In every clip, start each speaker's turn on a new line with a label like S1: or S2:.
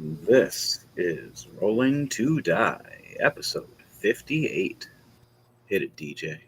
S1: This is Rolling to Die, episode 58. Hit it, DJ.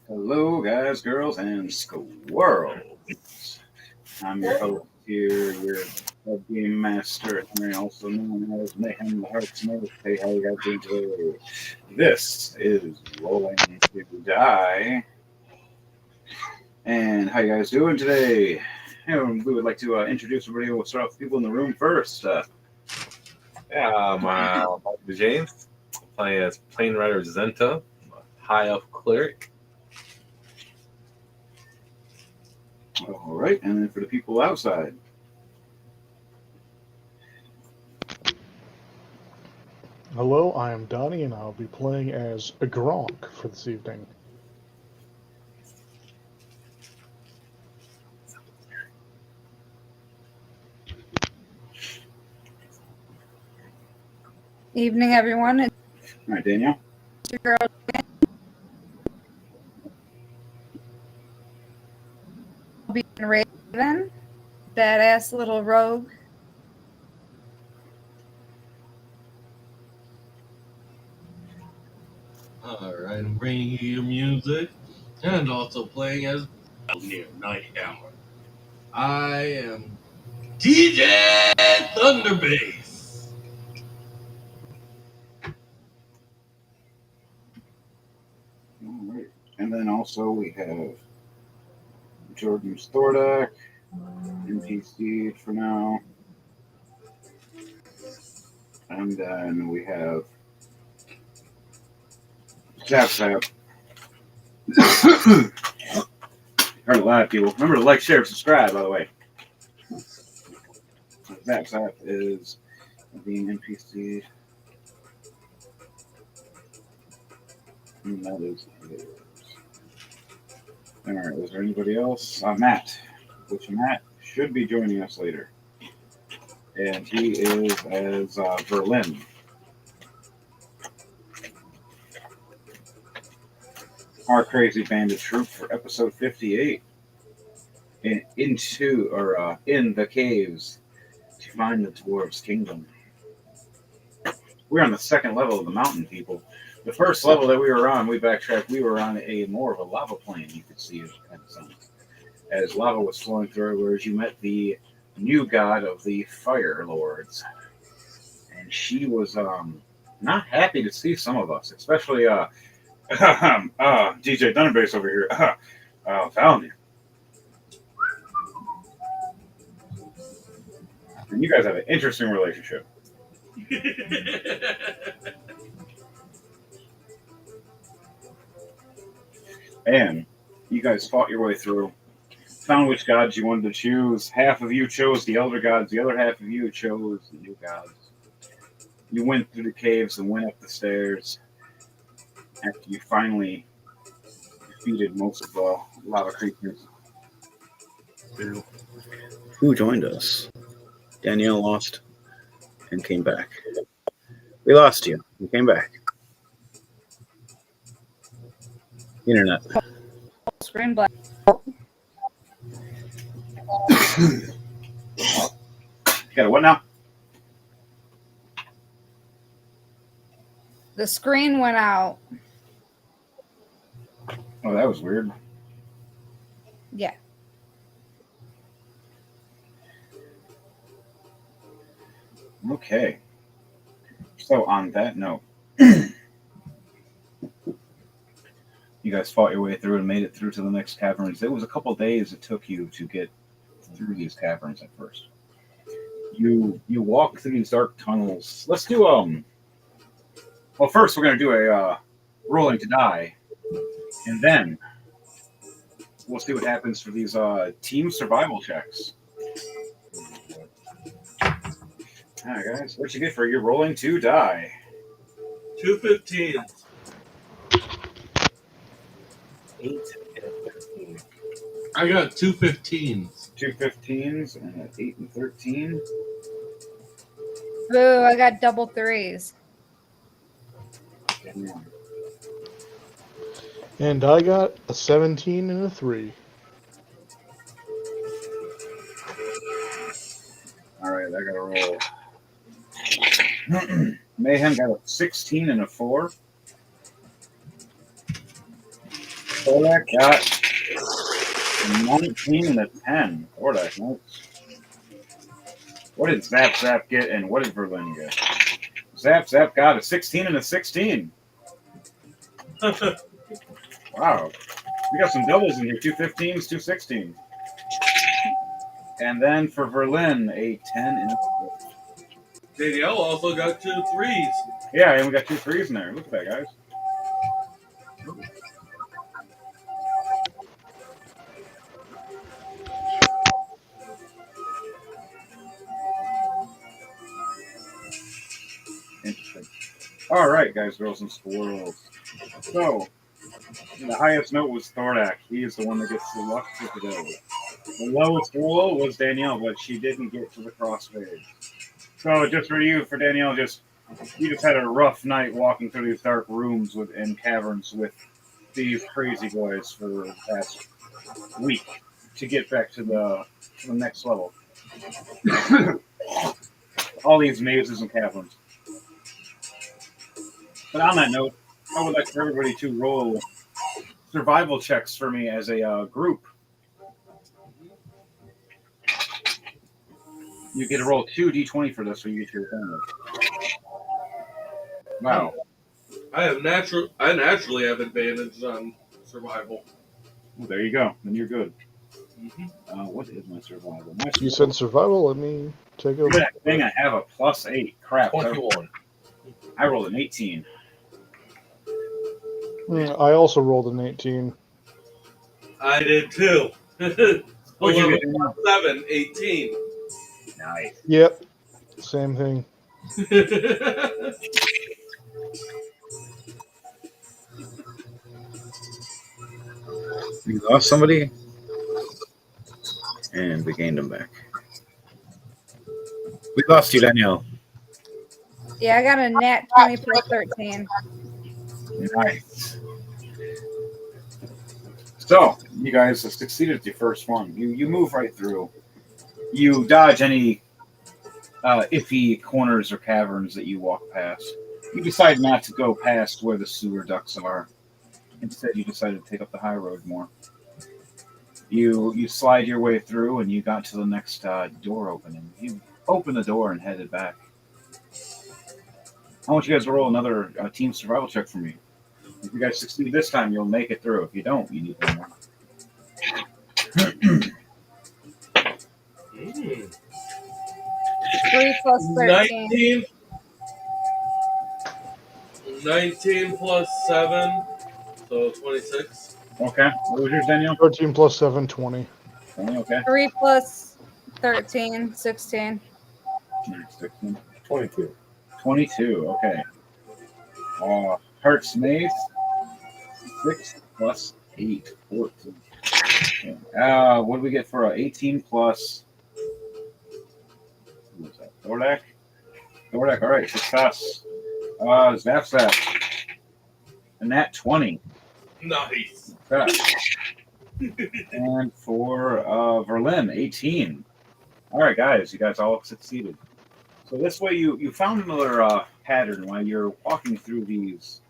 S1: Hello, guys, girls, and squirrels. I'm your host here, your game master, and also known as Mayhem the Heartsmith. Hey, how you guys doing today? This is Rolling to Die. And how you guys doing today? And we would like to introduce everybody. We'll start off with people in the room first.
S2: My name is James. Playing as Plane Rider Zenta, High Elf Cleric.
S1: All right, and then for the people outside.
S3: Hello, I am Donnie, and I'll be playing as a Gronk for this evening.
S4: Evening, everyone. It's
S1: All right, Danielle.
S4: your girl. I'll be Raven, badass little rogue.
S5: Alright, I'm bringing you your music and also playing as near night hour. I am DJ Thunderbass.
S1: All right, and then also we have Jordan Stordak, NPC for now. And then we have Zap Zap. Heard a lot of people. Remember to like, share, subscribe, by the way. Zap Zap is being NPC. And that is it. All right, was there anybody else? Matt. Which Matt should be joining us later. And he is as Berlin. Our crazy bandit troop for episode 58. In the caves to find the dwarves' kingdom. We're on the second level of the mountain, people. The first level that we were on, we backtracked. We were on more of a lava plain. You could see it kind of sounds. As lava was flowing through, whereas you met the new god of the Fire Lords, and she was not happy to see some of us, especially DJ Thunderbass over here. Found you. And you guys have an interesting relationship. And you guys fought your way through, found which gods you wanted to choose. Half of you chose the elder gods, the other half of you chose the new gods. You went through the caves and went up the stairs after you finally defeated most of the lava creatures.
S6: Who joined us? Danielle lost and came back. We lost you. You came back. Internet.
S4: Screen black.
S1: You got a what now?
S4: The screen went out.
S1: Oh, that was weird.
S4: Yeah.
S1: Okay. So on that note, you guys fought your way through and made it through to the next caverns. It was a couple days it took you to get through these caverns at first. You walk through these dark tunnels. Let's do well, first we're gonna do a rolling to die, and then we'll see what happens for these team survival checks. All right, guys, what you get for your rolling to die?
S5: 2 15s.
S2: 8 and 13.
S5: I got 2 15s.
S1: 2 15s and an 8 and 13.
S4: Boo, I got double threes.
S3: And I got a 17 and a 3.
S1: All right, I gotta roll. Mayhem got a 16 and a 4. Kolak got a 19 and a 10. Kolak, nice. What did Zap Zap get and what did Berlin get? Zap Zap got a 16 and a 16. Wow. We got some doubles in here. 2 15s, 2 16s. And then for Berlin, a 10 and a 4.
S5: Danielle also got 2 3s.
S1: Yeah, and we got 2 3s in there. Look at that, guys. Interesting. All right, guys, girls, and squirrels. So, the highest note was Thordak. He is the one that gets the luck for today. The lowest roll was Danielle, but she didn't get to the crossfade. So, just for you, for Danielle, you just had a rough night walking through these dark rooms and caverns with these crazy boys for the past week to get back to the next level. All these mazes and caverns. But on that note, I would like for everybody to roll survival checks for me as a group. You get to roll 2 d20 for this when you get to your family. Wow.
S5: I naturally have advantage on survival.
S1: Well, there you go. Then you're good.
S5: Mm-hmm.
S1: What is my survival?
S3: You said survival, let me take over.
S1: That thing I have a +8. Crap.
S2: 21.
S1: I rolled an 18.
S3: I also rolled an 18.
S5: I did too.
S1: What'd you
S5: 11
S1: get?
S5: plus 7, 18.
S1: Nice.
S3: Yep, same thing.
S6: We lost somebody, and we gained them back. We lost you, Danielle.
S4: Yeah, I got a nat 20 plus 13.
S1: Nice. So, you guys have succeeded at your first one. You move right through. You dodge any iffy corners or caverns that you walk past. You decide not to go past where the sewer ducts are. Instead, you decided to take up the high road more. You slide your way through, and you got to the next door opening. You opened the door and headed back. I want you guys to roll another team survival check for me. If you guys succeed this time, you'll make it through. If you don't, you need one more.
S4: 3 plus 13.
S5: 19 plus 7, so 26.
S1: Okay. What was yours, Danielle?
S3: 13 plus 7, 20.
S1: 20, okay.
S4: 3 plus 13, 16.
S1: 16.
S2: 22.
S1: 22, okay. Heart's Maze, 6 plus 8, 14. What do we get for a 18 plus? Who was that? Thordak? Thordak, all right, success. That's that. And that 20.
S5: Nice.
S1: Success. And for Verlin, 18. All right, guys, you guys all succeeded. So this way, you found another pattern while you're walking through these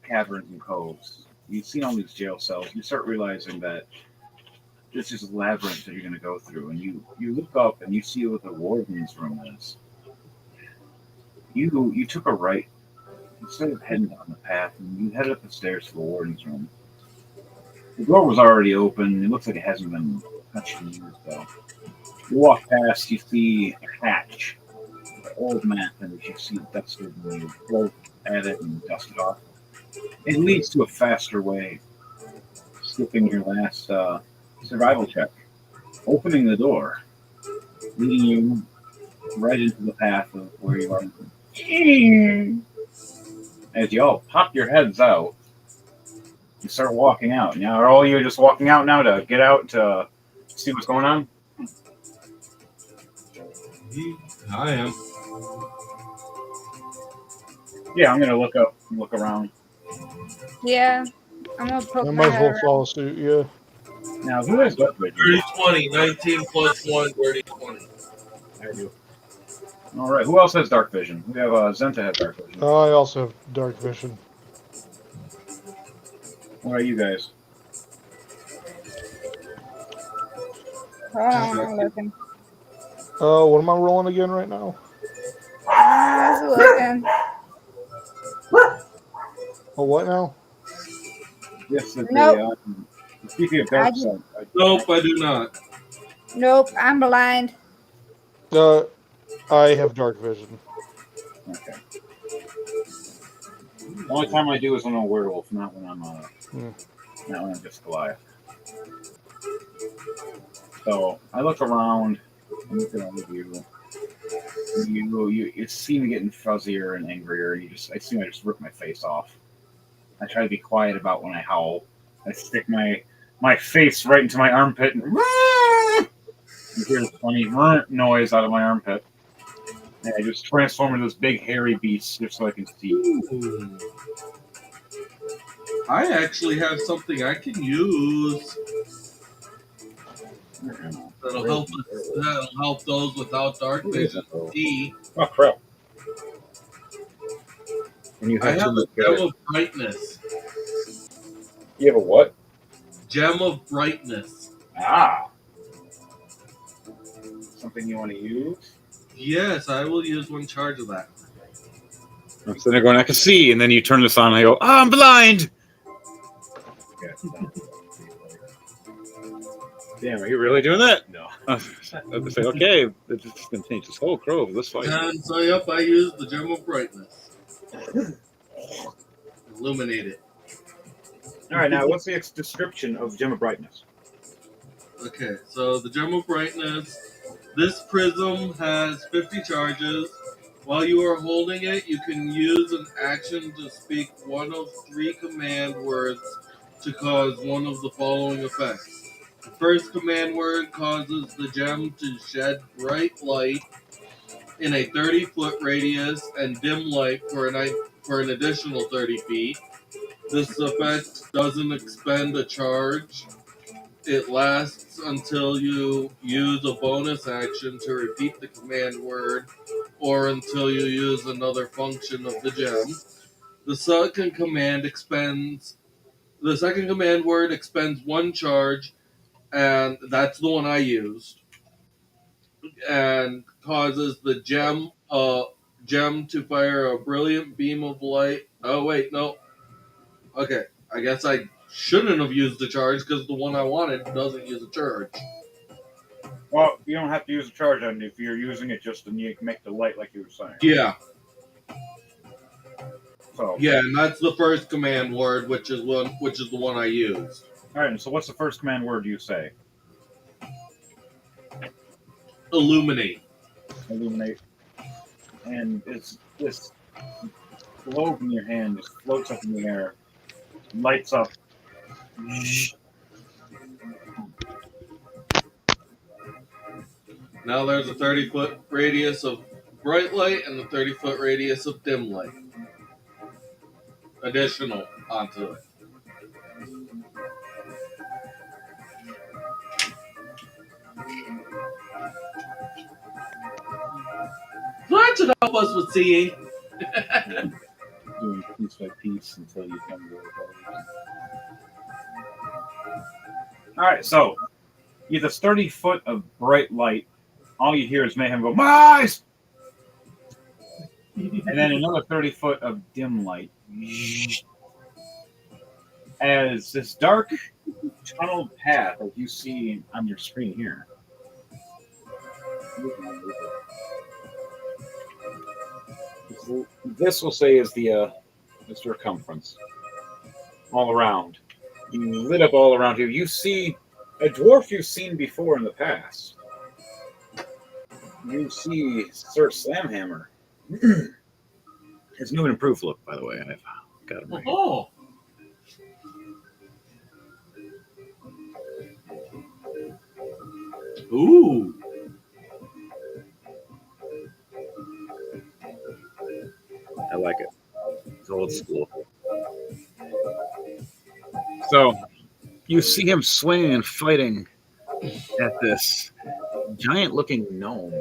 S1: caverns and coves. You've seen all these jail cells. You start realizing that this is a labyrinth that you're going to go through, and you look up and you see what the warden's room is. You took a right instead of heading down the path, and you headed up the stairs to the warden's room. The door was already open. It looks like it hasn't been touched in years, though. You walk past, you see a hatch, an old map, and you see it dusted, and you go at it and dust it off. It leads to a faster way, skipping your last survival check, opening the door, leading you right into the path of where you are. As you all pop your heads out, you start walking out. Now, are all you just walking out now to get out to see what's going on?
S5: I am.
S3: Yeah, I'm gonna look around.
S4: Yeah, I'm gonna poke
S3: I
S4: my
S3: might as
S4: head
S3: well
S4: around.
S3: follow suit. Yeah.
S1: Now, who has what vision?
S5: Dirty 20. 19 plus 1, dirty 20.
S1: I do. All right. Who else has dark vision? We have Zenta has dark vision.
S3: I also have dark vision.
S1: What are you guys?
S4: Hold on, I'm looking.
S3: What am I rolling again right now?
S4: I was looking.
S3: Oh, what now?
S1: Yes, that
S4: Nope.
S1: the speaking of
S4: I
S1: dark
S4: just-
S1: side.
S5: Nope, I do not.
S4: Nope, I'm blind.
S3: I have dark vision.
S1: Okay. The only time I do is when I'm a werewolf, not when I'm not when I'm just Goliath. So I look around. I'm looking at all of you. You see me getting fuzzier and angrier, and I seem to just rip my face off. I try to be quiet about when I howl. I stick my face right into my armpit, and you hear this funny noise out of my armpit. And I just transform into this big hairy beast just so I can see.
S5: Ooh. I actually have something I can use that'll help those without dark vision see.
S1: Oh crap! And you
S5: I
S1: have
S5: have
S1: to
S5: a gem of brightness.
S1: You have a what?
S5: Gem of brightness.
S1: Ah. Something you want to use?
S5: Yes, I will use one charge of that.
S6: So they're going, I can see, and then you turn this on, and I go, I'm blind. Damn, are you really doing that?
S1: No.
S6: I was say, okay, it's just going to change this whole crow of this fight.
S5: And so, yep, I use the gem of brightness. Illuminate it.
S1: All right, now what's the description of Gem of Brightness?
S5: Okay, so the gem of brightness. This prism has 50 charges. While you are holding it, you can use an action to speak one of 3 command words to cause one of the following effects. The first command word causes the gem to shed bright light in a 30-foot radius and dim light for an additional 30 feet. This effect doesn't expend a charge. It lasts until you use a bonus action to repeat the command word or until you use another function of the gem. The second command word expends 1 charge, and that's the one I used, and causes the gem to fire a brilliant beam of light. Oh wait, no. Okay, I guess I shouldn't have used the charge because the one I wanted doesn't use a charge.
S1: Well, you don't have to use a charge on it if you're using it just to make the light, like you were saying.
S5: Yeah.
S1: So
S5: Yeah, and that's the first command word, which is the one I used.
S1: all right. So what's the first command word you say?
S5: Illuminate.
S1: Illuminate. And it's this globe in your hand just floats up in the air, lights up.
S5: Now there's a 30-foot radius of bright light and a 30-foot radius of dim light. Additional onto it. So that should help us with seeing.
S1: Doing piece by piece until you come to the All right, so you have this 30-foot of bright light. All you hear is Mayhem go, "My eyes!" And then another 30-foot of dim light. As this dark tunnel path, like you see on your screen here. This will say is the circumference all around. You lit up all around here. You see a dwarf you've seen before in the past. You see Sir Slamhammer. His new and improved look, by the way. I've got him right here.
S5: Oh. Ooh.
S6: I like it. It's old school.
S1: So you see him swinging and fighting at this giant-looking gnome.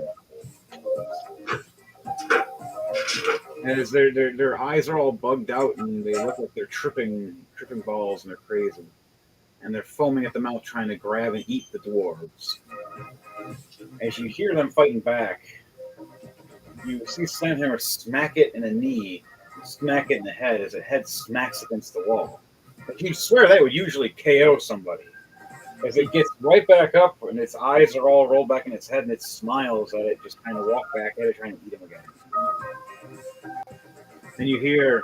S1: And as their eyes are all bugged out and they look like they're tripping balls and they're crazy. And they're foaming at the mouth trying to grab and eat the dwarves. As you hear them fighting back, you see Slamhammer smack it in the knee, smack it in the head as the head smacks against the wall. But you swear that would usually KO somebody. As it gets right back up and its eyes are all rolled back in its head and it smiles at it, just kind of walk back at it, trying to eat him again. Then you hear,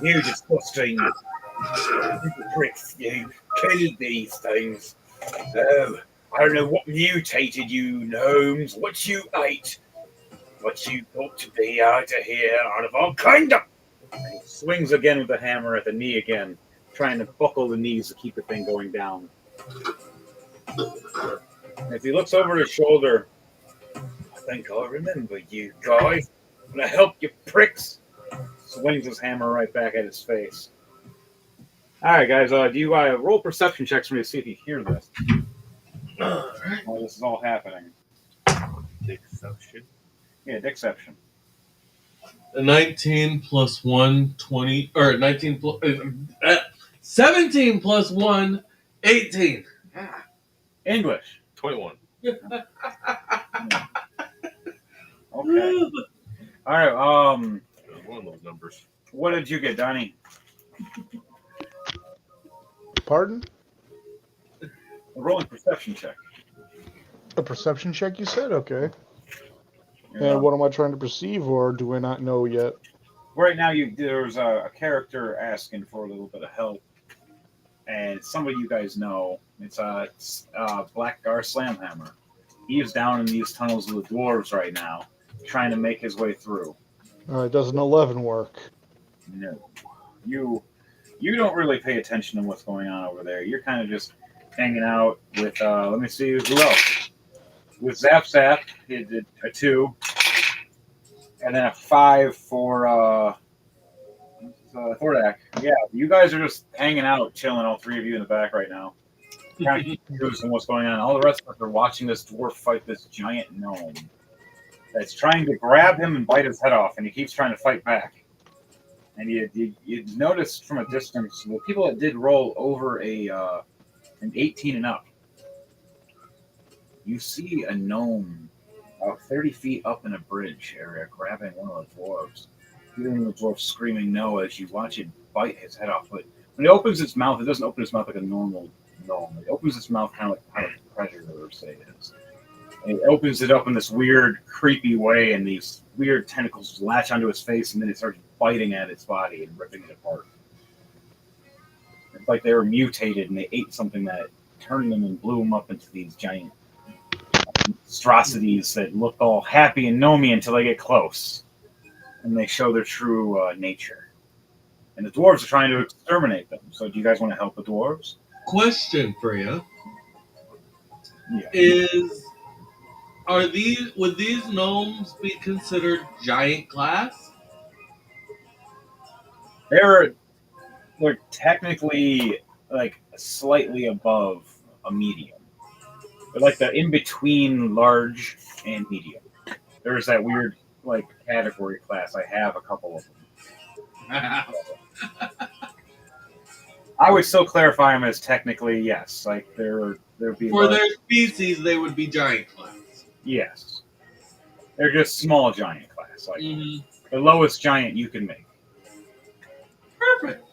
S1: "You disgusting pricks, you killed these things. Oh, I don't know what mutated you gnomes, what you ate, but you got to be out of here, out of our kingdom." And he swings again with the hammer at the knee again, trying to buckle the knees to keep the thing going down. And as he looks over his shoulder, "I think I remember you guys. I'm gonna help you pricks." Swings his hammer right back at his face. All right, guys. Do you roll perception checks for me to see if you hear this? While this is all happening.
S2: Deception.
S1: Yeah, deception.
S5: A 19 plus 1, 20, or 19 plus, 17 plus 1, 18.
S1: English.
S2: 21.
S1: Okay. All right.
S2: One of those numbers.
S1: What did you get, Donnie?
S3: Pardon?
S1: A rolling perception check.
S3: A perception check, you said? Okay.
S1: Yeah.
S3: And what am I trying to perceive, or do I not know yet?
S1: Right now, there's a character asking for a little bit of help, and it's somebody you guys know. It's Blackgar Slamhammer. He is down in these tunnels with the dwarves right now, trying to make his way through.
S3: Does an 11 work?
S1: No, you don't really pay attention to what's going on over there. You're kind of just hanging out with. Let me see who else. With Zap Zap, he did a 2, and then a 5 for Thordak. Yeah, you guys are just hanging out, chilling, all three of you in the back right now. Kind of confused on what's going on. All the rest of us are watching this dwarf fight this giant gnome that's trying to grab him and bite his head off, and he keeps trying to fight back. And you noticed from a distance, the people that did roll over an 18 and up, you see a gnome about 30 feet up in a bridge area grabbing one of the dwarves. Hearing the dwarf screaming no as you watch it bite his head off. But when it opens its mouth, it doesn't open its mouth like a normal gnome. It opens its mouth kind of like how a predator would say it is. And it opens it up in this weird, creepy way, and these weird tentacles latch onto its face, and then it starts biting at its body and ripping it apart. It's like they were mutated and they ate something that turned them and blew them up into these giant monstrosities that look all happy and gnomey until they get close and they show their true nature. And the dwarves are trying to exterminate them. So do you guys want to help the dwarves?
S5: Question for you
S1: Yeah.
S5: would these gnomes be considered giant class?
S1: They're technically like slightly above a medium. They're like the in between large and medium. There's that weird like category class. I have a couple of them. I would still clarify them as technically yes. Like there'd be
S5: For
S1: large,
S5: their species, they would be giant class.
S1: yes. They're just small giant class, like
S5: Mm-hmm.
S1: the lowest giant you can make.
S5: Perfect.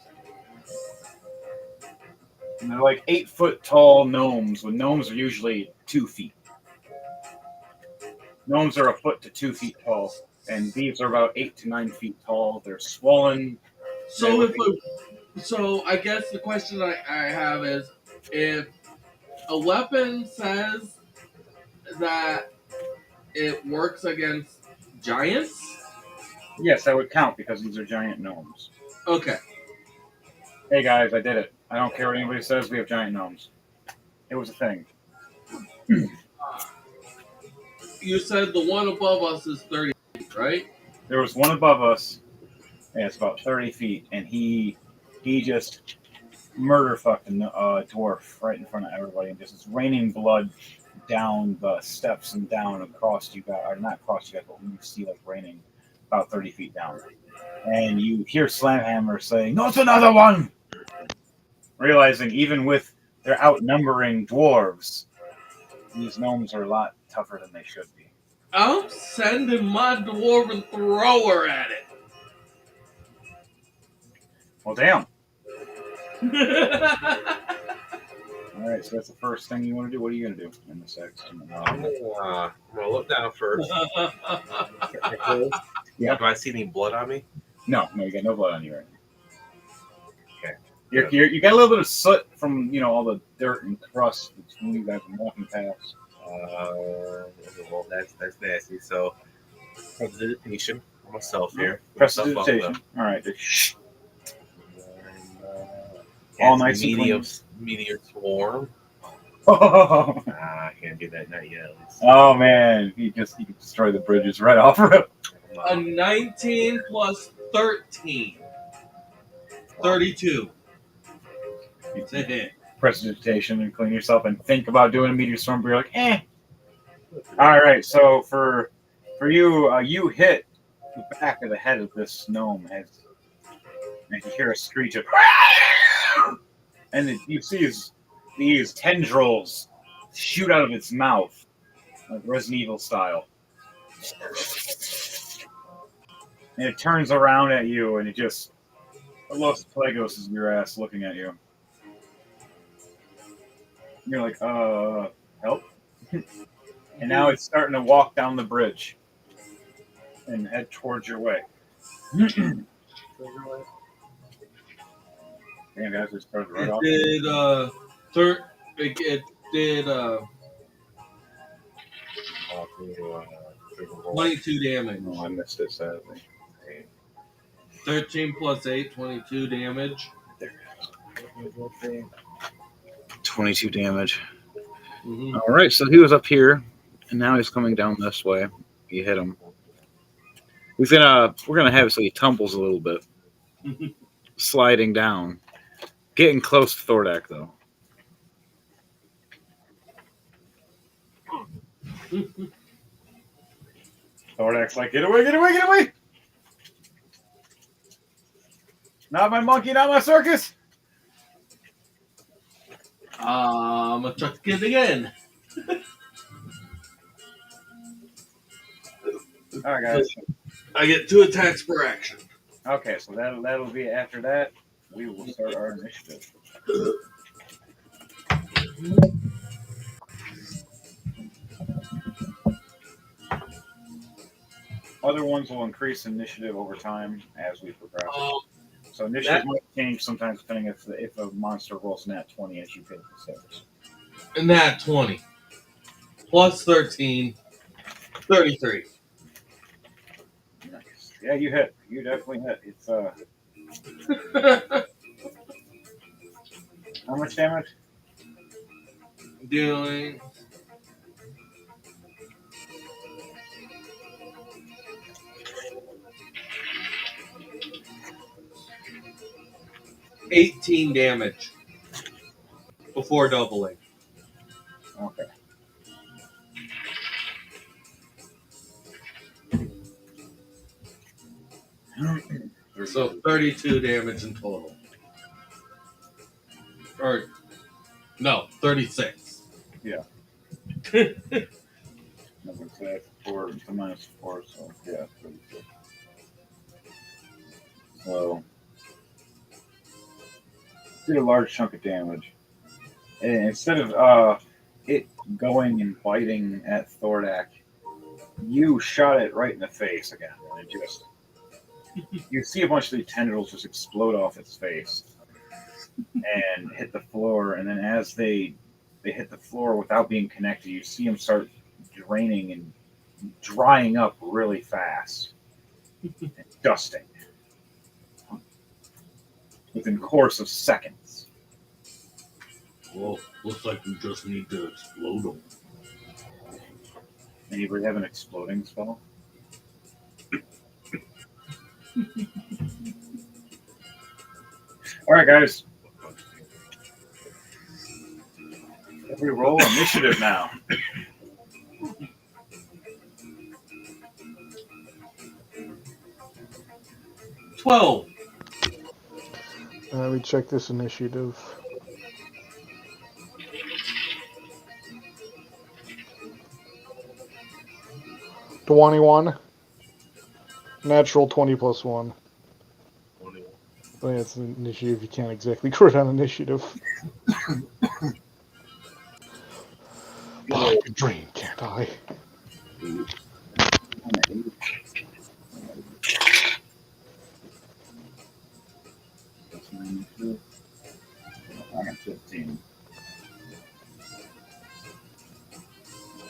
S1: And they're like 8 foot tall gnomes. When gnomes are usually 2 feet. Gnomes are a foot to 2 feet tall, and these are about 8 to 9 feet tall. They're swollen.
S5: So so I guess the question I have is, if a weapon says that it works against giants,
S1: Yes, that would count because these are giant gnomes.
S5: okay.
S1: Hey guys, I did it. I don't care what anybody says. We have giant gnomes. It was a thing.
S5: You said the one above us is 30 feet, right?
S1: There was one above us, and it's about 30 feet, and he just murder fucked a dwarf right in front of everybody, and just is raining blood down the steps and down across you guys, or not across you guys, but you see like raining about 30 feet down. And you hear Slamhammer saying, "Not another one!" Realizing even with their outnumbering dwarves, these gnomes are a lot tougher than they should be.
S5: I'm sending my dwarven thrower at it.
S1: Well, damn. All right, so that's the first thing you want to do. What are you going to do in the section?
S2: I'm gonna look down first.
S1: Yeah.
S2: Do I see any blood on me?
S1: No, you got no blood on you right now.
S2: Okay.
S1: You got a little bit of soot from all the dirt and crust between you guys been walking past.
S2: Well, that's nasty. So, prestidigitation for myself here.
S1: Prestidigitation. All right. Shh.
S2: All
S1: nice and clean.
S2: Meteor swarm.
S1: Oh
S2: I can't do that, not yet. At least.
S1: Man, you can destroy the bridges right off of it.
S5: A 19 plus 13. 32. It's a hit.
S1: Prestidigitation and clean yourself and think about doing a meteor storm, but you're like, eh. All right, so for you, you hit the back of the head of this gnome, and you hear a screech of, and you see these tendrils shoot out of its mouth, like Resident Evil style. And it turns around at you, and it just Los Plagos is your ass looking at you. You're like, help? And now it's starting to walk down the bridge and head towards your way. Damn, guys, we started right off.
S5: It did 22 damage.
S1: No, I missed it, sadly.
S5: 13 plus 8, 22 damage.
S6: 22 damage.
S5: Mm-hmm.
S6: All right, so he was up here, and now he's coming down this way. You hit him. We're gonna have it so he tumbles a little bit, sliding down, getting close to Thordak though.
S1: Thordak's like, get away, get away, get away! Not my monkey, not my circus!
S5: I'm gonna try to get it again.
S1: All right, guys.
S5: I get 2 attacks per action.
S1: Okay, so that'll be after that. We will start our initiative. Other ones will increase initiative over time as we progress. So initiative might change sometimes depending if a monster rolls nat 20 as you hit the stairs.
S5: And that 20. Plus 13. 33.
S1: Nice. Yeah, you hit. You definitely hit. It's How much damage?
S5: Dealing 18 damage before doubling.
S1: Okay.
S5: So 32 damage in total. Or, no, 36.
S1: Yeah. Number say 4 to -4, so yeah, 36. So did a large chunk of damage. And instead of it going and biting at Thordak, you shot it right in the face again. And it just you see a bunch of the tendrils just explode off its face and hit the floor, and then as they hit the floor without being connected, you see them start draining and drying up really fast and dusting within course of seconds.
S5: Well, looks like we just need to explode them.
S1: Anybody have an exploding spell? All right, guys. We roll initiative now.
S5: $12.
S3: Let me check this initiative. $21. Natural 20 plus 1. But yeah, it's an initiative. You can't exactly crit on initiative. But I can dream, can't I?
S1: That's my initiative. I got 15.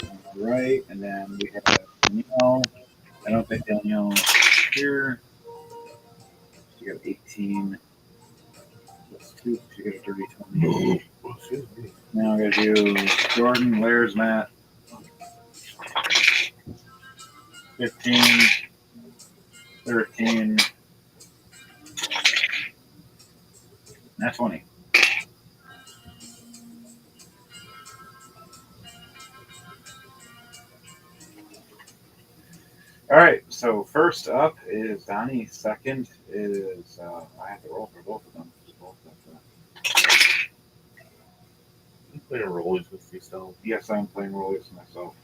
S1: All right, and then we have Danielle. I don't think Danielle is here. She got 18. Plus 2. She got a dirty 20. Now I gotta do Jordan, Lairs, Matt. 15, 13, not 20. All right, so first up is Donnie. Second is I have to roll for both of them.
S2: You play rollies with yourself.
S1: Yes, I'm playing rollies myself.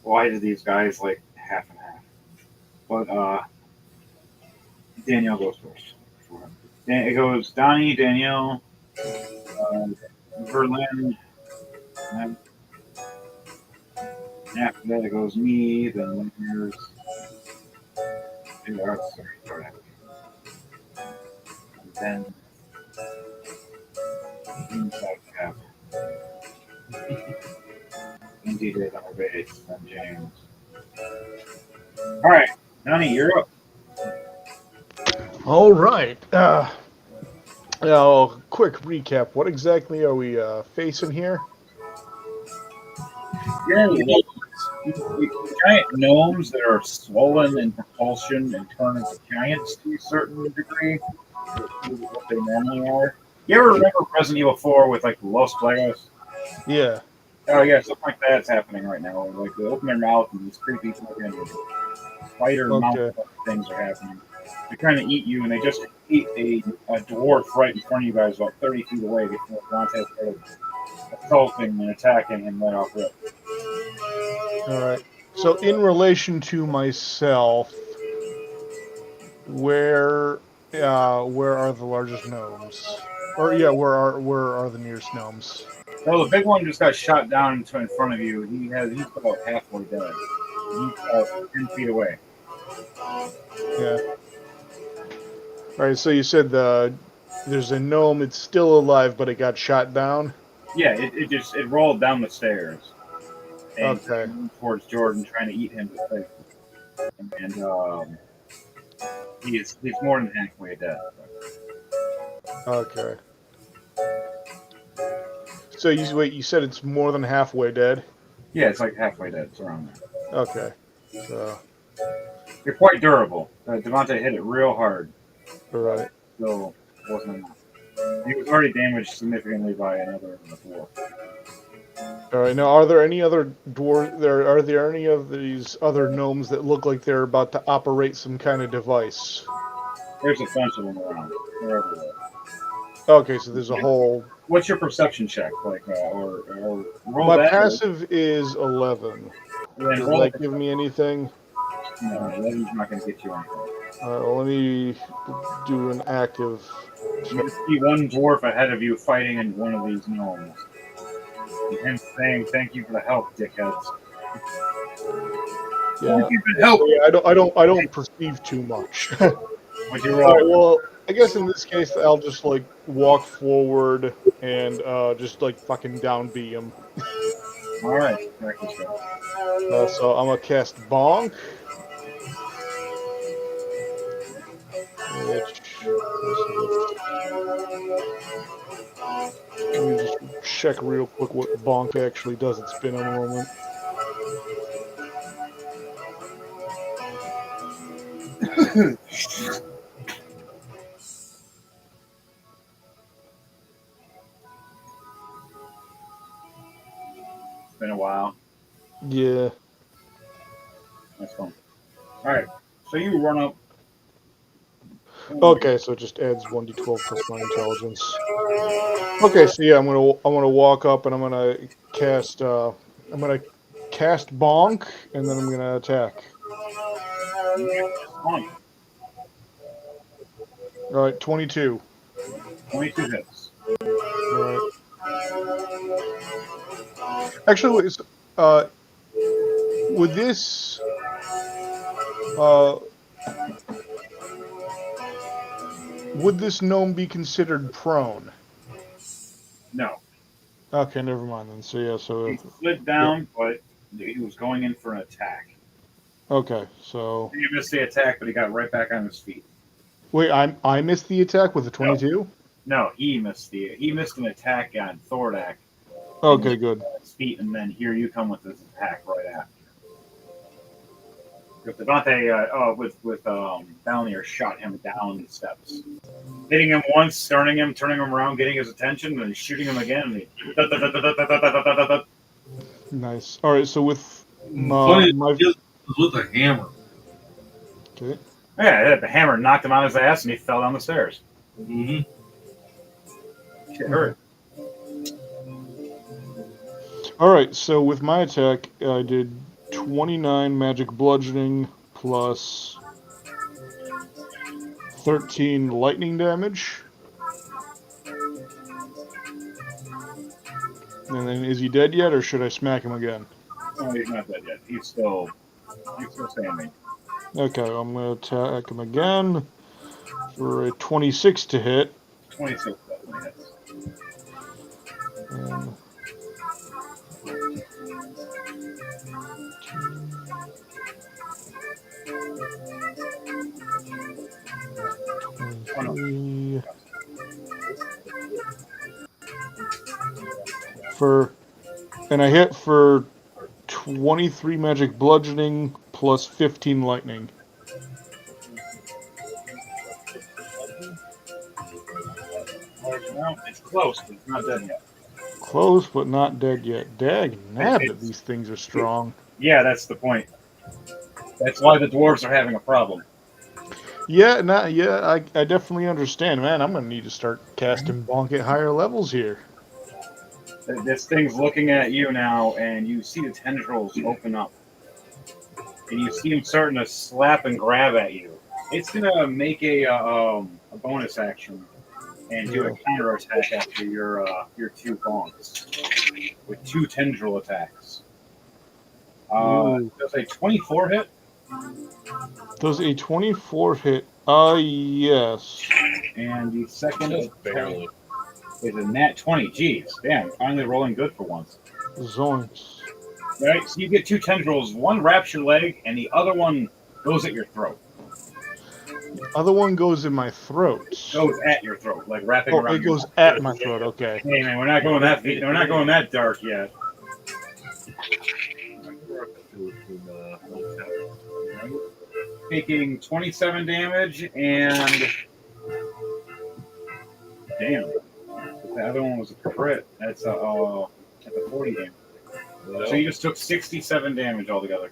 S1: Well, I did these guys like half and half, but Danielle goes first. It goes Donnie, Danielle, Berlin. And after that, it goes me. Then there's sorry, and then inside cap. Indeed, on our base. Then James. All right, Donnie, you're up.
S3: All right. Now, quick recap. What exactly are we facing here?
S1: You're in giant gnomes that are swollen in propulsion and turn into giants to a certain degree. What they normally are. You ever remember Resident Evil 4 with like Los Plagas?
S3: Yeah.
S1: Oh yeah, something like that's happening right now. Like they open their mouth and these creepy fucking spider mouth things are happening. They're trying to eat you, and they just ate a dwarf right in front of you guys, about 30 feet away. Before Dante started assaulting and attacking him right off rip.
S3: All right. So, in relation to myself, where are the largest gnomes? Or yeah, where are the nearest gnomes?
S1: Well, the big one just got shot down in front of you. He's about halfway dead. He's about 10 feet away.
S3: Yeah. All right. So you said there's a gnome. It's still alive, but it got shot down.
S1: Yeah, it rolled down the stairs. And
S3: Okay.
S1: towards Jordan, trying to eat him to the face. And He's more than halfway dead.
S3: Okay. So you said it's more than halfway dead?
S1: Yeah, it's like halfway dead. It's around there.
S3: Okay. So,
S1: You're quite durable. Devontae hit it real hard,
S3: alright.
S1: so it wasn't enough. He was already damaged significantly by another dwarf.
S3: Alright, now are there any other are there any of these other gnomes that look like they're about to operate some kind of device?
S1: There's a bunch of them around. They're everywhere.
S3: Okay, so there's a whole...
S1: What's your perception check? Or roll
S3: My
S1: that?
S3: passive is 11.
S1: Or,
S3: Does
S1: roll
S3: that give me anything?
S1: No, 11's not going to get you anything.
S3: Alright, well, let me do an active...
S1: You just see one dwarf ahead of you fighting in one of these gnomes. And him saying, "Thank you for the help, dickheads."
S3: Yeah.
S1: Thank you for the help.
S3: Yeah, I don't perceive too much.
S1: What'd you
S3: Alright,
S1: roll?
S3: well, I guess in this case I'll just like walk forward and just like fucking downbeat him.
S1: All right, practice that.
S3: So I'm gonna cast Bonk. Which let me just check real quick what Bonk actually does. It's been a moment.
S1: It's been a while.
S3: Yeah.
S1: That's fun. All right, so you run up.
S3: Okay, so it just adds 1d12 plus my intelligence. Okay, so yeah, I'm gonna walk up and I'm gonna cast Bonk and then I'm gonna attack.
S1: Fun.
S3: All right, 22.
S1: 22 hits.
S3: All right. Actually, wait, would this gnome be considered prone?
S1: No,
S3: Okay, never mind then. So yeah,
S1: he slid down, but he was going in for an attack.
S3: okay, so
S1: He missed the attack, but he got right back on his feet.
S3: wait, I missed the attack with the 22.
S1: No, he missed an attack on Thordak.
S3: Okay, good.
S1: His feet, and then here you come with this attack right after. If Devontae, with Balnier shot him down the steps, hitting him once, turning him around, getting his attention, and shooting him again. And
S3: Nice. All right, so with
S5: Funny,
S3: my
S5: he was with a hammer.
S3: okay.
S1: yeah, the hammer knocked him on his ass, and he fell down the stairs.
S5: Mm-hmm.
S1: Shit hurt.
S3: All right, so with my attack, I did 29 magic bludgeoning plus 13 lightning damage. And then, is he dead yet, or should I smack him again?
S1: No, he's not dead yet. He's still standing.
S3: Okay, I'm gonna attack him again for a 26 to hit.
S1: 26 definitely hits.
S3: And
S1: Oh, no.
S3: 23 and I hit for 23 magic bludgeoning plus 15 lightning.
S1: Well, it's close, but it's not dead yet.
S3: Close, but not dead yet. Dag nabbit, these things are strong.
S1: Yeah, that's the point. That's why the dwarves are having a problem.
S3: Yeah, I definitely understand, man. I'm gonna need to start casting bonk at higher levels here.
S1: This thing's looking at you now, and you see the tendrils open up. And you see him starting to slap and grab at you. It's gonna make a bonus action and do a counter attack after your 2 bonks with 2 tendril attacks. Does a 24 hit?
S3: Does a 24 hit? Yes.
S1: And the second
S2: Just barely.
S1: is a nat 20. Jeez, damn, finally rolling good for once.
S3: Zoinks.
S1: Right, so you get 2 tendrils. One wraps your leg, and the other one goes at your throat.
S3: Other one goes in my throat.
S1: Goes at your throat, like wrapping
S3: Oh,
S1: around.
S3: it
S1: your
S3: goes
S1: mouth.
S3: at my throat. Okay.
S1: Hey man, we're not going that deep. We're not going that dark yet. Taking 27 damage and damn, the other one was a crit. That's a 40 damage. So you just took 67 damage altogether.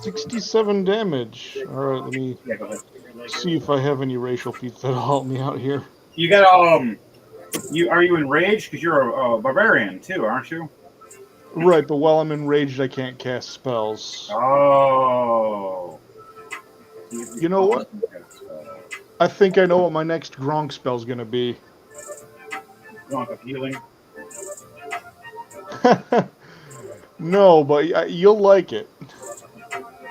S3: 67 damage. All right, let me
S1: Yeah, go ahead.
S3: see if I have any racial feats that'll help me out here.
S1: You got are you enraged? Because you're a barbarian too, aren't you?
S3: Right, but while I'm enraged, I can't cast spells.
S1: Oh.
S3: You know what? I think I know what my next Gronk spell's gonna be.
S1: Gronk of healing.
S3: No, but you'll like it.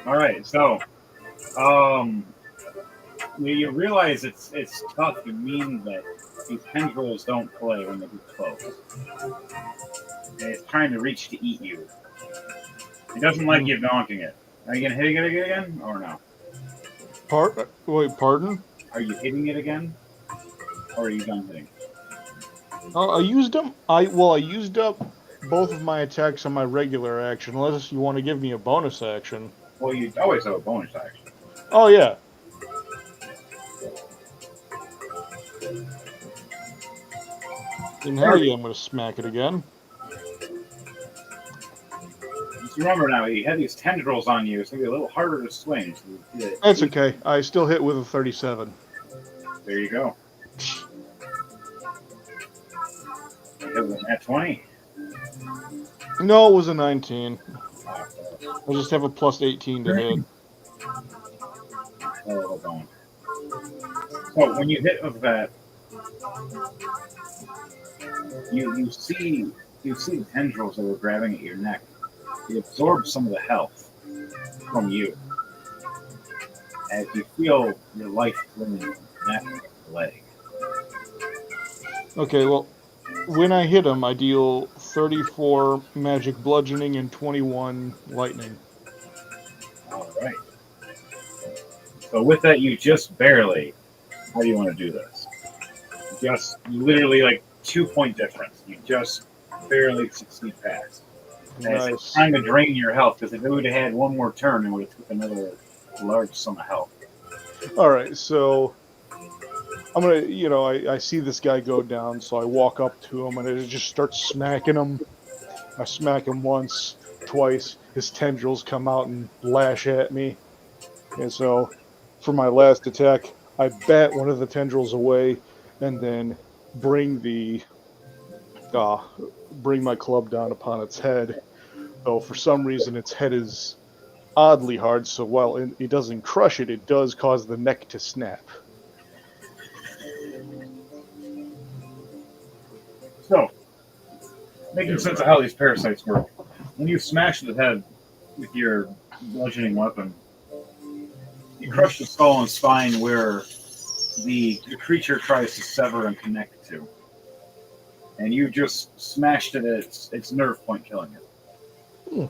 S1: All right, so you realize it's tough to mean that these tendrils don't play when they get close. And it's trying to reach to eat you. It doesn't like you donking it. Are you gonna hit it again or no?
S3: Wait, pardon?
S1: Are you hitting it again, or are you done hitting?
S3: I used them. I used up both of my attacks on my regular action. Unless you want to give me a bonus action.
S1: Well, you always have a bonus action.
S3: Oh yeah. Then hell yeah, I'm gonna smack it again.
S1: Just remember now, you have these tendrils on you. It's gonna be a little harder to swing. So
S3: That's okay. I still hit with a 37.
S1: there you go. It was at 20.
S3: No, it was a 19. I just have a plus 18 to hit.
S1: Oh, bone. So when you hit with that, you see the tendrils that were grabbing at your neck. It absorbs some of the health from you, as you feel your life fleeing from neck to leg.
S3: Okay, well, when I hit him, I deal 34 magic bludgeoning and 21 lightning.
S1: All right. So with that, you just barely. How do you want to do this? You literally like 2 point difference. You just barely succeed past. And
S3: Nice.
S1: it's trying to drain your health, because if it would have had one more turn, it would have took another large sum of health.
S3: All right, so I'm gonna, I see this guy go down, so I walk up to him and I just start smacking him. I smack him once, twice. His tendrils come out and lash at me. And so, for my last attack, I bat one of the tendrils away, and then bring bring my club down upon its head. Though for some reason its head is oddly hard, so while it doesn't crush it, it does cause the neck to snap.
S1: So, making sense of how these parasites work. When you smash the head with your bludgeoning weapon, you crush the skull and spine where the creature tries to sever and connect to. And you just smashed it at its nerve point, killing it.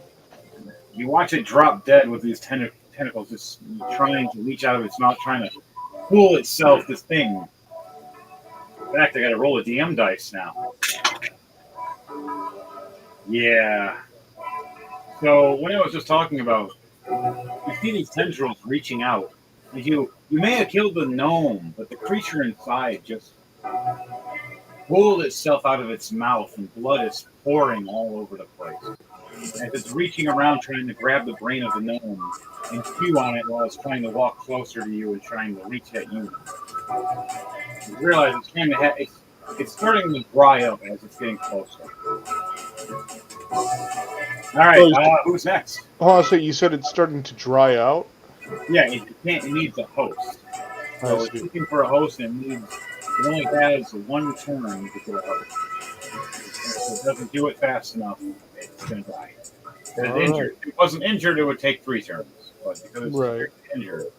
S1: You watch it drop dead with these tentacles just trying to reach out of its mouth, trying to pull itself, this thing. In fact, I gotta roll a DM dice now. Yeah. So when I was just talking about, you see these tendrils reaching out. You may have killed the gnome, but the creature inside just pulled itself out of its mouth, and blood is pouring all over the place. As it's reaching around trying to grab the brain of the gnome and chew on it while it's trying to walk closer to you and trying to reach at you. You realize it's trying to it's starting to dry up as it's getting closer. All right, who's next?
S3: Oh, so you said it's starting to dry out?
S1: Yeah, it needs a host. So it's looking for a host, and it only has one turn to get a host. If it doesn't do it fast enough, it's going to die. If it wasn't injured, it would take 3 turns. But because it's injured.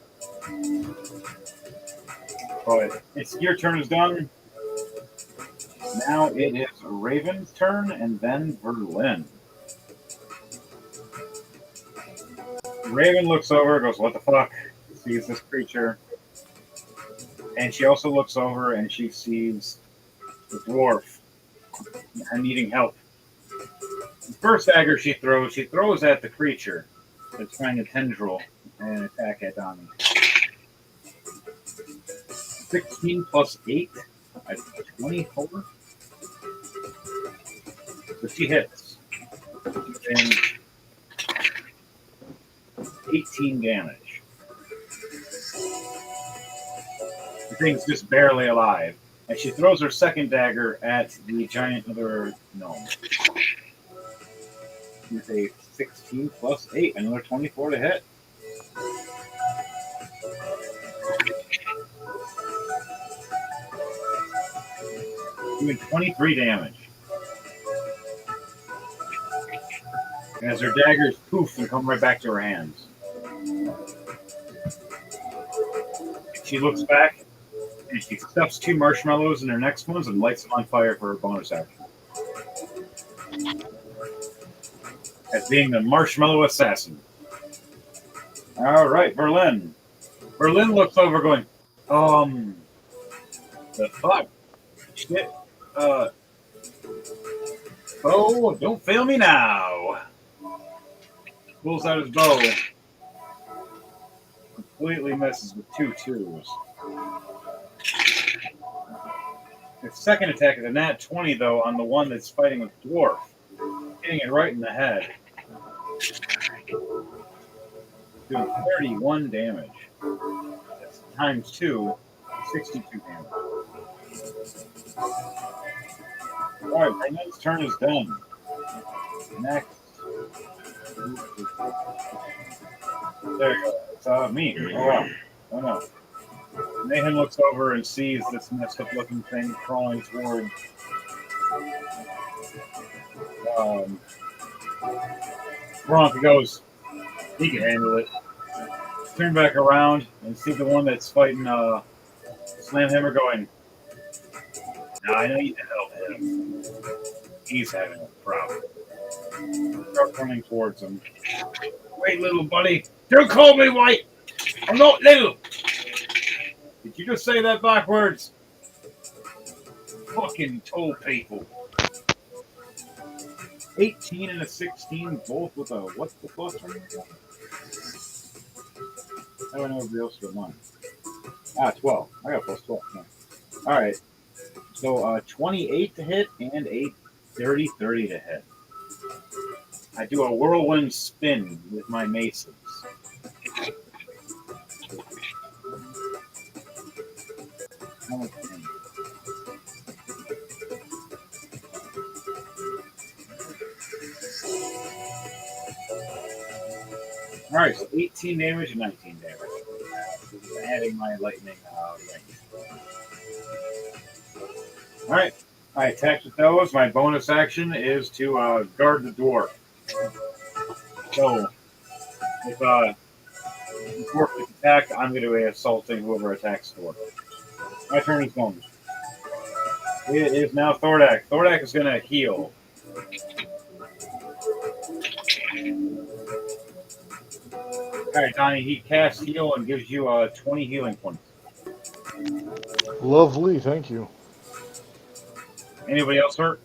S1: But your turn is done. Now it is Raven's turn, and then Berlin. Raven looks over, goes, "What the fuck?" Sees this creature. And she also looks over and she sees the dwarf needing help. The first dagger she throws at the creature that's trying to tendril and attack at Donnie. 16 plus 8 at 24. So she hits. And 18 damage. The thing's just barely alive. And she throws her second dagger at the giant other gnome. With a 16 plus 8, another 24 to hit. Doing 23 damage. As her daggers poof and come right back to her hands. She looks back and she stuffs 2 marshmallows in her next ones and lights them on fire for her bonus action. As being the marshmallow assassin. All right, Berlin. Berlin looks over going, the fuck? Shit. Oh, don't fail me now. Pulls out his bow. Completely misses with 2 twos. His second attack is a nat 20, though, on the one that's fighting with Dwarf. Hitting it right in the head. Doing 31 damage. That's times 2, 62 damage. Alright, Brendan's turn is done. Next. There you go. It's me. Oh wow. Oh no. Nathan looks over and sees this messed up looking thing crawling toward Bronk. Goes, he can handle it. Turn back around and see the one that's fighting Slamhammer going, now I know you can help him. He's having a problem. Start running towards him. Wait, little buddy. Don't call me white. I'm not little. Did you just say that backwards? Fucking told people. 18 and a 16, both with a what's the plus one? I don't know if else got mine. 12. I got plus 12. Yeah. All right. So 28 to hit and a 30 to hit. I do a whirlwind spin with my maces. All right, so 18 damage and 19 damage. Adding my lightning range. All right, I attacked with those. My bonus action is to guard the dwarf. So, if the dwarf gets attacked, I'm going to be assaulting whoever attacks the dwarf. My turn is gone. It is now Thordak. Thordak is going to heal. All right, Donnie, he casts heal and gives you 20 healing points.
S3: Lovely, thank you.
S1: Anybody else hurt?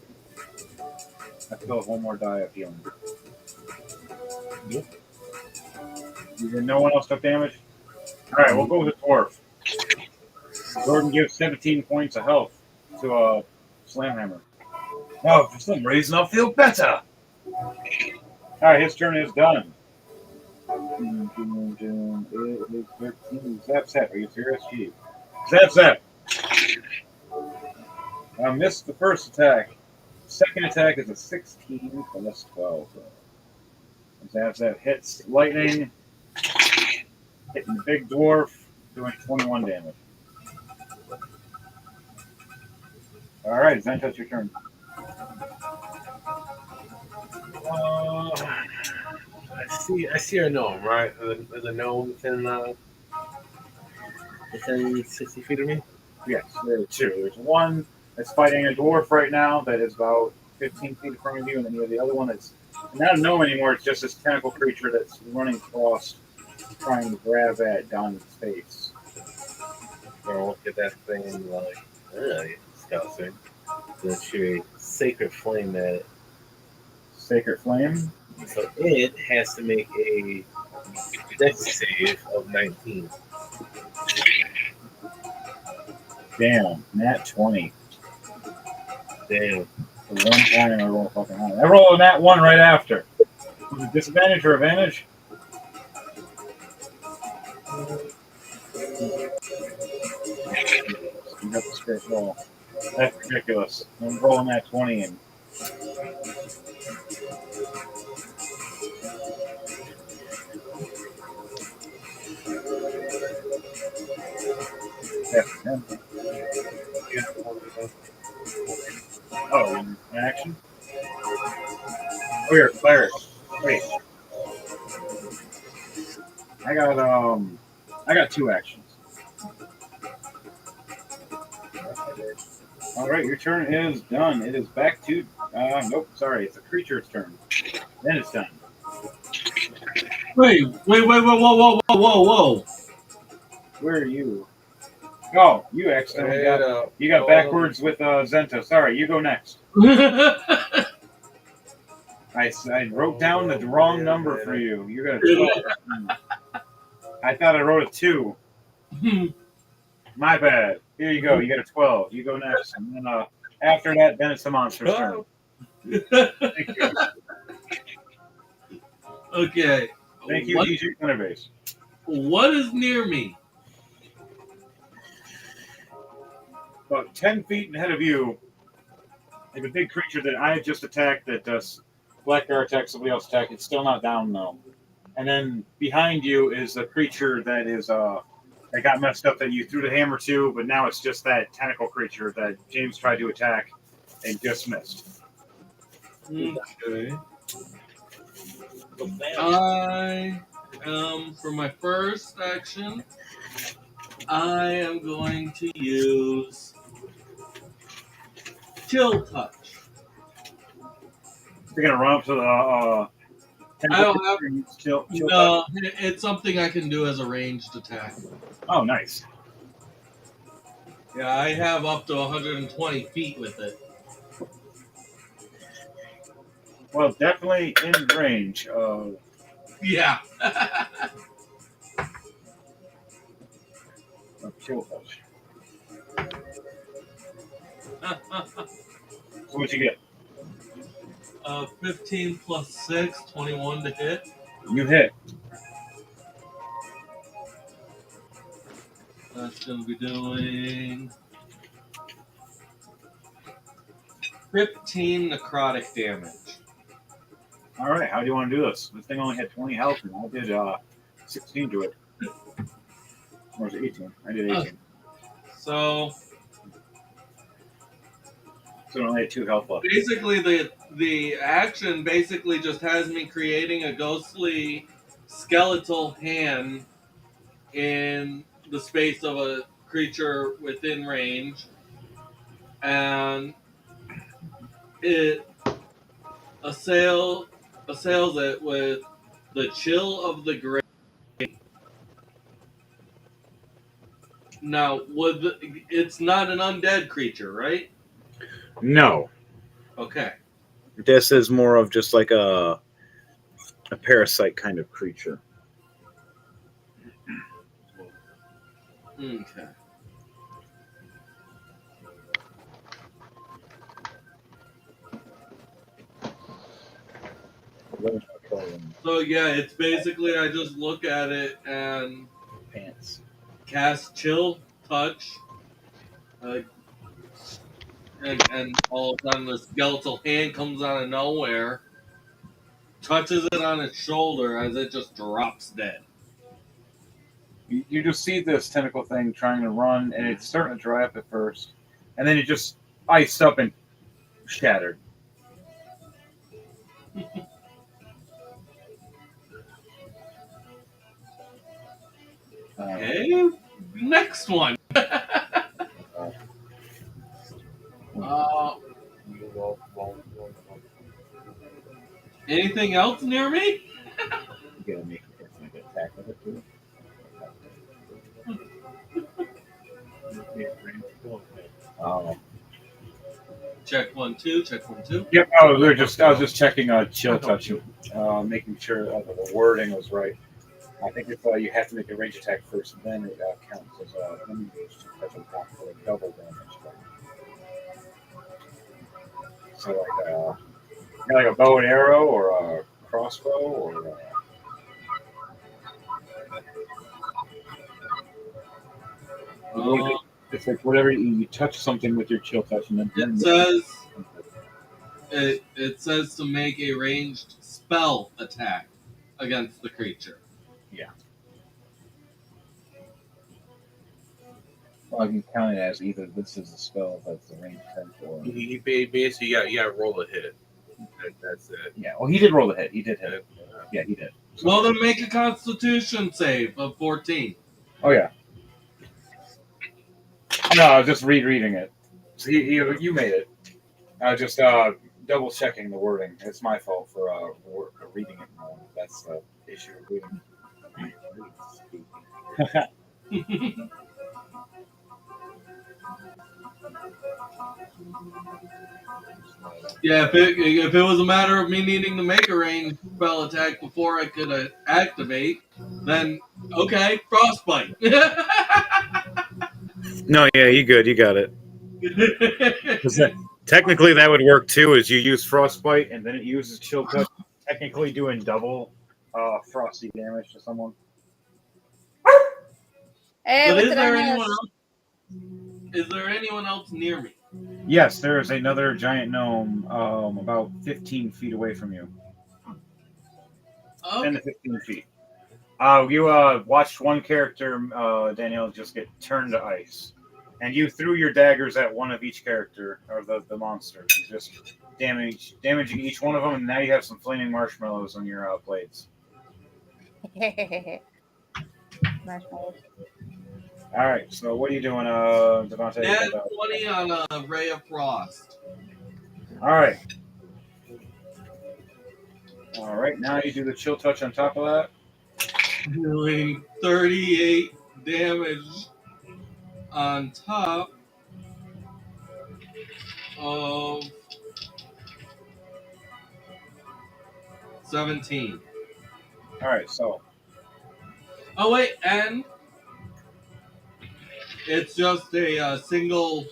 S1: I still have one more die of healing. Yep. No one else took damage? All right, we'll go with the dwarf. Jordan gives 17 points of health to Slamhammer. Oh, for some reason I'll feel better. All right, his turn is done. It is 13. Zap. Are you serious? Gee. Zap. I missed the first attack. Second attack is a 16 plus 12. Zap hits lightning. Hitting the big dwarf, doing 21 damage. All right, Zenta, it's your turn.
S2: I see a gnome, right? There's a gnome within 60 feet of me.
S1: Yes, there are 2. There's one that's fighting a dwarf right now that is about 15 feet in front of you, and then you have the other one that's not a gnome anymore. It's just this tentacle creature that's running across, trying to grab at Don's face.
S2: Or look at that thing and be like, disgusting. Then shoot a sacred flame at it.
S1: Sacred Flame.
S2: So it has to make a dex save of 19.
S1: Damn, nat 20.
S2: Damn.
S1: For one time I roll a fucking high. I roll a nat 1 right after. Was it disadvantage or advantage? You got the straight roll. That's ridiculous. I'm rolling that 20 and that's 10. Oh, in action? Oh, you're a cleric. Wait. I got 2 actions. Alright, your turn is done. It is back to nope, sorry, it's a creature's turn. Then it's done.
S5: Wait, whoa.
S1: Where are you? Oh, you accidentally got backwards with Zenta. Sorry, you go next. I wrote down the wrong number for you. You got a 12. I thought I wrote a 2. My bad. Here you go. You got a 12. You go next. And then after that, then it's the monster's turn. Thank you.
S5: Okay.
S1: Thank you, DJ Thunderbase.
S5: What is near me?
S1: About 10 feet ahead of you is a big creature that I just attacked that does Blackguard attack, somebody else attack. It's still not down, though. And then behind you is a creature that is that got messed up that you threw the hammer to, but now it's just that tentacle creature that James tried to attack and just missed.
S5: Okay. I am, for my first action, I am going to use Chill Touch.
S1: You're gonna run up to the
S5: I don't have.
S1: chill
S5: No, it's something I can do as a ranged attack.
S1: Oh, nice.
S5: Yeah, I have up to 120 feet with it.
S1: Well, definitely in range of
S5: Yeah.
S1: chill touch. So what you get?
S5: 15 plus 6, 21 to hit.
S1: You hit.
S5: That's going to be doing 15 necrotic damage.
S1: All right. How do you want to do this? This thing only had 20 health, and I did 16 to it. Or was it 18? I did 18.
S5: So
S1: So it only had 2 health left.
S5: basically, the action basically just has me creating a ghostly skeletal hand in the space of a creature within range, and it assails it with the chill of the grave. Now, it's not an undead creature, right?
S6: No,
S5: Okay.
S6: this is more of just like a parasite kind of creature.
S5: Okay. So yeah, it's basically I just look at it and
S6: Pants.
S5: cast Chill Touch, and all of a sudden the skeletal hand comes out of nowhere, touches it on its shoulder as it just drops dead.
S1: You just see this tentacle thing trying to run, and it's starting to dry up at first, and then it just iced up and shattered.
S5: Okay, next one. Anything else near me?
S1: You gotta make an attack with it too.
S5: Check 1 2. Check 1 2.
S6: Yep. Oh, I was just checking chill touch, making sure the wording was right. I think if you have to make a range attack first, then it counts as touch on top for double damage. So like a bow and arrow or a crossbow or. It's like whatever you touch something with your chill touch, and then
S5: it says to make a ranged spell attack against the creature.
S6: Yeah. Well, I can count it as either this is a spell that's the range attack or.
S2: He basically you got to roll a hit. That's it.
S6: Yeah. Well, he did roll the hit. He did hit it. Yeah, he did.
S5: Well, then make a Constitution save of 14.
S6: Oh yeah. No, I was just rereading it. So you made it. I was just double checking the wording. It's my fault for reading it wrong. That's the issue of reading.
S5: Yeah, if it was a matter of me needing to make a ranged spell attack before I could activate, then okay, frostbite.
S6: No, yeah, you good. You got it. Technically, that would work too. Is you use frostbite and then it uses chill touch, technically doing double frosty damage to someone.
S4: Hey,
S5: But
S4: what
S5: is
S4: did
S5: there
S4: I
S5: anyone
S4: miss?
S5: else? Is there anyone else near me?
S6: Yes, there is another giant gnome about 15 feet away from you. 10 to 15 feet. You watched one character, Danielle, just get turned to ice. And you threw your daggers at one of each character, or the monsters. You just damaging each one of them, and now you have some flaming marshmallows on your blades.
S4: Marshmallows.
S6: All right, so what are you doing, Devontae?
S5: Add 20 on a Ray of Frost.
S6: All right. All right, now you do the chill touch on top of that.
S5: Doing 38 damage on top of 17.
S6: All right, so.
S5: Oh, wait, and it's just a single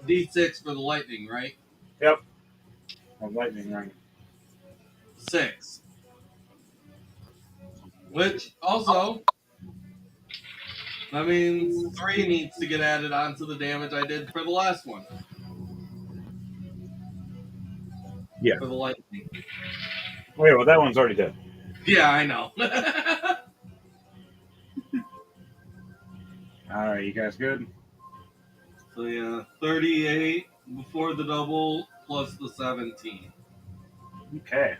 S5: D6 for the lightning, right?
S6: Yep. Lightning ring.
S5: 6. Which also, that means 3 needs to get added on to the damage I did for the last one.
S6: Yeah.
S5: For the lightning.
S6: Wait, well, that one's already dead.
S5: Yeah, I know.
S6: All right, you guys good?
S5: So yeah, 38 before the double plus the 17
S6: Okay.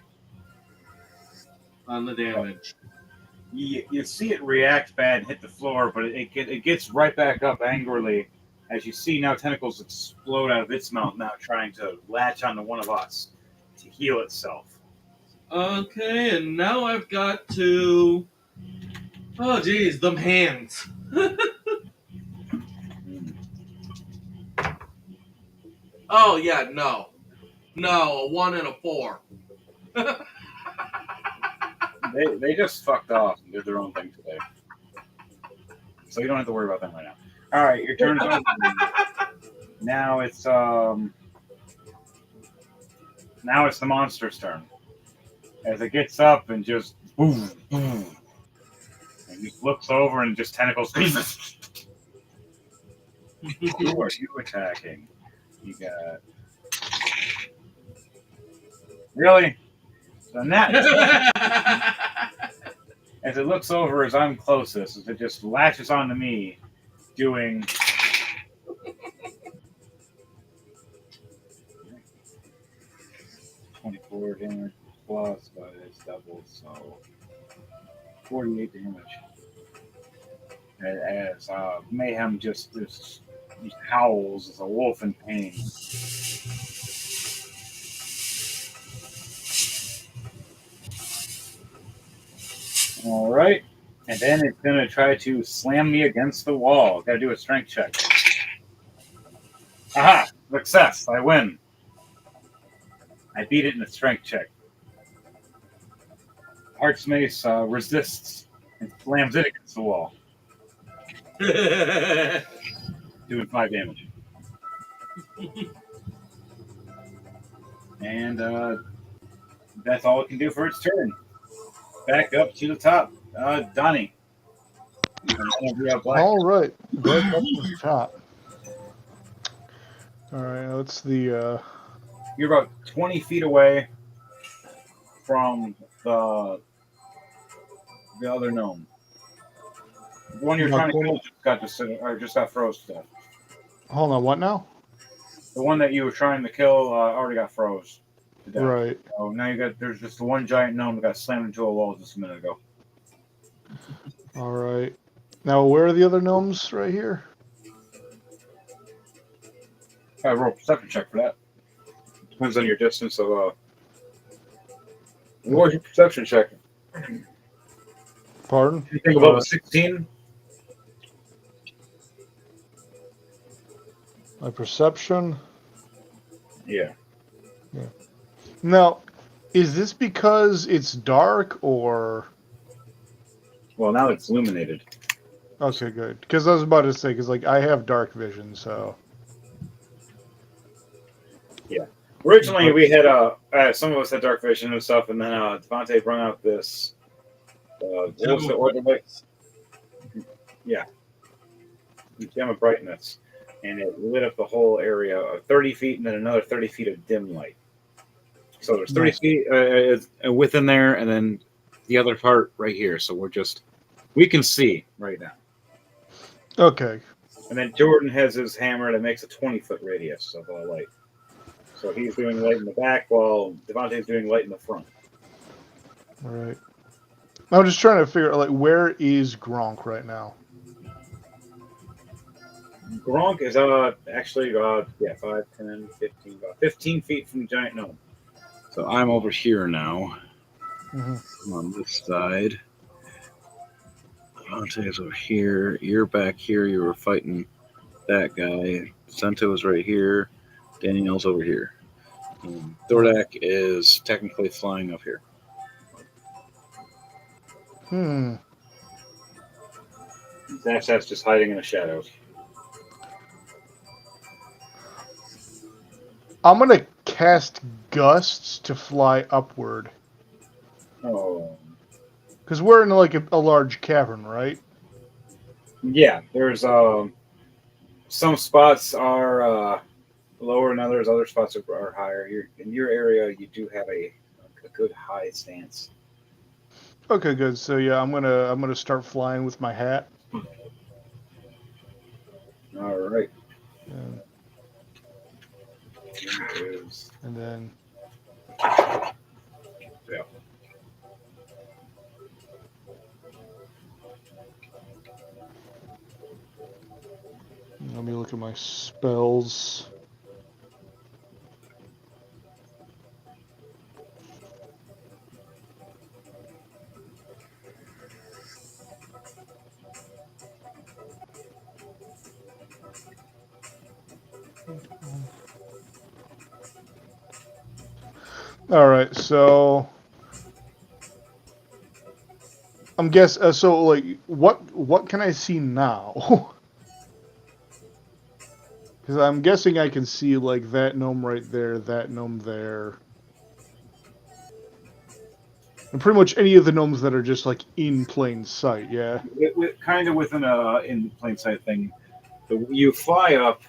S5: on the damage.
S6: You see it react bad and hit the floor, but it gets right back up angrily as you see now tentacles explode out of its mouth now trying to latch onto one of us to heal itself.
S5: Okay, and now I've got to... Oh, geez, them hands. Oh, yeah, no. No, a 1 and a 4.
S6: They just fucked off and did their own thing today. So you don't have to worry about them right now. All right, your turn is over. Now it's the monster's turn. As it gets up and just boom, boom, and he looks over and just tentacles. Who are you attacking? You got really? So now, as it looks over as I'm closest, as it just latches onto me, doing 24 damage plus, but it's double, so 48 damage. As Mayhem just howls as a wolf in pain. All right, and then it's gonna try to slam me against the wall. Got to do a strength check.
S1: Aha! Success! I win. I beat it in a strength check. Heart's Mace resists and slams it against the wall, doing 5 damage. And that's all it can do for its turn. Back up to the top. Donnie.
S3: All right, back up to the top. All right, that's the.
S1: You're about 20 feet away from the other gnome. The one you're trying to kill just got froze to death.
S3: Hold on, what now?
S1: The one that you were trying to kill already got froze to death.
S3: Right.
S1: So now there's just the one giant gnome that got slammed into a wall just a minute ago.
S3: All right. Now, where are the other gnomes right here?
S1: I roll a perception check for that. Depends on your distance of. What's your perception check?
S3: Pardon?
S1: You think above a 16?
S3: My perception.
S1: Yeah.
S3: Now, is this because it's dark or?
S1: Well, now it's illuminated.
S3: Okay, good. Because I was about to say, because like I have dark vision, so.
S1: Yeah. Originally, we had some of us had dark vision and stuff, and then Devontae brought out this. What was the order light? Yeah. Gamma brightness, and it lit up the whole area of 30 feet, and then another 30 feet of dim light. So there's 30 feet within there, and then the other part right here. So we can see right now.
S3: Okay.
S1: And then Jordan has his hammer that makes a 20-foot radius of light. So he's doing light in the back while Devontae's doing light in the front.
S3: All right. I'm just trying to figure out, like, where is Gronk right now?
S1: Gronk is actually 5, 10, 15, about 15 feet from the giant gnome.
S6: So I'm over here now.
S3: Mm-hmm.
S6: On this side. Monte's over here. You're back here. You were fighting that guy. Sento's right here. Danielle's over here. And Thordak is technically flying up here.
S1: That's just hiding in the shadows.
S3: I'm gonna cast gusts to fly upward.
S1: Oh.
S3: Because we're in like a large cavern, right?
S1: Yeah, there's some spots are lower than others. Other spots are higher. In your area, you do have a good high stance.
S3: Okay, good. So yeah, I'm gonna start flying with my hat.
S1: All right.
S3: And then.
S1: Yeah.
S3: Let me look at my spells. All right, so I'm guessing. So, like, what can I see now? Because I'm guessing I can see like that gnome right there, that gnome there, and pretty much any of the gnomes that are just like in plain sight. Yeah.
S1: Kind of within in plain sight thing. You fly up.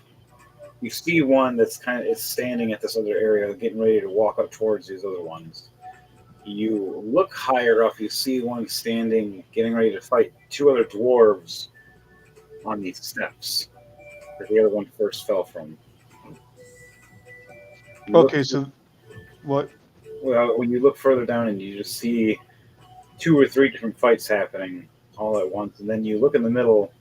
S1: You see one that's it's standing at this other area, getting ready to walk up towards these other ones. You look higher up, you see one standing, getting ready to fight 2 other dwarves on these steps where the other one first fell from.
S3: Okay, so what?
S1: Well, when you look further down and you just see 2 or 3 different fights happening all at once, and then you look in the middle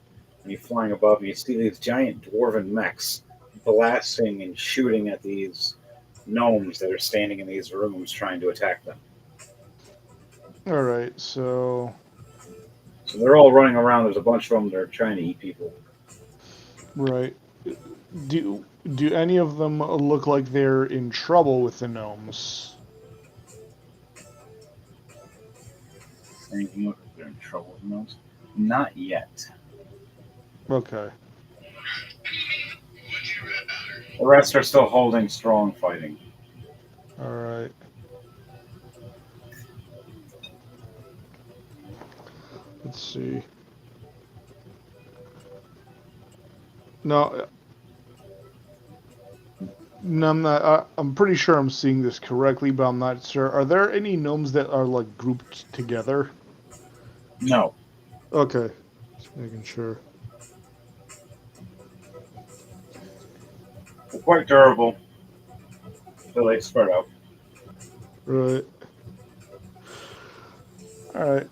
S1: and you're flying above and you see these giant dwarven mechs blasting and shooting at these gnomes that are standing in these rooms trying to attack them.
S3: All right, so
S1: they're all running around. There's a bunch of them that are trying to eat people.
S3: Right. do any of them look like they're in trouble with the gnomes?
S1: Anything look like they're in trouble with those? Not yet.
S3: Okay.
S1: The rest are still holding strong, fighting.
S3: All right. Let's see. No, no, I'm not. I'm pretty sure I'm seeing this correctly, but I'm not sure. Are there any gnomes that are like grouped together?
S1: No.
S3: Okay, just making sure.
S1: They're quite durable. So they spread out.
S3: Right. All right.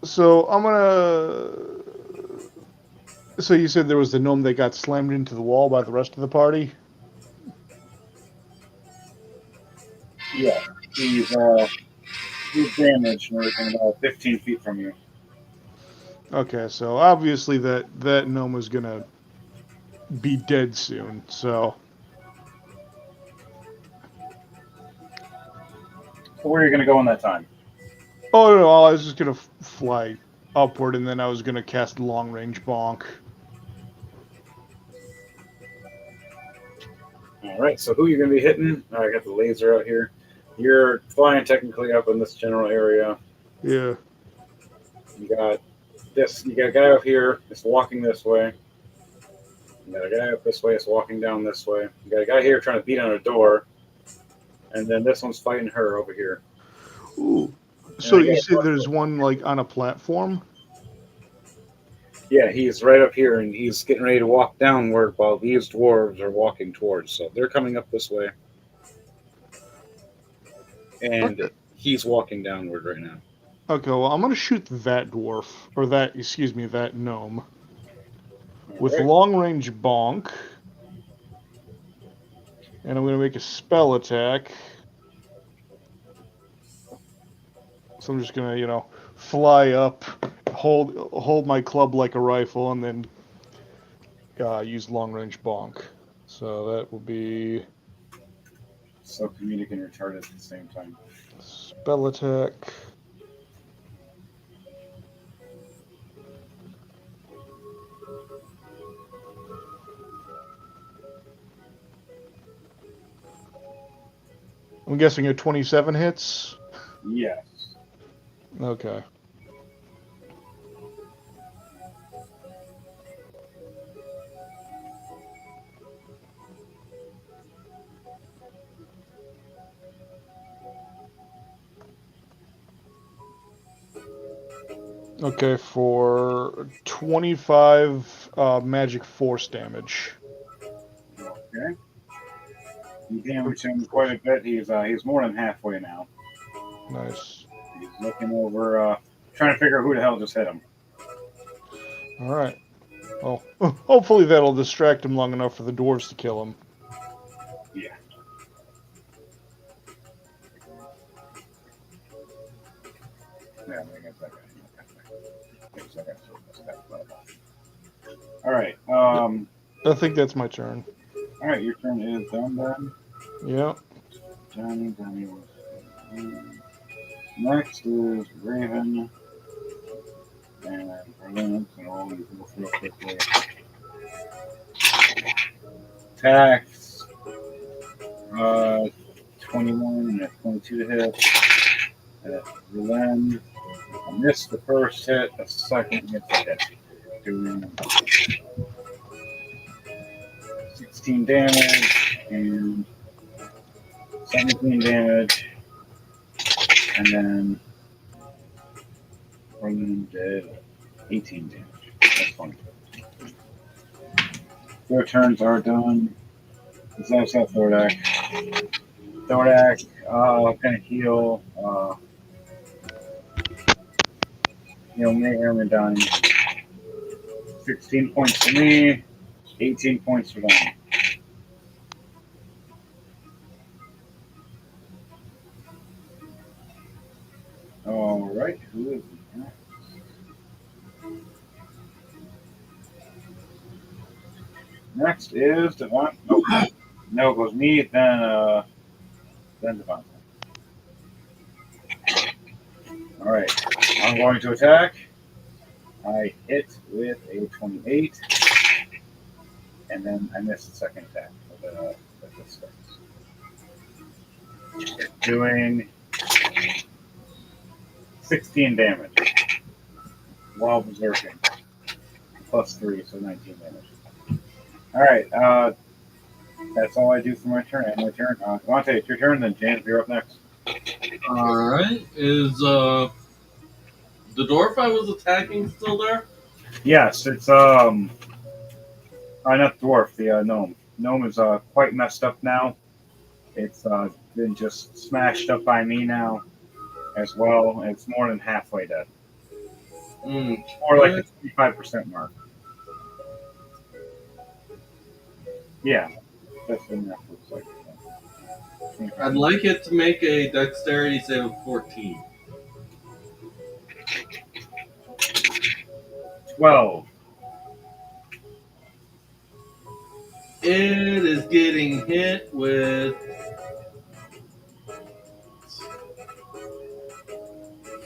S3: So I'm gonna. So you said there was the gnome that got slammed into the wall by the rest of the party.
S1: Yeah. He's damaged and everything about 15 feet from you.
S3: Okay, so obviously that gnome is gonna be dead soon. So
S1: So where are you going to go in that time?
S3: oh no, I was just gonna fly upward, and then I was gonna cast long range bonk.
S1: All right. So who are you going to be hitting? I got the laser out here. You're flying technically up in this general area.
S3: Yeah.
S1: You got this. You got a guy up here. It's walking this way. You got a guy up this way. It's walking down this way. You got a guy here trying to beat on a door, and then this one's fighting her over here.
S3: Ooh.
S1: And
S3: So
S1: I
S3: you
S1: got
S3: said there's one like on a platform?
S1: yeah, he's right up here, and he's getting ready to walk downward while these dwarves are walking towards. So they're coming up this way, and
S3: Okay.
S1: he's walking downward right now.
S3: Okay, well I'm gonna shoot that dwarf, or that excuse me, that gnome
S1: All
S3: with
S1: right.
S3: long range bonk, and I'm gonna make a spell attack. So I'm just gonna, fly up, hold my club like a rifle, and then use long range bonk. So that will be
S1: So comedic and retarded at the same time.
S3: spell attack. I'm guessing a 27 hits.
S1: Yes.
S3: Okay. Okay, for 25 magic force damage.
S1: Okay. You damaged him quite a bit. He's more than halfway now.
S3: Nice.
S1: He's looking over, trying to figure out who the hell just hit him.
S3: All right. Well, hopefully that'll distract him long enough for the dwarves to kill him.
S1: Yeah. Yeah, I guess that guy. All right.
S3: I think that's my turn.
S1: All right. Your turn is done then.
S3: Yeah.
S1: Johnny was. Next is Raven. And Berlin's and all these real quickly. Attacks. 21 and a 22 to hit. Berlin. I missed the first hit. The second hit to hit. Doing 16 damage and 17 damage. And then Berlin did 18 damage. That's fun. Your turns are done. Besides that, Thordak. Thordak, gonna heal, me, Ermidine. 16 points for me, 18 points for them. Alright, who is it? Next is Devon. Nope. No, it goes me, then Devon. All right. I'm going to attack. I hit with a 28, and then I missed the second attack with this thing. Doing 16 damage while berserking. +3, so 19 damage. All right. That's all I do for my turn. And my turn. Devontae, it's your turn. Then James, you're up next.
S5: All right. Is the dwarf I was attacking still there?
S1: Yes, it's not dwarf, the gnome. Gnome is quite messed up now. It's been just smashed up by me now as well. It's more than halfway dead. More like the 25% mark. Yeah, that's what that looks like.
S5: I'd like it to make a dexterity save of 14.
S1: 12.
S5: It is getting hit with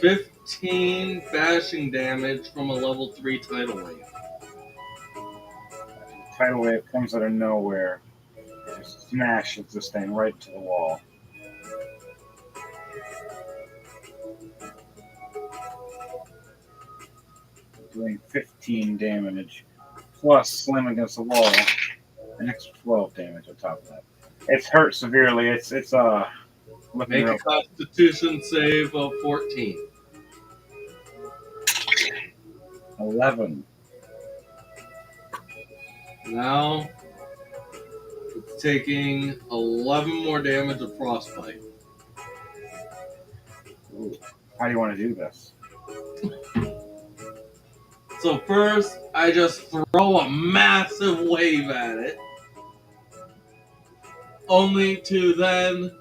S5: 15 bashing damage from a level 3 tidal wave.
S1: Tidal wave comes out of nowhere. It just smashes this thing right to the wall. Doing 15 damage. Plus slam against the wall. An extra 12 damage on top of that. It's hurt severely. It's looking
S5: Make
S1: real
S5: a constitution save of 14.
S1: 11.
S5: Now it's taking 11 more damage of frostbite.
S1: Ooh. How do you want to do this?
S5: So first, I just throw a massive wave at it, only to then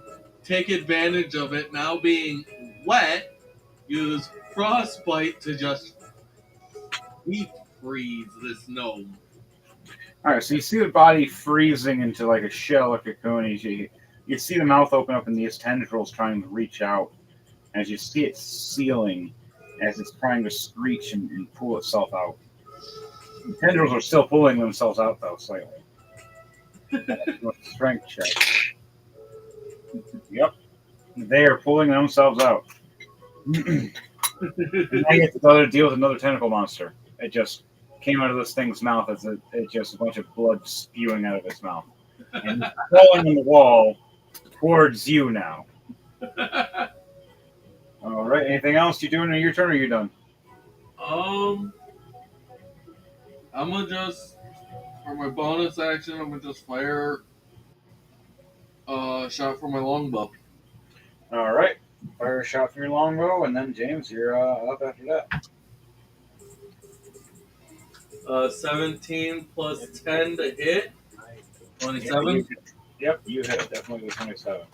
S5: take advantage of it now being wet, use frostbite to just deep freeze this gnome.
S1: All right, so you see the body freezing into like a shell or cocoon. You see the mouth open up and these tendrils trying to reach out. As you see it sealing as it's trying to screech and pull itself out. The tendrils are still pulling themselves out, though, slightly. Strength check. Yep. They are pulling themselves out. And I get to deal with another tentacle monster. It just came out of this thing's mouth as it just a bunch of blood spewing out of its mouth. And it's falling on the wall towards you now. All right. Anything else you doing in your turn, or are you done?
S5: I'm gonna just, for my bonus action, I'm gonna just fire a shot from my longbow.
S1: All right. Fire a shot from your longbow, and then James, you're up after that.
S5: 17 plus 10 to hit. 27.
S1: Yep, you hit definitely with 27.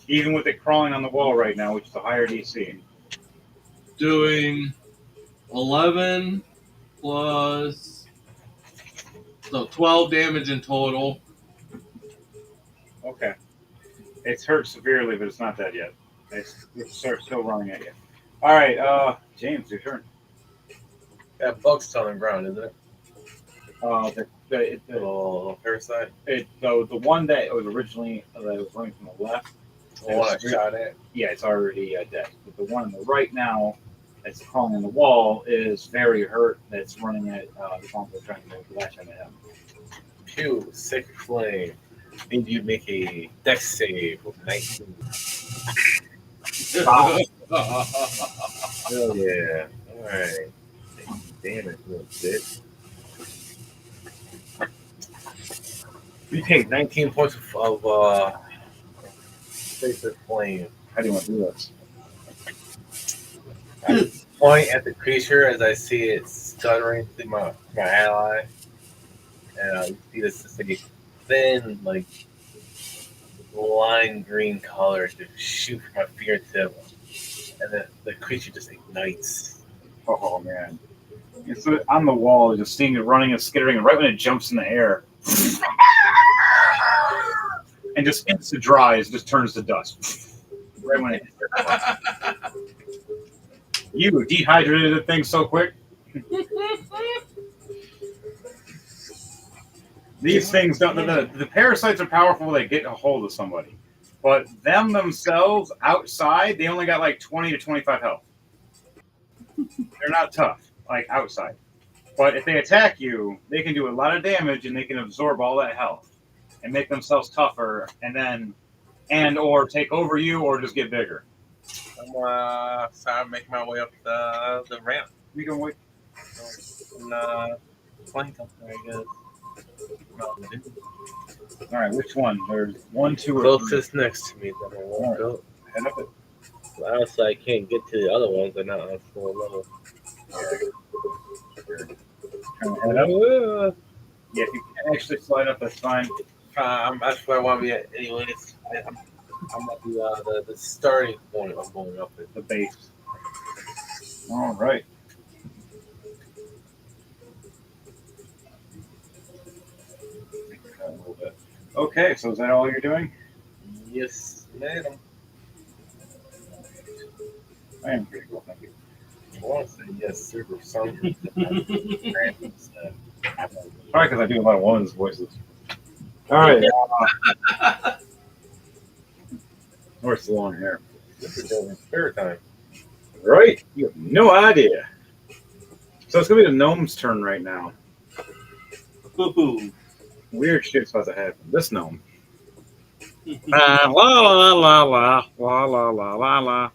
S1: Even with it crawling on the wall right now, which is a higher DC.
S5: Doing 11 plus, so 12 damage in total.
S1: Okay. It's hurt severely, but it's not dead yet. It's still running at you. All right, James, your turn.
S2: That bug's still on the ground, isn't it?
S1: The
S2: little parasite.
S1: The one that was originally that was running from the left.
S2: The one I shot at.
S1: Yeah, it's already dead. But the one on the right now, that's crawling on the wall, is very hurt. That's running at the bomber trying to latch onto him.
S2: Pew, sacred flame. Need you make a dex save of 19. Hell yeah. Alright. Damn it, little bitch. We take 19 points of sacred flame.
S1: How do you want to do this?
S2: I point at the creature as I see it scuttering through my ally. And you see this just like a thin, like lime green color just shoot from my fingertip. And then the creature just ignites.
S1: Oh man. It's on the wall, just seeing it running and skittering, and right when it jumps in the air, and just instant dries, just turns to dust. Right when it hits it. You dehydrated the thing so quick. These things don't. The parasites are powerful. They get a hold of somebody, but them themselves outside, they only got like 20 to 25 health. They're not tough like outside, but if they attack you, they can do a lot of damage and they can absorb all that health and make themselves tougher, and or take over you or just get bigger.
S2: I'm making my way up the ramp.
S1: You can wait.
S2: And flank up there, I guess.
S1: All right, which one? There's 1, 2, or 3.
S2: Closest next to me, then I won't go.
S1: Head up it.
S2: Honestly, I can't get to the other ones. They're not on full level.
S1: Trying to head up. Yeah, if you can actually slide up, that's fine.
S2: That's where I want to be at. Anyways, I'm at the starting point of going up it.
S1: The base. All right. A little bit. Okay, so is that all you're doing?
S2: Yes, madam.
S1: I am pretty cool, thank you.
S2: I want to say yes, sir, or something.
S1: Probably because I do a lot of women's voices. All right. Where's the long hair?
S2: This is over spare time.
S1: Right? You have no idea. So it's gonna be the gnome's turn right now.
S5: Ooh.
S1: Weird shit's about to happen. This gnome.
S6: La la la la la la la la la.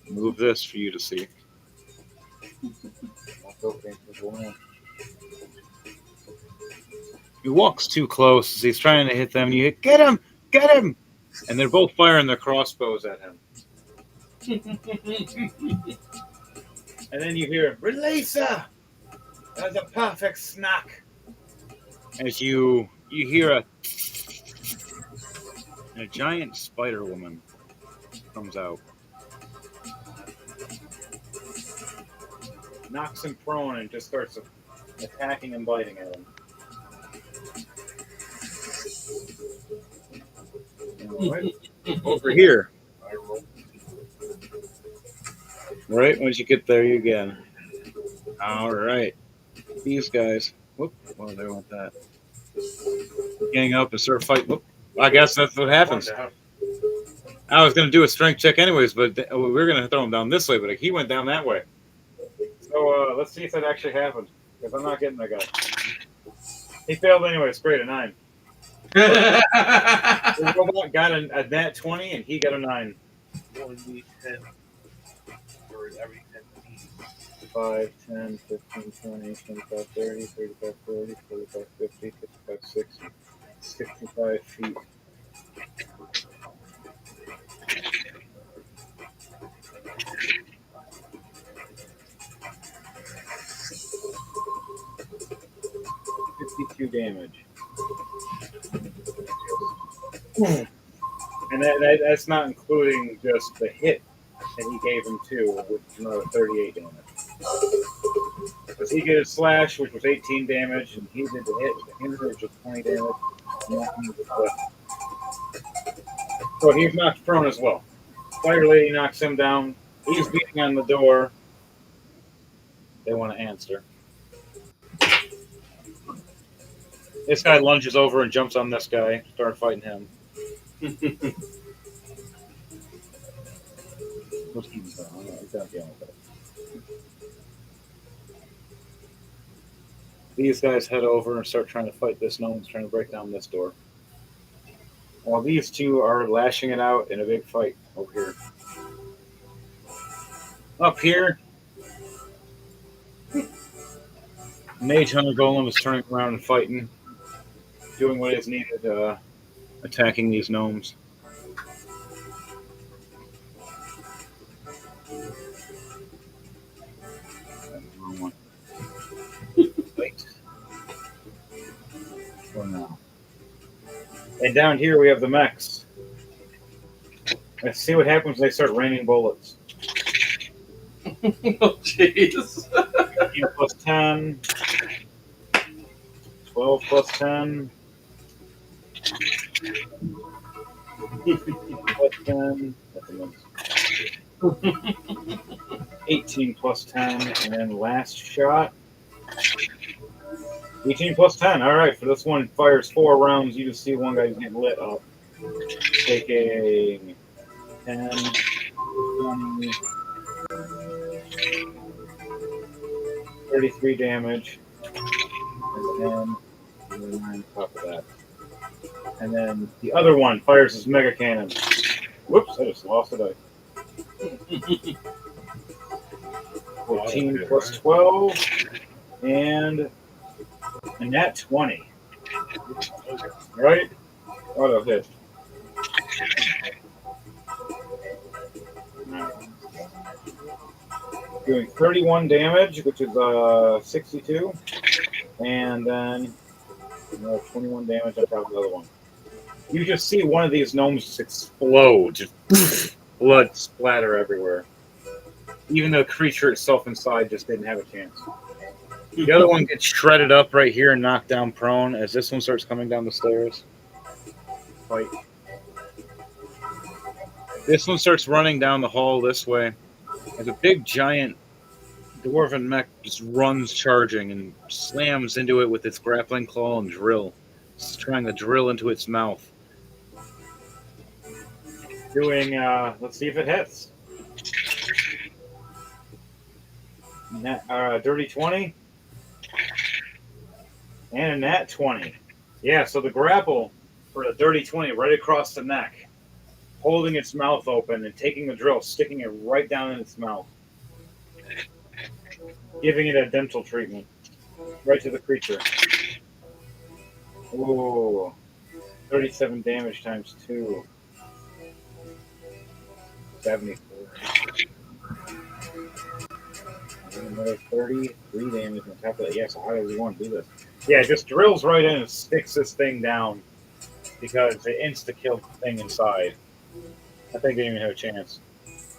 S6: Move this for you to see. He walks too close as he's trying to hit them. You hit, get him, and they're both firing their crossbows at him. And then you hear, release her! That's a perfect snack. As you hear and a giant spider woman comes out. Knocks him prone and just starts attacking and biting at him. Right. Over here. Right, once you get there, you again. All right. These guys. Whoop. Oh, they want that. Gang up and start fighting. Whoop. I guess that's what happens. I was going to do a strength check anyways, but we were going to throw him down this way, but he went down that way. So let's see if that actually happened, because I'm not getting the guy. He failed anyways. Great, a 9. The robot got a nat 20, and he got a 9.
S2: 1d10 for every
S1: 5, 10, 15, 20, 25, 30, 35, 40, 45, 50, 55, 60, 65 feet. $52 damage. And that's not including just the hit that he gave him too, which is another 38 damage. Because he did a slash, which was 18 damage, and he did the hit with the hinder, which was 20 damage. And that means so he's knocked prone as well. Fire Lady knocks him down. He's beating on the door. They want to answer. This guy lunges over and jumps on this guy. Start fighting him. What's he doing? He's not dealing with it. These guys head over and start trying to fight this gnome. Trying to break down this door. While these two are lashing it out in a big fight over here. Up here, Mage Hunter Golem is turning around and fighting, doing what is needed, attacking these gnomes. Wrong one. Wait. For now. And down here we have the mechs. Let's see what happens when they start raining bullets.
S5: Oh, jeez.
S1: 18 plus 10. 12 plus 10. 18 plus 10. That's a miss. 18 plus 10. And then last shot. 18 plus 10. All right. For this one, fires 4 rounds. You just see one guy's getting lit up. Taking 10, 20, 33 damage. And then 9 on top of that. And then the other one fires his mega cannon. Whoops, I just lost a die. 14 plus 12. And a nat 20. Right? Auto hit. Doing 31 damage, which is 62. And then 21 damage on top of the other one. You just see one of these gnomes just explode. Just blood splatter everywhere. Even the creature itself inside just didn't have a chance.
S6: The other one gets shredded up right here and knocked down prone as this one starts coming down the stairs.
S1: Fight.
S6: This one starts running down the hall this way as a big giant dwarven mech just runs charging and slams into it with its grappling claw and drill. It's trying to drill into its mouth.
S1: Doing, let's see if it hits. Dirty 20. And a nat 20. Yeah, so the grapple for the dirty 20 right across the neck, holding its mouth open and taking the drill, sticking it right down in its mouth, giving it a dental treatment right to the creature. Ooh, 37 damage times 2. 74. And another 33 damage on top of that. Yeah, so how does he want to do this? Yeah, it just drills right in and sticks this thing down because it insta-killed the thing inside. I think they didn't even have a chance.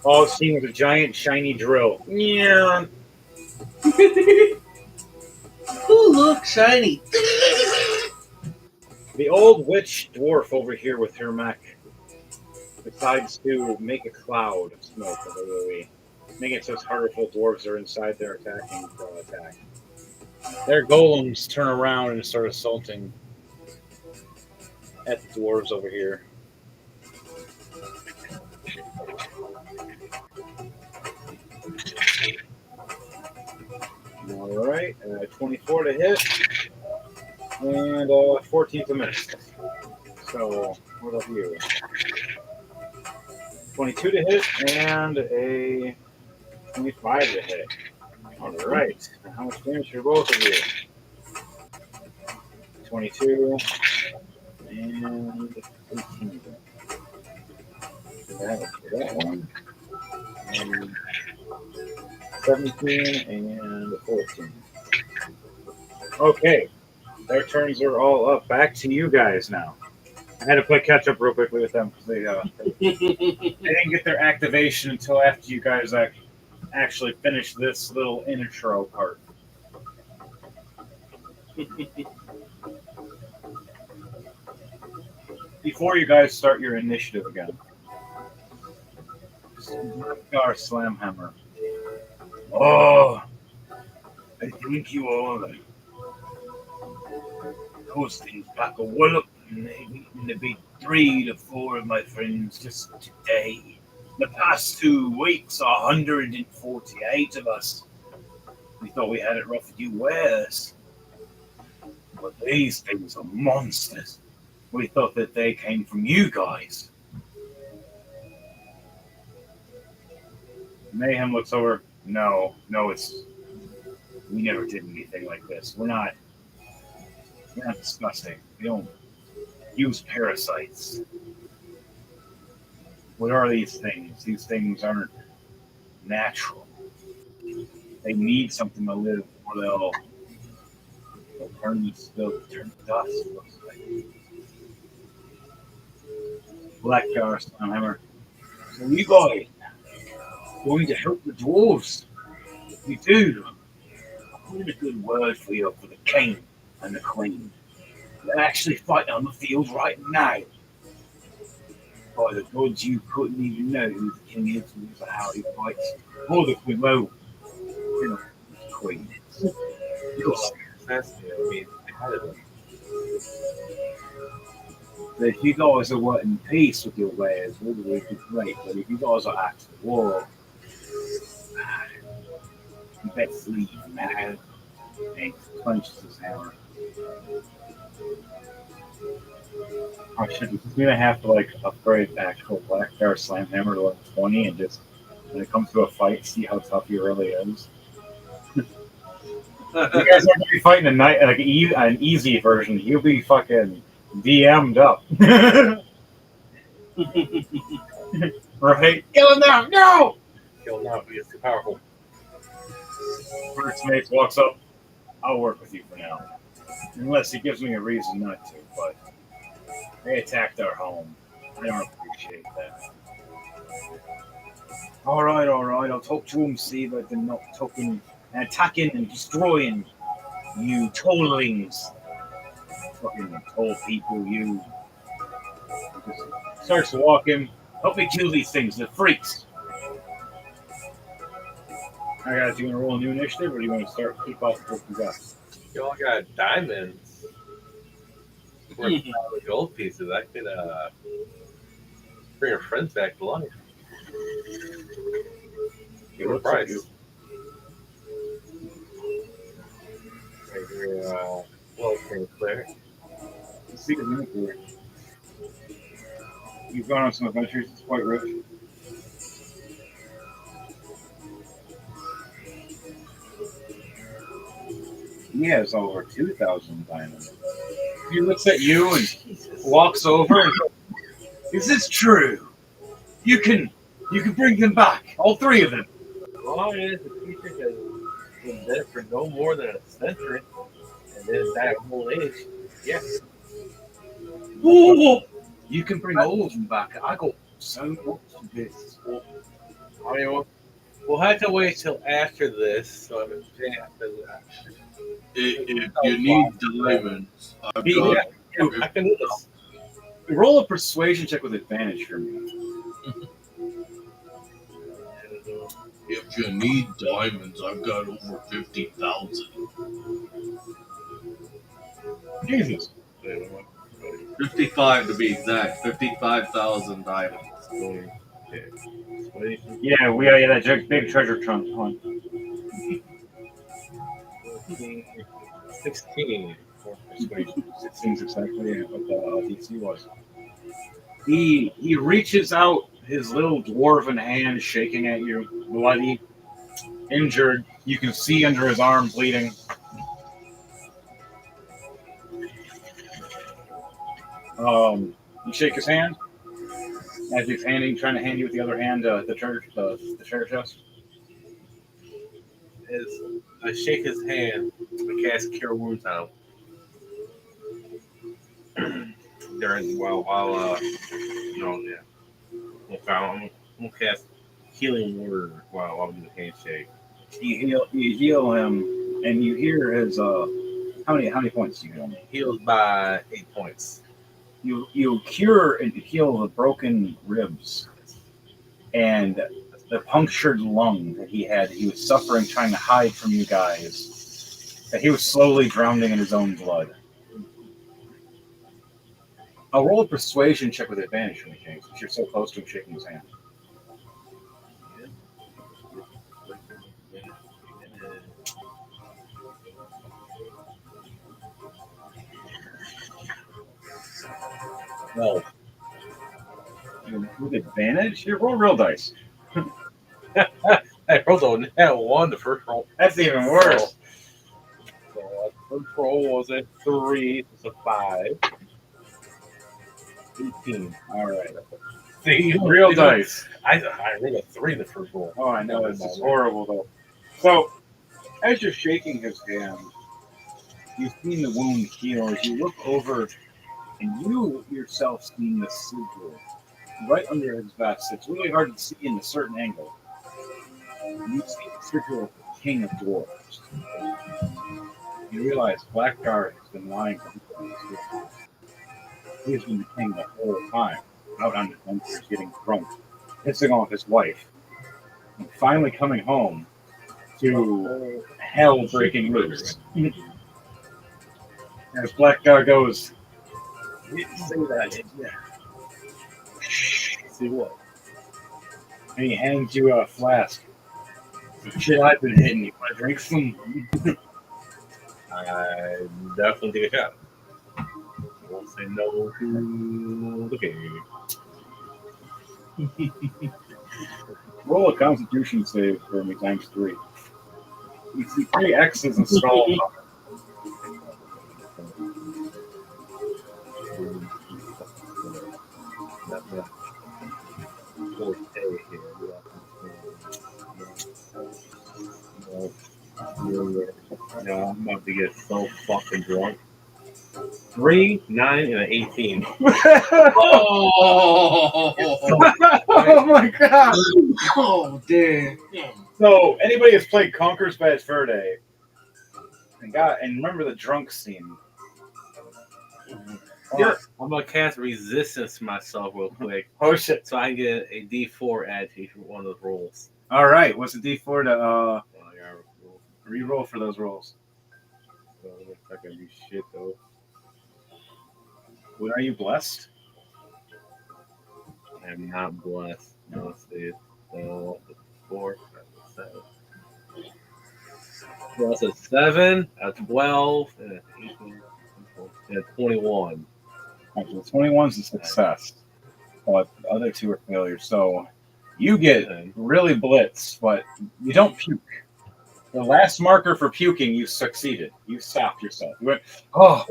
S1: All it's seen was a giant shiny drill. Yeah.
S5: Ooh, look, shiny.
S1: The old witch dwarf over here with her mech decides to make a cloud of smoke of AoE. Make it so it's harder for the dwarves that are inside their attacking attack.
S6: Their golems turn around and start assaulting at the dwarves over here.
S1: Alright, 24 to hit, and 14 to miss. So, what about you? 22 to hit, and a 25 to hit. Alright, how much damage for both of you? 22, and 18. That one. And 17 and 14. Okay, their turns are all up. Back to you guys now. I had to play catch up real quickly with them because they didn't get their activation until after you guys actually finished this little intro part. Before you guys start your initiative again, our slam hammer. Oh, I think you all those things back a wallop and they've eaten the big 3 to 4 of my friends just today. The past 2 weeks, 148 of us. We thought we had it rough with you wares. But these things are monsters. We thought that they came from you guys. Mayhem looks over. No, we never did anything like this. We're not disgusting. We don't use parasites. What are these things? These things aren't natural. They need something to live, or they'll turn to dust. It looks like. Black Jar Hammer. So you guys going to help the dwarves. If you do, I'll put in a good word for you for the king and the queen. They're actually fighting on the field right now. By the gods, you couldn't even know who the king is or how he fights. Or the queen. Well, you know, the queen. You'll see.
S2: Fascinating. I mean, how did it?
S1: But if you guys are working peace with your wares, all the way to great. But if you guys are at war, you best leave now. And clenches his hammer. I should. He's gonna have to like upgrade the actual Black Bear Slam Hammer to level 20, and just when it comes to a fight, see how tough he really is. You guys are gonna be fighting a night like an easy version. He'll be fucking DM'd up. Right? Kill him now! No!
S2: Kill him now. He's too powerful.
S1: First mate walks up. I'll work with you for now, unless he gives me a reason not to. But they attacked our home. I don't appreciate that. All right. I'll talk to him, see that they're not talking and attacking and destroying you tollings. Fucking toll people, you. Just starts to walk him. Help me kill these things, they're freaks. I got. Do you want to roll a new initiative, or do you want to start keep up with what you got?
S2: You all got diamonds. Worth the gold pieces. I could bring your friends back to life. Give them a price. Right here, well, clear.
S1: Secret Unicorn. You've gone on some adventures. It's quite rich. He has over 2,000 diamonds. He looks at you and walks over and goes, "Is this true? You can bring them back, all three of them."
S2: As long as the creature has been dead for no more than a century and then died of old age, yes.
S1: Whoa! You can bring all of them back. I got so much of this.
S2: I mean, we'll have to wait till after this, so I'm going to have to.
S5: If you need diamonds, I've got.
S2: I can do this.
S1: Roll a persuasion check with advantage for me.
S5: If you need diamonds, I've got over 50,000.
S1: Jesus.
S5: 55 to be exact. 55,000 diamonds.
S1: Yeah, that big treasure trunk hunt.
S2: 16 for persuasion.
S1: 16's exactly what the DC was. He reaches out his little dwarven hand, shaking at you, bloody, injured. You can see under his arm bleeding. You shake his hand as he's trying to hand you with the other hand the treasure chest.
S2: As I shake his hand, I cast Cure Wounds on him. while I'm gonna cast Healing Word while I'm doing the handshake.
S1: You heal him, and you hear his how many points do you heal him?
S2: Heals by 8 points.
S1: You cure and heal the broken ribs and the punctured lung that he had. He was suffering, trying to hide from you guys. That he was slowly drowning in his own blood. I'll roll a persuasion check with advantage for me, James, since you're so close to him shaking his hand.
S2: No.
S1: With advantage? Here, roll real dice.
S2: I rolled a nat 1 the first roll.
S1: That's even worse.
S2: So first roll was a 3, it's a 5. 18.
S1: Alright.
S2: See,
S1: Real dice.
S2: I rolled a 3 in the first roll.
S1: Oh, I know, this is horrible, though. So, as you're shaking his hand, you've seen the wound heal. As you look over, and you yourself seen the sigil right under his vest. It's really hard to see in a certain angle. You see the figure of the king of dwarves. You realize Blackguard has been lying to you. He's been the king the whole time, out on adventures, getting drunk, pissing off his wife, and finally coming home to hell breaking loose. As Blackguard goes, "You didn't say that, did you?"
S2: See what?
S1: And he hands you a flask. Some shit I've been hitting. You want to drink some?
S2: I definitely take a shot. I won't say no to the game.
S1: Roll a Constitution save for me times 3. You see 3 X's and skulls.
S2: No, I'm about to get so fucking drunk. 3, 9, and an 18.
S5: Oh,
S1: Oh my god!
S5: oh, damn.
S1: So anybody who's played Conker's Bad Fur Day and remember the drunk scene.
S2: I'm gonna cast resistance myself real quick,
S1: Oh shit!
S2: so I can get a D4 added to each one of those rolls.
S1: All right, what's the D4 to
S2: Oh, yeah, roll.
S1: re-roll for those rolls?
S2: So it's not gonna be shit though.
S1: What are you blessed?
S2: I am not blessed. No, let's see. So 4, 7. Plus a 7, a 12, and a 18, and a 21.
S1: Actually, 21's a success, but the other 2 are failures. So you get really blitzed, but you don't puke. The last marker for puking, you succeeded. You stopped yourself. You went, oh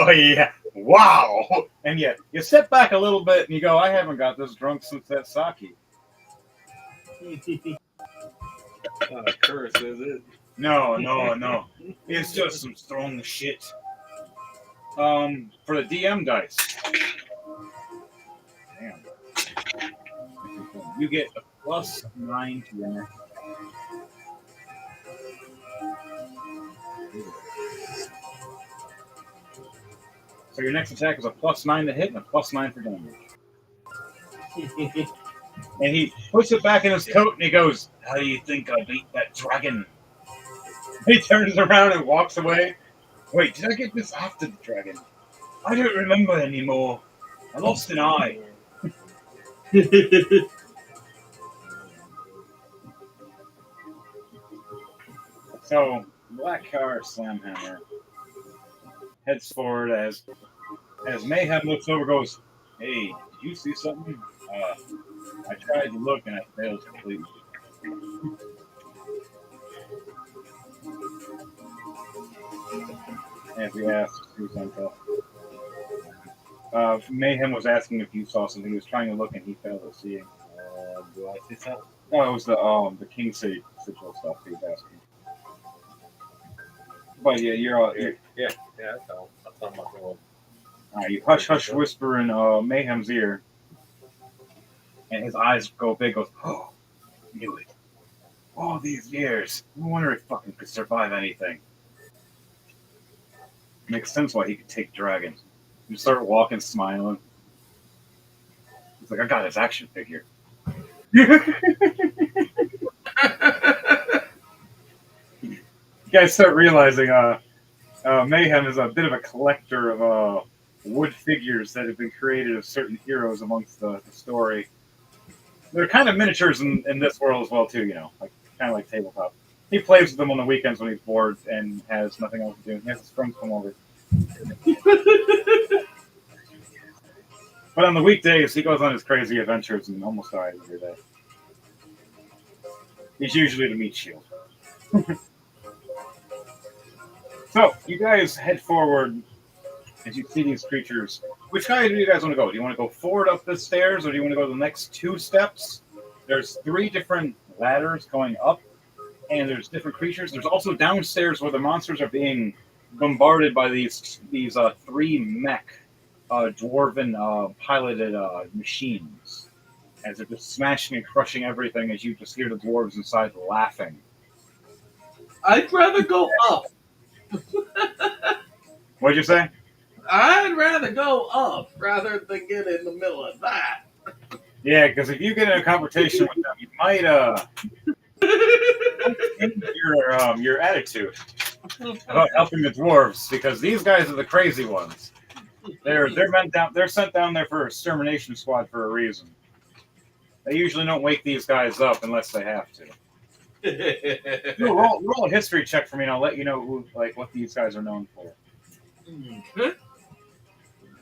S1: yeah, wow. And you step back a little bit and you go, I haven't got this drunk since that sake.
S2: Not a curse, is it?
S1: No. It's just some strong shit. For the DM dice. Damn. You get a +9 to your next. So your next attack is a +9 to hit and a +9 for damage. And he puts it back in his coat and he goes, how do you think I beat that dragon? He turns around and walks away. Wait, did I get this after the dragon? I don't remember anymore. I lost an eye. So, Black Car Slamhammer heads forward as Mayhem looks over, goes, hey, did you see something? I tried to look and I failed completely. And we asked who's on top. Mayhem was asking if you saw something. He was trying to look and he failed at seeing.
S2: Do I see something?
S1: No, it was the King City sigil stuff he was asking. But yeah, you're all.
S2: Yeah, that's all. That's all my roll.
S1: You hush whisper in Mayhem's ear, and his eyes go big. Goes, oh, knew it. All these years, no wonder he fucking could survive anything. Makes sense why he could take dragons. You start walking, smiling. He's like, I got his action figure. You guys start realizing Mayhem is a bit of a collector of wood figures that have been created of certain heroes amongst the story. They're kind of miniatures in this world as well, too, you know, like kind of like tabletop. He plays with them on the weekends when he's bored and has nothing else to do. He has his friends come over. But on the weekdays, he goes on his crazy adventures and almost dies every day. He's usually the meat shield. So, you guys head forward as you see these creatures. Which way do you guys want to go? Do you want to go forward up the stairs, or do you want to go the next 2 steps? There's 3 different ladders going up, and there's different creatures. There's also downstairs where the monsters are being bombarded by these 3 mech dwarven piloted machines. as they're just smashing and crushing everything as you just hear the dwarves inside laughing.
S5: I'd rather go up.
S1: What'd you say?
S5: I'd rather go up rather than get in the middle of that.
S1: Yeah, because if you get in a conversation with them, you might change your attitude about helping the dwarves, because these guys are the crazy ones. They're sent down there for extermination squad for a reason. They usually don't wake these guys up unless they have to. Roll a history check for me, and I'll let you know what these guys are known for.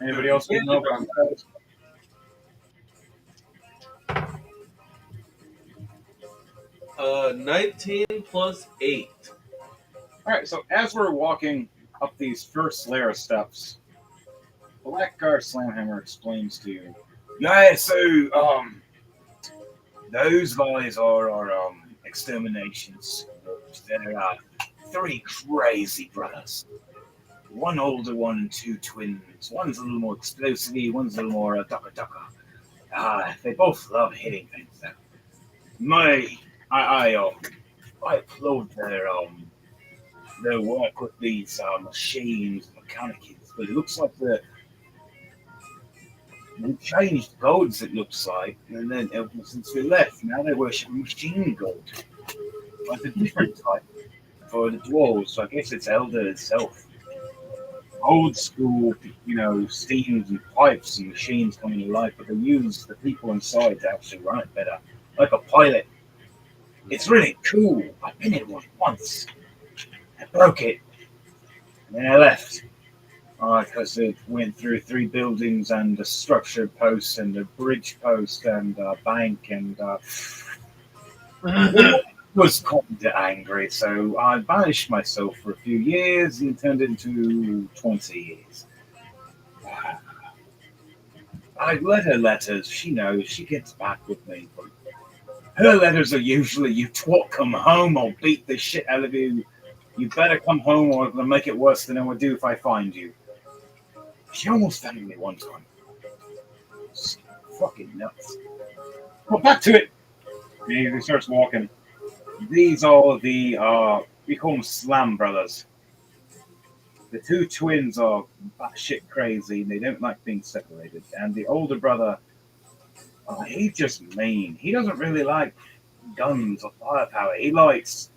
S1: Anybody else want to know about those?
S5: 19 plus 8.
S1: All right, so as we're walking up these first layer of steps, Blackguard Slamhammer explains to you. Yeah, so those guys are our exterminations. There are 3 crazy brothers. One older one and 2 twins. One's a little more explosive, one's a little more ducker. They both love hitting things. I applaud their work with these machines, mechanics, but it looks like they've changed gods. It looks like, and then ever since we left, now they worship machine god, like a different type for the dwarves. So I guess it's Elder itself. Old school, steams and pipes and machines coming to life, but they use the people inside to actually run it better, like a pilot. It's really cool. I've been in one once. I broke it, and then I left. Because it went through 3 buildings and a structured post and a bridge post and a bank and was kind of angry, so I banished myself for a few years and turned into 20 years. I let her letters. She knows. She gets back with me. But her letters are usually, you twat, come home, I'll beat the shit out of you. You better come home or it'll make it worse than it would do if I find you. She almost found me one time. It's fucking nuts. Well, back to it. He starts walking. These are the, we call them Slam Brothers. The 2 twins are batshit crazy and they don't like being separated. And the older brother, he's just mean. He doesn't really like guns or firepower. He likes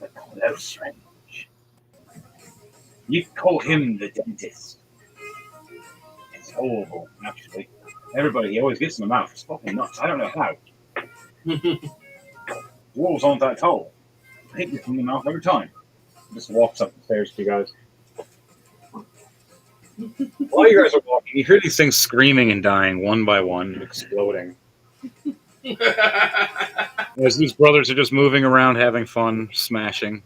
S1: the close range. You call him the dentist. It's horrible, actually. He always gets in the mouth. It's fucking nuts. I don't know how. Wolves aren't that tall. He gets in the mouth every time. Just walks up the stairs to you guys.
S6: While you guys are walking, you hear these things screaming and dying one by one, exploding. As these brothers are just moving around, having fun, smashing.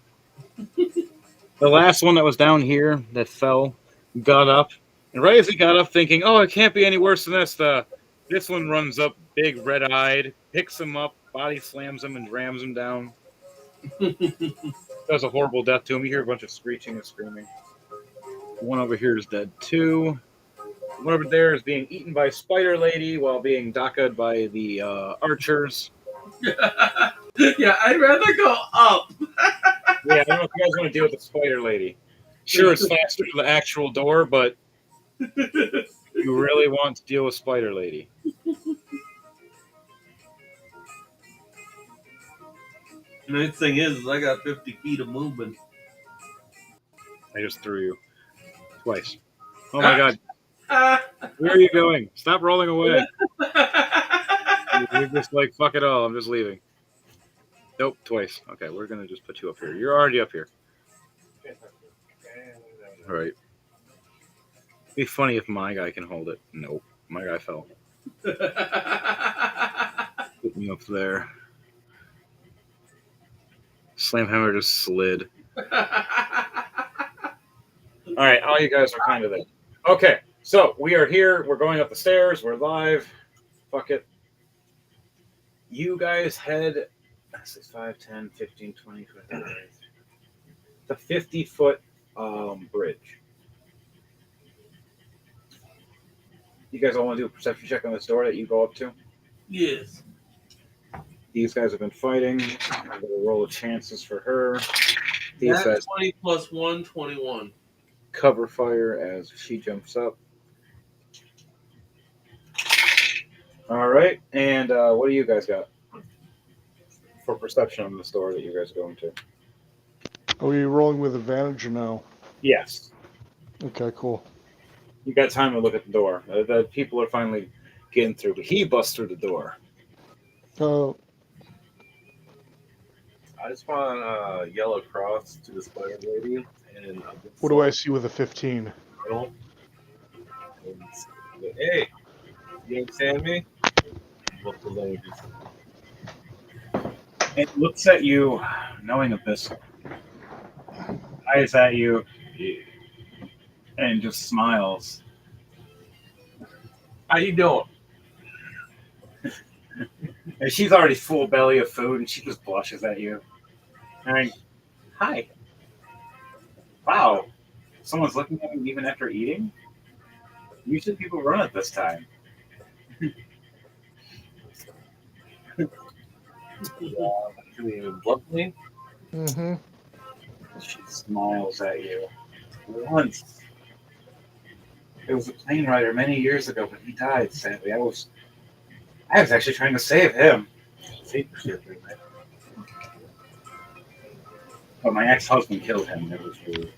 S6: The last one that was down here that fell got up. And right as he got up, thinking, "Oh, it can't be any worse than this," this one runs up, big, red-eyed, picks him up, body slams him, and rams him down. Does a horrible death to him. You hear a bunch of screeching and screaming. One over here is dead too. One over there is being eaten by Spider Lady while being daka'd by the archers.
S5: Yeah, I'd rather go up.
S6: Yeah, I don't know if you guys want to deal with the Spider Lady. Sure, it's faster to the actual door, but you really want to deal with Spider Lady.
S5: The nice thing is I got 50 feet of movement.
S6: I just threw you twice. Oh my god. Where are you going? Stop rolling away. You're just like, fuck it all. I'm just leaving. Nope, twice. Okay, we're going to just put you up here. You're already up here. All right. It'd be funny if my guy can hold it. Nope, my guy fell. Put me up there. Slamhammer just slid. All right, all you guys are kind of there. Okay, so we are here. We're going up the stairs. We're live. Fuck it. You guys head 5, 10, 15, 20, 25. The 50-foot bridge. You guys all want to do a perception check on this door that you go up to?
S5: Yes.
S1: These guys have been fighting. I'm going to roll the chances for her. These
S5: Nat
S1: guys
S5: 20 plus 1, 21.
S1: cover fire as she jumps up. All right, and what do you guys got for perception on this door that you guys are going to?
S3: Are we rolling with advantage or no?
S1: Yes,
S3: Okay, cool.
S1: you got time to look at the door. The people are finally getting through, but he busts through the door.
S3: Uh,
S2: I just want to yell across to the spider lady and
S3: what do I see with a 15?
S2: and say, hey, you understand me? Both the ladies.
S1: It looks at you, knowing abyssal, eyes at you, and just smiles.
S2: How you doing?
S1: And she's already full belly of food, and she just blushes at you. And hi. Wow. Someone's looking at me even after eating? Usually people run at this time.
S2: Actually, bluntly,
S3: Mm-hmm.
S1: She smiles at you. Once. It was a plane rider many years ago, but he died, sadly. I was actually trying to save him.
S2: see shit, man.
S1: But my ex-husband killed him. It was rude.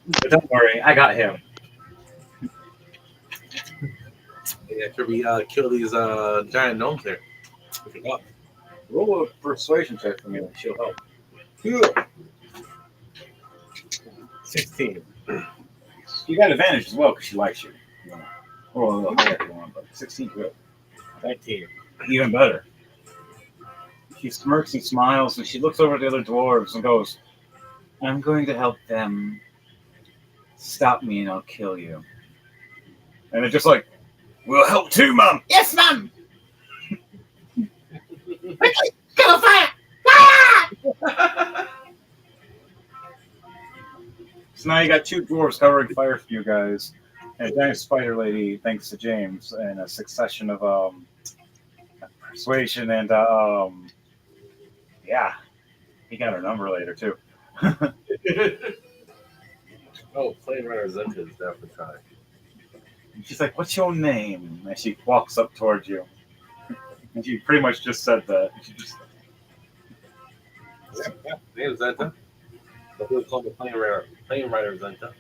S1: But don't worry, I got him.
S2: Yeah, after we kill these giant gnomes there. I forgot.
S1: Roll a persuasion check for me, and she'll help.
S2: 16.
S1: You got advantage as well because she likes you. Roll a little higher if you want, but 16 good.
S2: 19.
S1: Even better. She smirks and smiles, and she looks over at the other dwarves and goes, I'm going to help them. Stop me and I'll kill you. And they're just like, we'll help too, Mum. Yes, Mum. Quickly, go fire. Fire! So now you got two dwarves covering fire for you guys, and a giant spider lady, thanks to James, and a succession of persuasion and yeah, he got her number later too.
S2: Oh, plane rider Zenta is definitely trying.
S1: She's like, "What's your name?" And she walks up towards you, and she pretty much just said that. She just,
S2: Yeah, name Zenta. But we'll call the plane rider Zenta.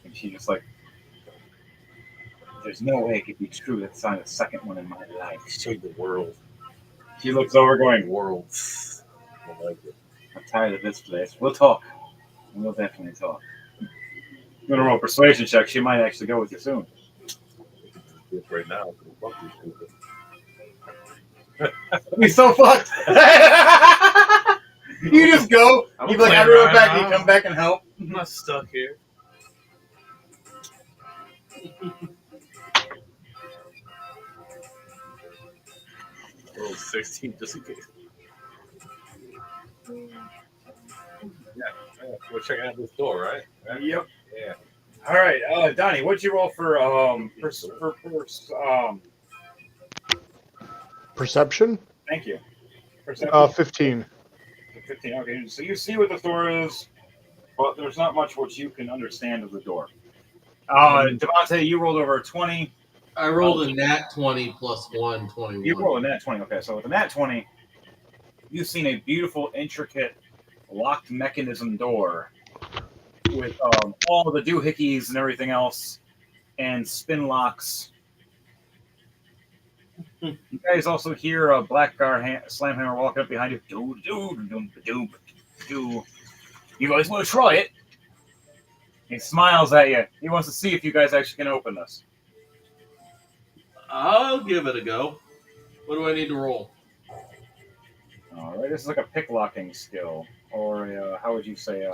S1: and she just like, "There's no way it could be true that signed the second one in my life."
S2: Show you the world.
S1: She looks over, going,
S2: Worlds. I like it.
S1: "I'm tired of this place. We'll talk. We'll definitely talk." I'm gonna roll a persuasion check. She might actually go with you soon.
S2: Do it right now. Fuck you, stupid.
S1: He's so fucked. You just go.
S2: I'm
S1: You be like,
S2: playing
S1: I rode
S2: right
S1: back.
S2: now.
S1: You come back and help.
S2: I'm not stuck here. Roll 16 just in case. Yeah, we're checking out this door, right?
S1: Yep.
S2: Yeah.
S1: All right, Donnie, what'd you roll for
S3: Perception?
S1: Thank you. Perception?
S3: 15.
S1: 15. Okay, so you see what the door is, but there's not much what you can understand of the door. Devontae, you rolled over a 20.
S5: I rolled a nat 20 plus 1, 21.
S1: You rolled a nat 20. Okay, so with a nat 20, you've seen a beautiful, intricate, locked mechanism door with all the doohickeys and everything else, and spin locks. You guys also hear a Blackguard Slamhammer walking up behind you. Do. You guys want to try it? He smiles at you. He wants to see if you guys actually can open this.
S5: I'll give it a go. What do I need to roll?
S1: All right, this is like a picklocking skill, or how would you say?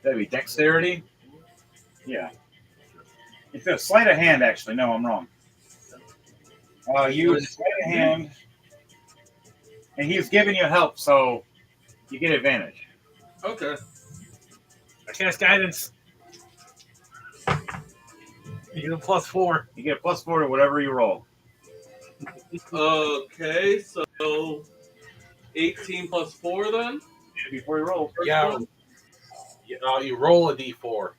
S1: That'd be dexterity. Yeah, it's a sleight of hand. Actually, no, I'm wrong. You sleight of hand, and he's giving you help, so you get advantage.
S5: Okay.
S2: I cast guidance. You get a +4.
S1: You get a +4 to whatever you roll.
S5: Okay, so 18 plus 4 then?
S1: Before you roll.
S5: First
S2: Yeah.
S5: one?
S2: You roll a d4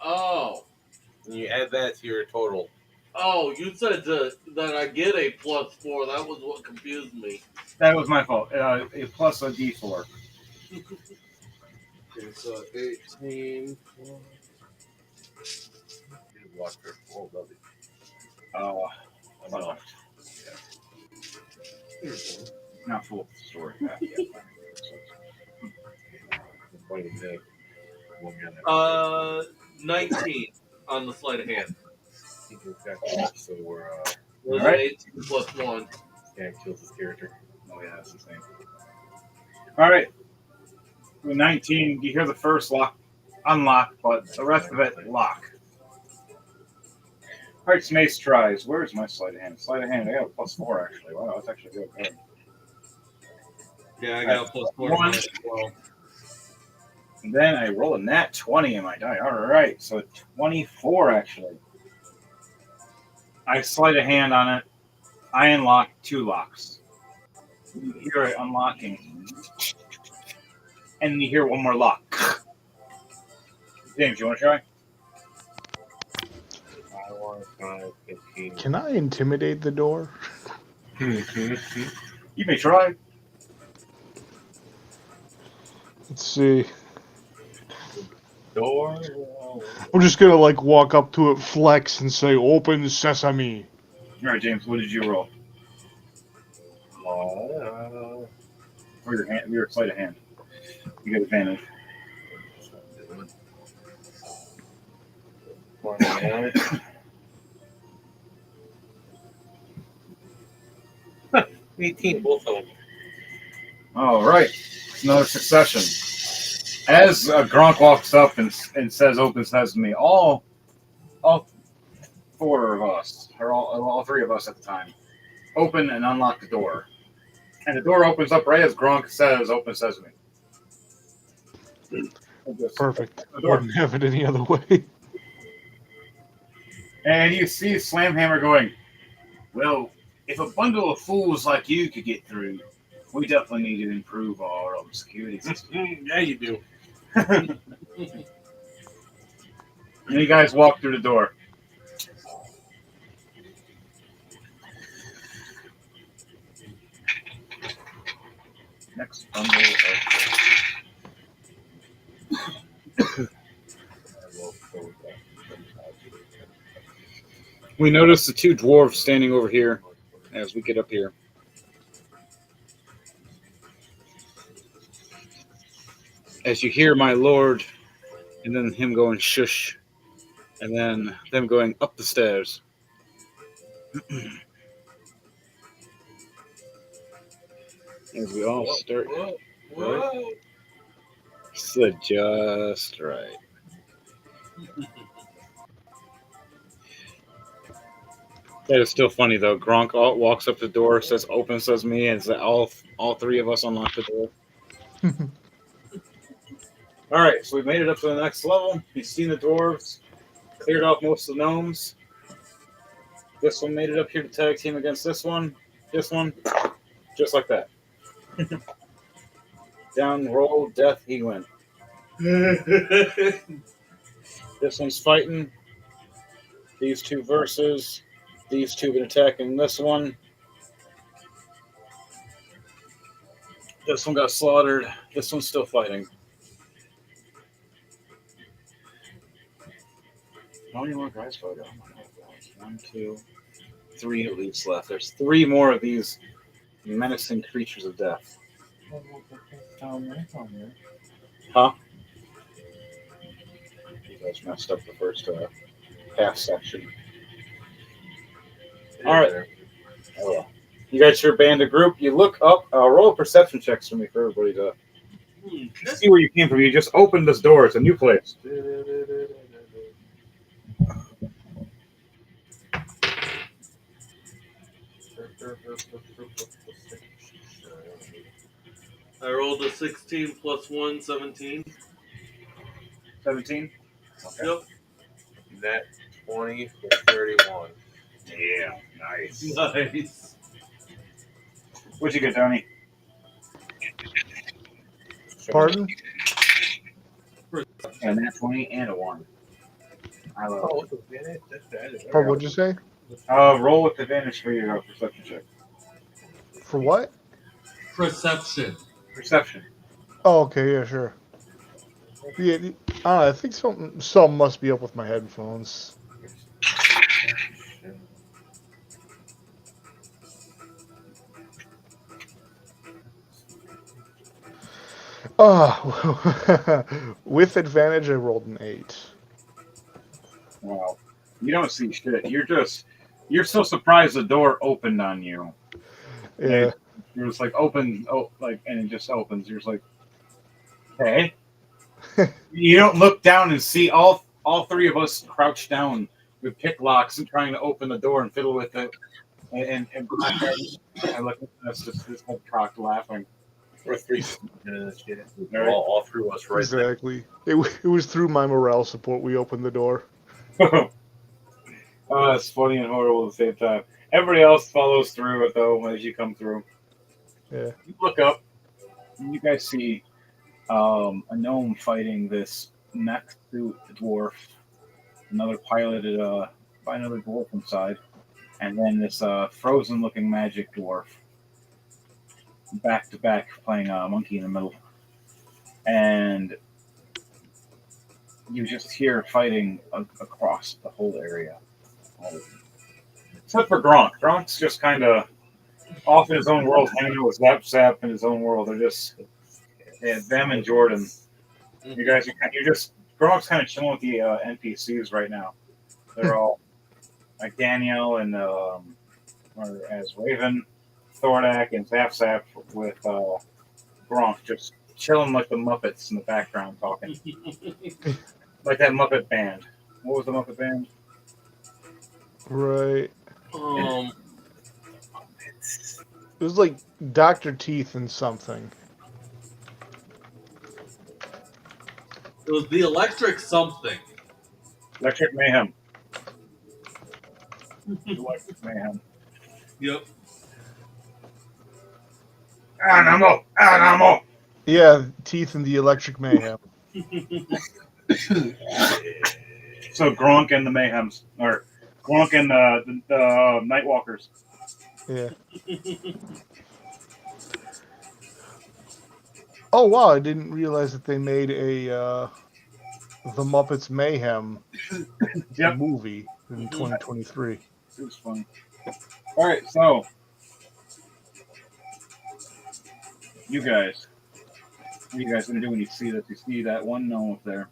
S5: Oh.
S2: and you add that to your total.
S5: Oh, you said that I get a plus 4. That was what confused me.
S1: That was my fault. A plus a d4.
S5: Okay, so 18
S2: Watch your roll, lovely.
S1: Oh,
S2: No.
S1: not full story back yet.
S2: What do you think?
S5: 19 on the sleight of hand.
S2: He can calculate, so we're
S5: Was
S1: All right.
S5: 18 plus 1.
S2: scan kills his character.
S1: Oh yeah, that's the same. All right. With 19, you hear the first lock unlock, but the rest of it lock. All right, Mace tries. Where's my sleight of hand? Sleight of hand. I got a +4 actually. Wow, that's actually good. Good.
S5: Yeah, I got a plus 4 to mine as well.
S1: And then I roll a nat 20 in my die. All right, so 24 actually. I sleight a hand on it. I unlock 2 locks. You hear it unlocking. And you hear one more lock. James, you want to try?
S2: 5, 15.
S3: Can I intimidate the door?
S1: You may try.
S3: Let's see.
S2: Door.
S3: I'm just gonna like walk up to it, flex, and say, "Open sesame."
S1: All right, James, what did you roll? Or your hand, your sleight of hand. You get advantage.
S2: 18, both of them.
S1: All right, another succession. As Gronk walks up and says, "Open sesame," all 4 of us, or all 3 of us at the time, open and unlock the door. And the door opens up right as Gronk says, "Open sesame."
S3: Perfect.
S1: The door.
S3: Wouldn't have it any other way.
S1: And you see Slamhammer going, "Well, if a bundle of fools like you could get through, we definitely need to improve our security system."
S2: Yeah, you do.
S1: And you guys walk through the door. Next bundle of...
S6: We notice the 2 dwarves standing over here as we get up here. As you hear my lord, and then him going shush, and then them going up the stairs. As we all start.
S5: Whoa.
S6: Slid just right. That is still funny though. Gronk walks up the door, says "Open sesame," and all 3 of us unlock the door. All right, so we made it up to the next level. You've seen the dwarves, cleared off most of the gnomes. This one made it up here to tag team against this one, just like that. Down, roll, death, he went. This one's fighting. These 2 versus. These 2 been attacking this one. This one got slaughtered. This one's still fighting. How many more guys fought? Oh my God. 1, 2, 3 at least left. There's 3 more of these menacing creatures of death. Huh? You guys messed up the first half section. All right. Oh, well. You guys are a band, a group. You look up. Roll perception checks for me for everybody to see where you came from. You just opened this door. It's a new place.
S5: I rolled a 16 plus 1, 17.
S1: 17. Okay.
S5: Yep.
S2: Net 20 for 31.
S1: Yeah, Nice.
S5: Nice.
S1: What'd you get, Tony?
S3: Pardon?
S1: A nat 20 and a 1. I love
S2: Oh,
S1: it.
S2: what's advantage? That's bad.
S3: Pardon, what'd you say?
S1: Roll with advantage for your perception check.
S3: For what?
S5: Perception.
S1: Perception.
S3: Oh, okay, yeah, sure. Yeah, I think something must be up with my headphones. With advantage, I rolled an 8.
S1: Wow. You don't see shit. You're so surprised the door opened on you.
S3: Yeah.
S1: You're just like open, and it just opens. You're just like, okay. You don't look down and see all three of us crouched down with pick locks and trying to open the door and fiddle with it. And I look at us, just his head cocked, laughing.
S2: We're three minutes. All through us right
S3: Exactly. It was through my morale support we opened the door.
S1: Oh, it's funny and horrible at the same time. Everybody else follows through it though as you come through.
S3: Yeah.
S1: You look up, and you guys see a gnome fighting this mech suit dwarf, another piloted by another dwarf inside, and then this frozen-looking magic dwarf, back to back, playing a monkey in the middle, and you just hear fighting across the whole area. Except for Gronk. Gronk's just kind of off in his own world, hanging out with Zap Zap in his own world. They're just them and Jordan. You guys you're just Gronk's kind of chilling with the NPCs right now. They're all like Danielle and or as Raven, Thordak, and Zap Zap with Gronk just chilling like the Muppets in the background talking. Like that Muppet band. What was the Muppet band?
S3: Right.
S5: Um,
S3: It was like Dr. Teeth and something.
S5: it was the electric something.
S1: Electric Mayhem. Electric Mayhem.
S5: Yep.
S1: Animal.
S3: Yeah, Teeth and the Electric Mayhem.
S1: So Gronk and the Mayhems, or Gronk and the Nightwalkers.
S3: Yeah. Oh wow, I didn't realize that they made a The Muppets Mayhem
S1: Yep.
S3: movie in 2023.
S1: It was funny. All right, so you guys, what are you guys gonna do when you see this? You see that one gnome up there,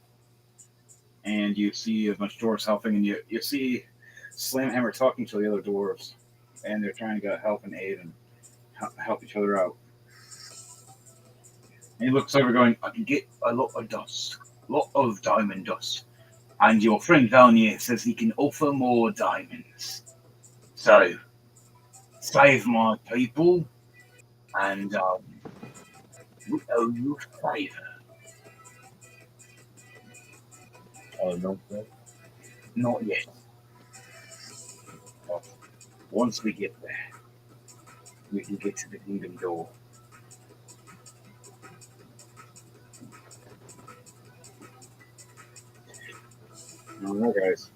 S1: and you see a bunch of dwarves helping, and you see Slamhammer talking to the other dwarves, and they're trying to get help and aid and help each other out. And he looks over, going, "I can get a lot of dust, a lot of diamond dust, and your friend Valnier says he can offer more diamonds. So save my people, and we owe you a favor."
S2: Oh, no.
S1: Not yet. But once we get there, we can get to the kingdom door. All right, guys.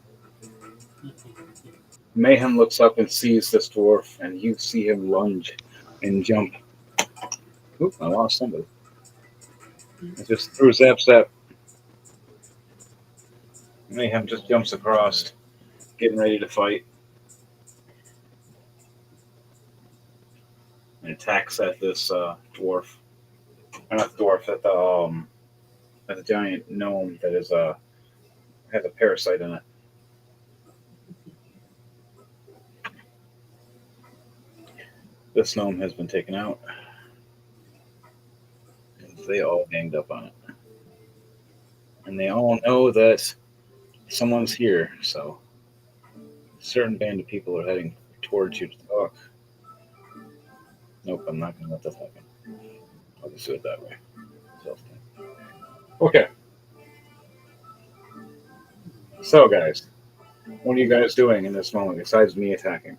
S1: Mayhem looks up and sees this dwarf, and you see him lunge and jump. Oop, I lost somebody. I just threw Zap Zap. Mayhem just jumps across, getting ready to fight. And attacks at this dwarf. Or not dwarf, at the giant gnome that is has a parasite in it. This gnome has been taken out. And they all ganged up on it. And they all know that someone's here, so a certain band of people are heading towards you to talk. Nope, I'm not going to let that happen. I'll just do it that way. Okay. So, guys, what are you guys doing in this moment besides me attacking?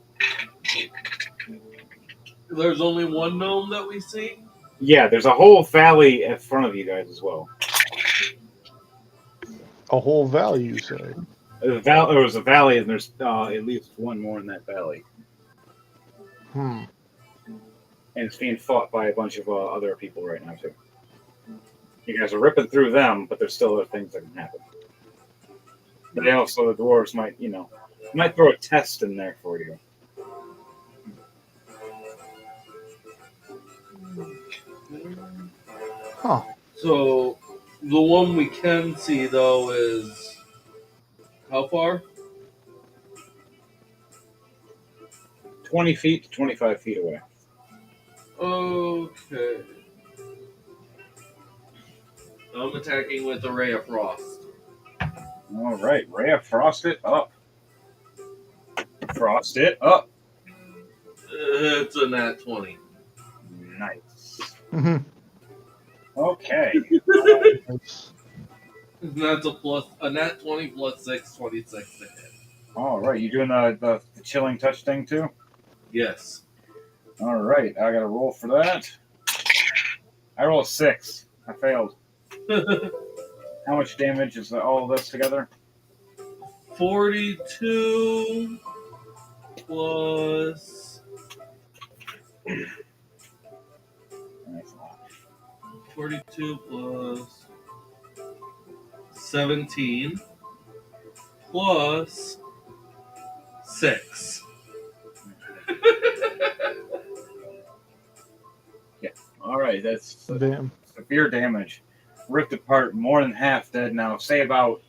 S5: There's only one gnome that we see.
S1: Yeah, there's a whole valley in front of you guys as well.
S3: A whole valley, you say?
S1: There was a valley, and there's at least one more in that valley,
S3: Hmm.
S1: and it's being fought by a bunch of other people right now too. You guys are ripping through them, but there's still other things that can happen. But also, the dwarves might throw a test in there for you.
S3: Huh.
S5: So the one we can see though is how far?
S1: 20 feet to 25 feet away.
S5: Okay. I'm attacking with a ray of frost.
S1: All right, Rhea, frost it up. Frost it up.
S5: It's a nat 20.
S1: Nice.
S3: Mm-hmm.
S1: Okay.
S5: That's a nat 20 plus 6, 26 to hit.
S1: All right, you doing the chilling touch thing too?
S5: Yes.
S1: All right, I got to roll for that. I roll a 6. I failed. How much damage is all of this together?
S5: 42 plus
S1: That's a lot.
S5: 42 plus 17 plus 6.
S1: Yeah. All right, that's
S3: Damn.
S1: severe damage. Ripped apart, more than half dead now. Say about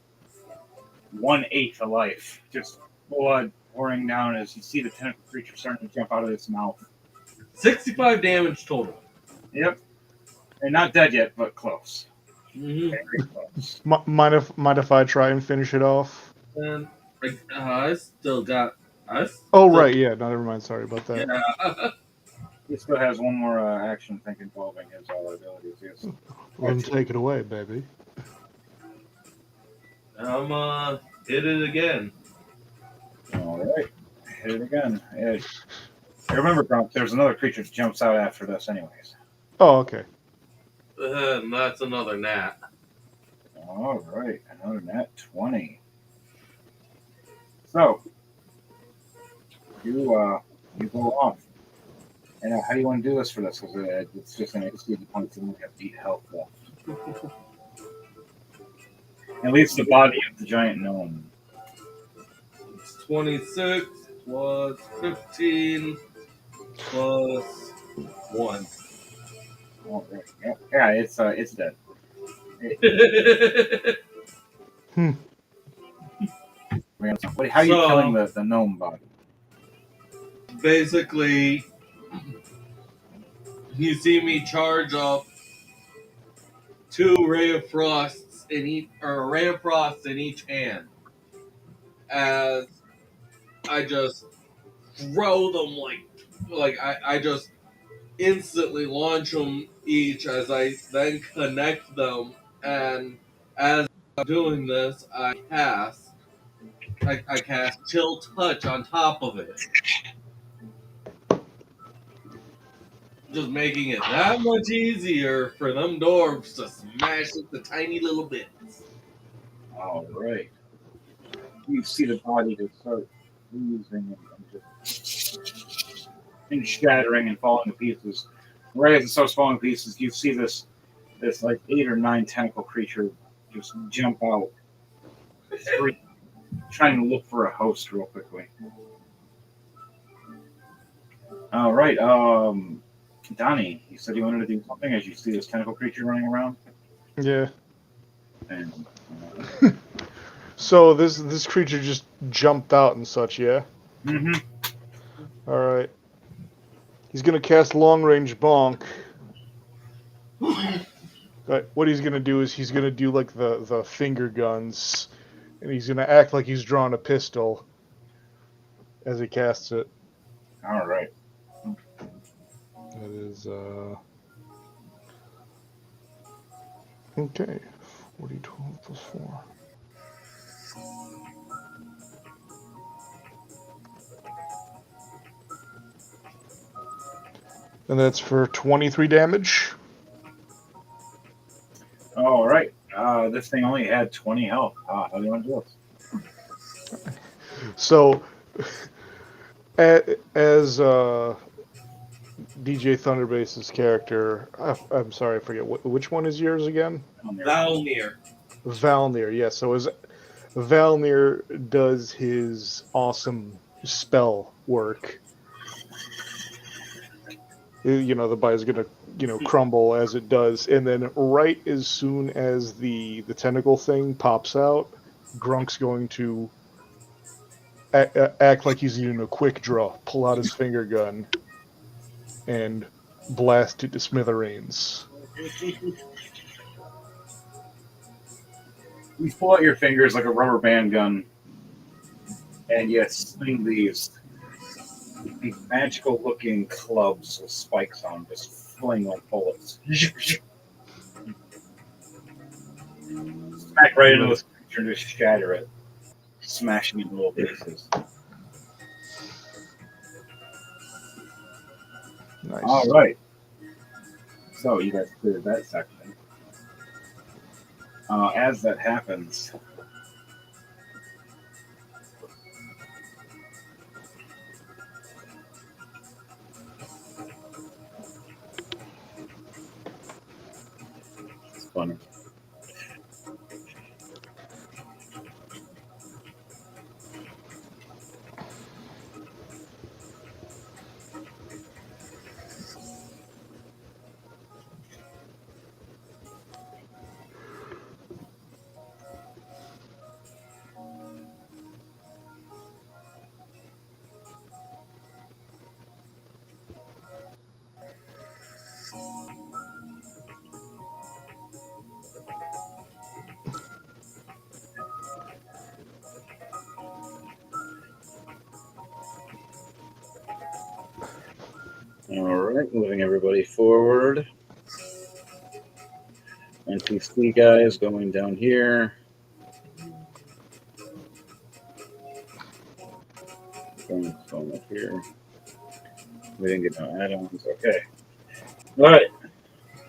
S1: 1/8 of life. Just blood pouring down as you see the tentacle creature starting to jump out of its mouth.
S5: 65 damage total.
S1: Yep. They're not dead yet, but close.
S5: Mm-hmm.
S1: Very close.
S3: Mind if I try and finish it off?
S5: And I still got.
S3: Oh, right, yeah. No, never mind. Sorry about that.
S5: Yeah.
S1: He still has one more action thing involving his abilities. Yes.
S3: Let him take it away, baby.
S5: I'm hit it again.
S1: All right. Hit it again. Remember, Grump, there's another creature that jumps out after this, anyways.
S3: Oh, okay.
S5: And that's another nat.
S1: All right. Another nat 20. So, you go off. And how do you want to do this for this? Because it's just going to exclude the points and we have 8 health left. At least the body of the giant gnome.
S5: It's 26 plus 15 plus 1.
S1: All right. Yeah, it's dead. How are you killing the gnome body?
S5: Basically, you see me charge up 2 ray of frosts in each, or a ray of frost in each hand, as I just throw them like I just instantly launch them each as I then connect them, and as I'm doing this, I cast Chill Touch on top of it, just making it that much easier for them dwarves to smash it to tiny little bits.
S1: All right. You see the body just start losing and shattering and falling to pieces. Right as it starts falling to pieces, you see this like 8 or 9 tentacle creature just jump out, trying to look for a host real quickly. All right, Donnie, you said you wanted to do something as you see this tentacle creature running around.
S3: Yeah.
S1: And
S3: So this creature just jumped out and such, yeah?
S1: mm-hmm.
S3: All right. He's going to cast long range bonk. But what he's going to do is he's going to do like the finger guns, and he's going to act like he's drawing a pistol as he casts it.
S1: All right.
S3: That is okay. 40, 12 plus 4. And that's for 23 damage.
S1: All right. This thing only had 20 health. How do you want to do this?
S3: So, as DJ Thunderbase's character, I'm sorry, I forget which one is yours again.
S5: Valmir.
S3: Valnir, yes. So as Valnir does his awesome spell work, the bite is gonna, crumble as it does, and then right as soon as the tentacle thing pops out, Grunk's going to act like he's doing a quick draw, pull out his finger gun, and blast it to smithereens.
S1: You pull out your fingers like a rubber band gun, and you swing these magical-looking clubs with spikes on them, just fling like bullets. Smack right into this creature and just shatter it, smashing it in little pieces.
S3: Nice.
S1: All right. So you guys cleared that section. As that happens, it's funny. All right, moving everybody forward. NPC guys going down here. Going up here. We didn't get no add-ons. Okay. All right.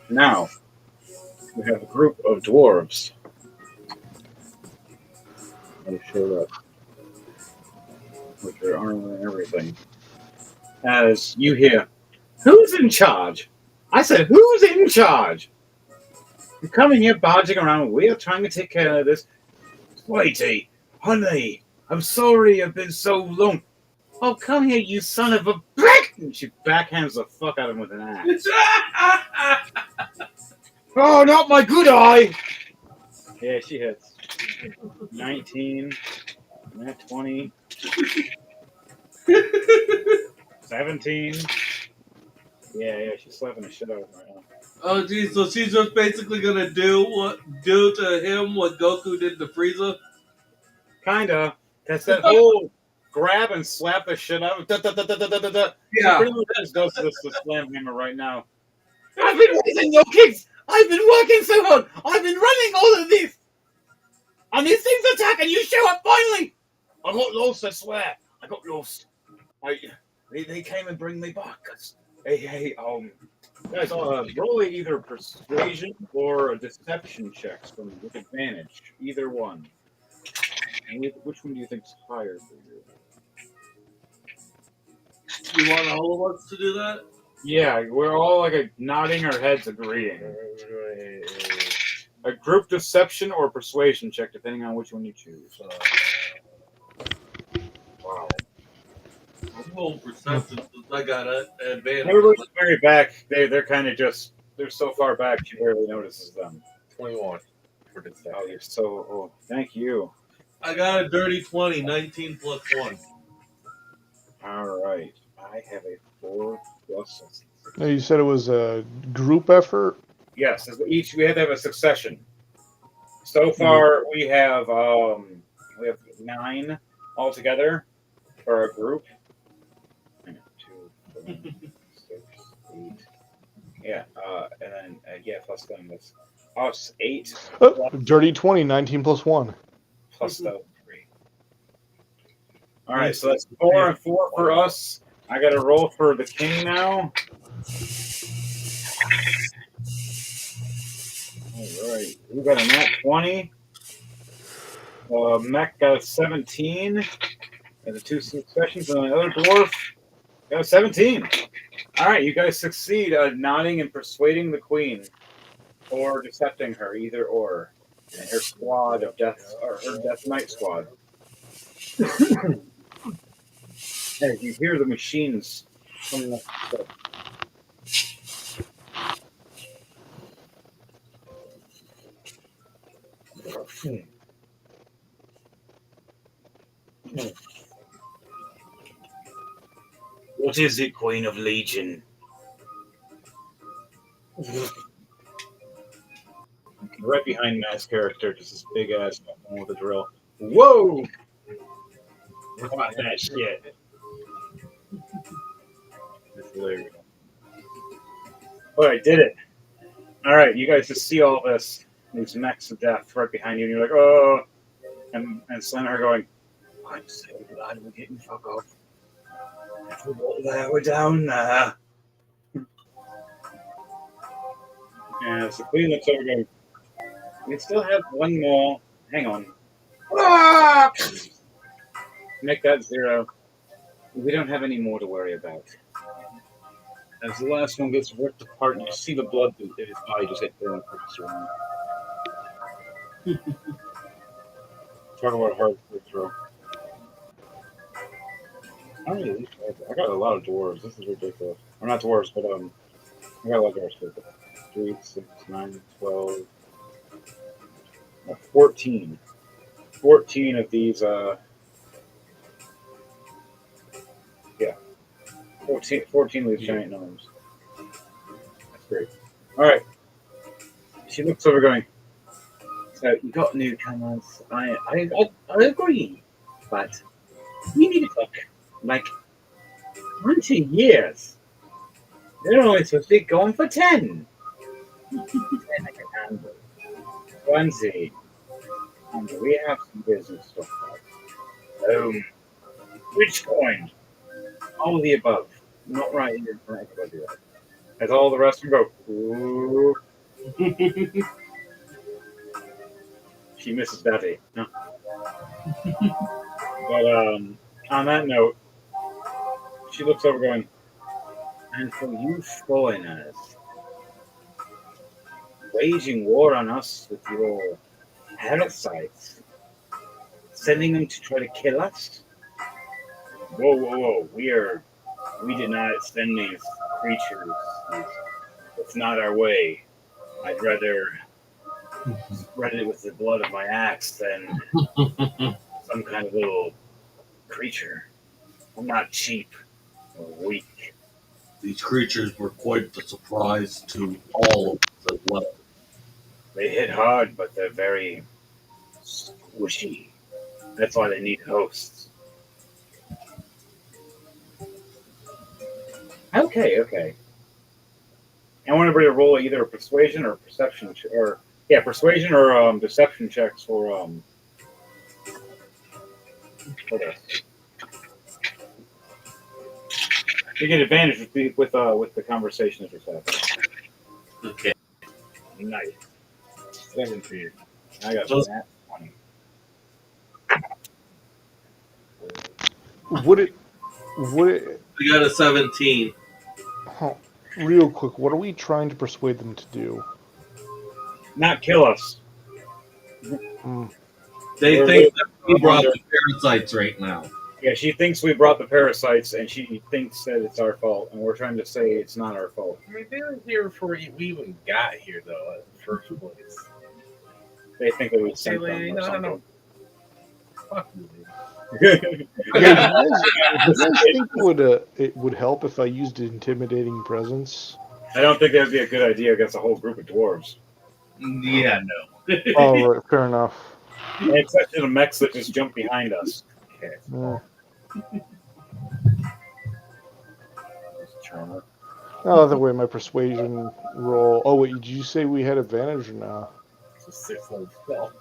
S1: Now we have a group of dwarves. They showed up with their armor and everything. As you hear, "Who's in charge?" I said, "Who's in charge?" You come in here barging around. We are trying to take care of this. Sweetie, honey, I'm sorry I've been so long. Oh, come here, you son of a brick! And she backhands the fuck out of him with an axe. Oh, not my good eye! Yeah, she hits. 19, not 20, 17. Yeah, she's slapping the shit out of him right now.
S5: Oh, geez, so she's just basically gonna do to him what Goku did to Frieza?
S1: Kinda. That's that whole grab and slap the shit out of him. She pretty much just does this with Slam Hammer right now. I've been raising your kids! I've been working so hard! I've been running all of this! And these things attack and you show up finally! I got lost, I swear. I got lost. They came and bring me back. Hey, guys, roll either persuasion or a deception checks with advantage. Either one. And which one do you think's higher for you?
S5: You want all of us to do that?
S1: Yeah, we're all like nodding our heads, agreeing. A group deception or persuasion check, depending on which one you choose. Wow.
S5: I'm rolling perception since I got an advantage.
S1: Everybody's very back. They're kind of just, they're so far back she barely notices them.
S2: 21 for deception.
S1: Oh, you're so, thank you.
S5: I got a dirty 20, 19 plus 1.
S1: All right. I have a 4 plus.
S3: Now, you said it was a group effort?
S1: Yes, we have to have a succession. So far, we have 9 altogether for our group. 2, 4, 6, 8. Yeah, and then plus them was us 8.
S3: Oh, dirty 20, 19 plus 1.
S1: Plus the 3. All right, so that's 4 and 4 for us. I got to roll for the king now. All right. You got a nat 20. Mech got a 17. And the two successions, and the other dwarf got a 17. All right, you guys succeed nodding and persuading the queen, or decepting her, either or, and her squad of death, or her Death Knight squad. As you hear the machines coming up. What is it, Queen of Legion? Right behind Matt's character, just this big ass one with a drill. Whoa! What that shit? Oh, I did it. Alright, you guys just see all this. These mechs of death right behind you, and you're like, oh! And Slammer going, I'm so glad we're getting fuck off. If we got there, we're down there. And so Queen looks over going, we still have one more. Hang on. Ah! Make that 0. We don't have any more to worry about. As the last one gets ripped apart, you see the blood in his body just hit there. Talk about a hard throw. I got a lot of dwarves. This is ridiculous. Or not dwarves, but I got a lot of dwarves. 3, 6, 9, 12, 14. 14 of these. 14 of these giant gnomes. That's great. All right. She looks over, going. So you got newcomers. I agree, but we need to look like 20 years. They're only supposed to be going for 10. 10 I can handle. 20. And we have some business to talk about. Which coin? All of the above. Not right here. Right, do that. As all the rest of them go, ooh. She misses Betty. No. But on that note, she looks over going, and for you foreigners, waging war on us with your parasites, sending them to try to kill us? Whoa. We did not send these creatures. It's not our way. I'd rather spread it with the blood of my axe than some kind of little creature. I'm not cheap or weak.
S5: These creatures were quite the surprise to all of us as well.
S1: They hit hard, but they're very squishy. That's why they need hosts. Okay. I want everybody to roll either a persuasion or perception, persuasion or deception checks for this. You get advantage with the conversation that you're having.
S5: Okay.
S1: Nice. 17. I got
S5: So-
S1: that 20.
S3: Would it?
S5: We got a 17.
S3: Real quick, what are we trying to persuade them to do?
S1: Not kill us.
S5: They
S1: We're
S5: think that we brought
S1: under-
S5: the parasites right now.
S1: Yeah, she thinks we brought the parasites, and she thinks that it's our fault, and we're trying to say it's not our fault.
S2: I mean, they were here before we even got here, though, in the first place.
S1: They think that we
S2: Hey,
S1: sent
S2: lady,
S1: them or
S2: no.
S1: something.
S2: Fuck you, lady.
S3: Yeah, do you guys think it would help if I used intimidating presence?
S1: I don't think that would be a good idea against a whole group of dwarves.
S5: Yeah, no.
S3: Oh, right, fair enough.
S1: And especially the mechs that just jump behind us. Okay.
S3: Yeah.
S1: Charmer.
S3: Oh, other way, my persuasion roll. Oh, wait, did you say we had advantage or not?
S2: It's a 6-level spell.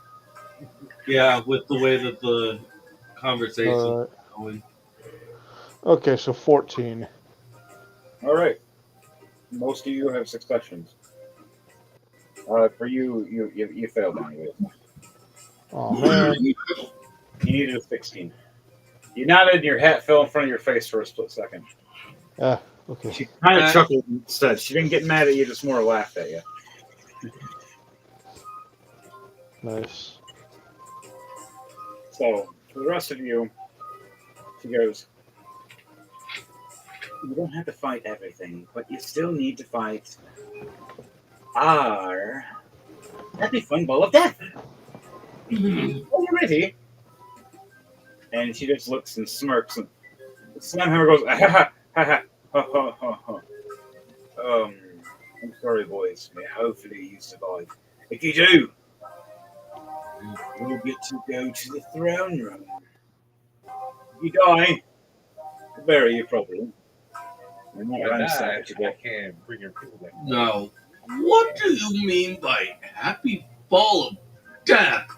S5: Yeah, with the way that the conversation is going.
S3: Okay, so 14.
S1: All right. Most of you have successions. For you, you failed anyway.
S3: Oh man.
S1: You needed a 16. You nodded, and your hat fell in front of your face for a split second.
S3: Okay.
S1: She kind of chuckled instead. She didn't get mad at you, just more laughed at you.
S3: Nice.
S1: So, for the rest of you, she goes, you don't have to fight everything, but you still need to fight our happy fun ball of death. Already. And she just looks and smirks, and Slamhammer goes, ha ha ha ha ha ha. I'm sorry, boys. Hopefully you survive. If you do, we'll get to go to the throne room. If you die, we'll bury you properly. And
S2: If
S1: not
S2: I
S1: ransack
S2: die,
S1: what you
S2: I
S1: got.
S2: can't bring your people back.
S5: Now, what do you mean by happy ball of death?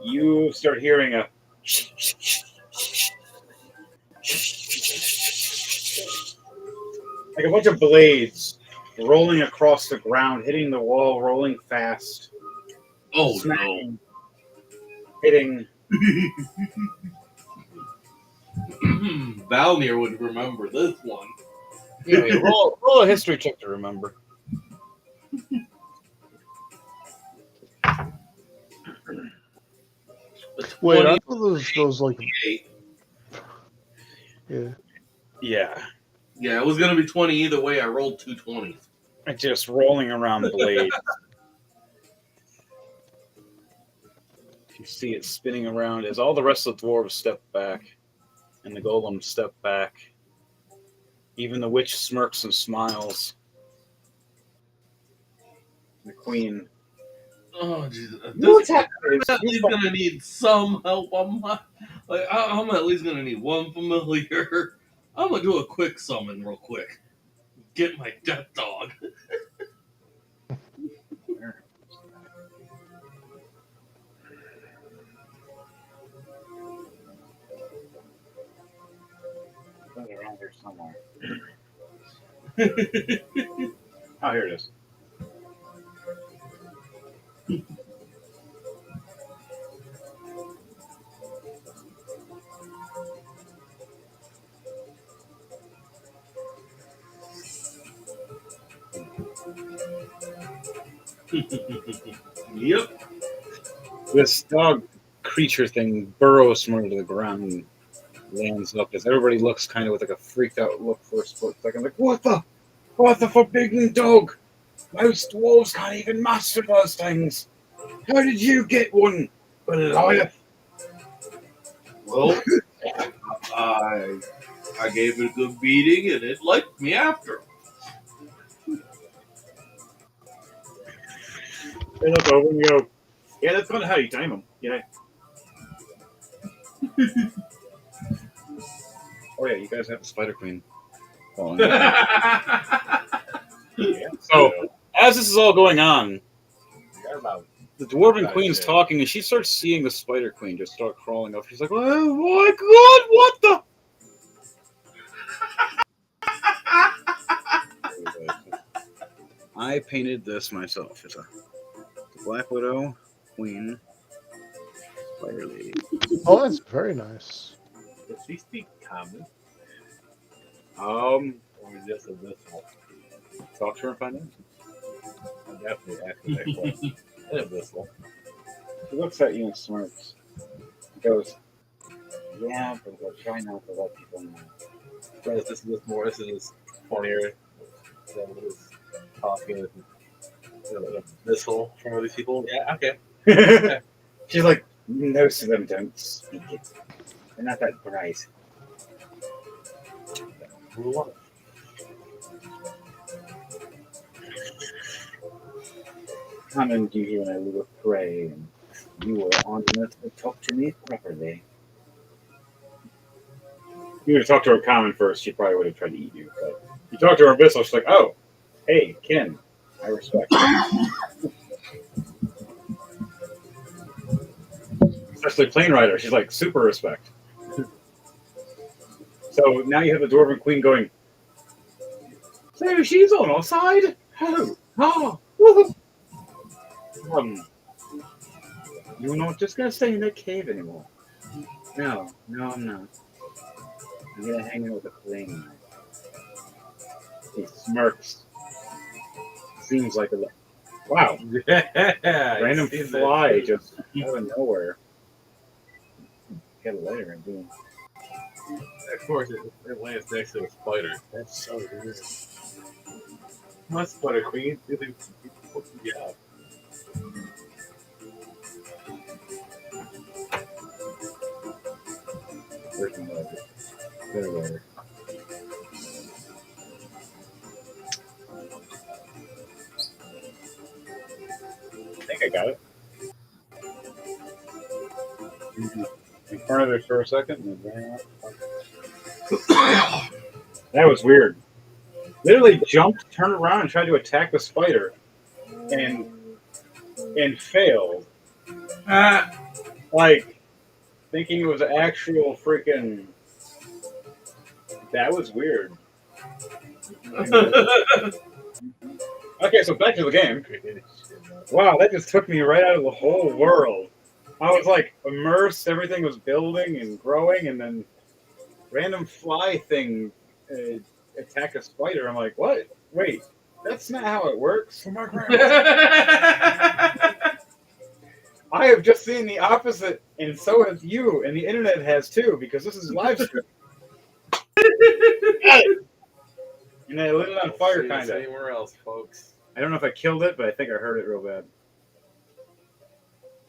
S1: You start hearing a like a bunch of blades rolling across the ground, hitting the wall, rolling fast,
S5: Oh
S1: smacking, hitting.
S5: no. Valnir would remember this one.
S6: Yeah, roll a history check to remember.
S3: Wait, I thought those like
S5: 28.
S3: yeah.
S1: Yeah,
S5: Yeah, it was going to be 20 either way. I rolled 2 20s.
S1: just rolling around blades. You see it spinning around as all the rest of the dwarves step back, and the golem step back. Even the witch smirks and smiles. The queen.
S5: Oh, Jesus.
S1: What's happening?
S5: I'm at least going to need some help on my. Like, I'm at least going to need one familiar. I'm going to do a quick summon real quick. Get my death dog.
S1: Around here somewhere. Oh, here it is.
S5: Yep.
S1: This dog creature thing burrows somewhere to the ground and lands up as everybody looks kind of with like a freaked out look for a split second. Like, what the forbidden dog? Most dwarves can't even master those things. How did you get one, Goliath?
S5: Well, I gave it a good beating and it liked me after.
S1: They look over and go, yeah, that's kind of how you tame them. Yeah. Oh yeah, you guys have the Spider Queen. Oh, yeah. So, as this is all going on, the Dwarven Queen's talking, and she starts seeing the Spider Queen just start crawling up. She's like, oh my god, what the? I painted this myself. It's a Black Widow, Queen, Spider Lady.
S3: Oh, that's very nice.
S2: Does she speak common?
S1: Or
S2: just abyssal?
S1: talk to her and find out.
S2: I'm definitely asking that question. Abyssal.
S1: She looks at you and smirks. She goes, yeah, but we'll try not to let people know.
S2: But this is funnier than this talking with abyssal from other people. Yeah, okay.
S1: She's like, most of them don't speak it. They're not that bright. Summoned you here when I was a prey, and you were honest to talk to me properly. If you would have talked to her common first, she probably would have tried to eat you. But you talk to her abyssal, she's like, oh, hey, Ken, I respect you. especially Plane Rider. She's like super respect. So now you have the Dwarven Queen going, so she's on our side? Oh, woohoo. You're not just going to stay in that cave anymore. No, I'm not. I'm going to hang out with the Queen. He smirks. Seems like a... Wow.
S2: Yeah,
S1: Random fly just out of nowhere. Get a layer and boom.
S2: Of course, it lands next to a spider.
S1: That's so weird.
S2: My spider queen. Yeah.
S1: Where's my letter? Get a letter. I think I got it. In front of it for a second and then ran out. That was weird. Literally jumped, turned around, and tried to attack the spider, and failed. Like thinking it was actual freaking. That was weird. Okay, so back to the game. Wow, that just took me right out of the whole world. I was like immersed, everything was building and growing, and then random fly thing attack a spider. I'm like, what? Wait, that's not how it works. I have just seen the opposite, and so have you, and the internet has too, because this is live stream. And I lit it on fire, kind of.
S2: Anywhere else, folks.
S1: I don't know if I killed it, but I think I heard it real bad.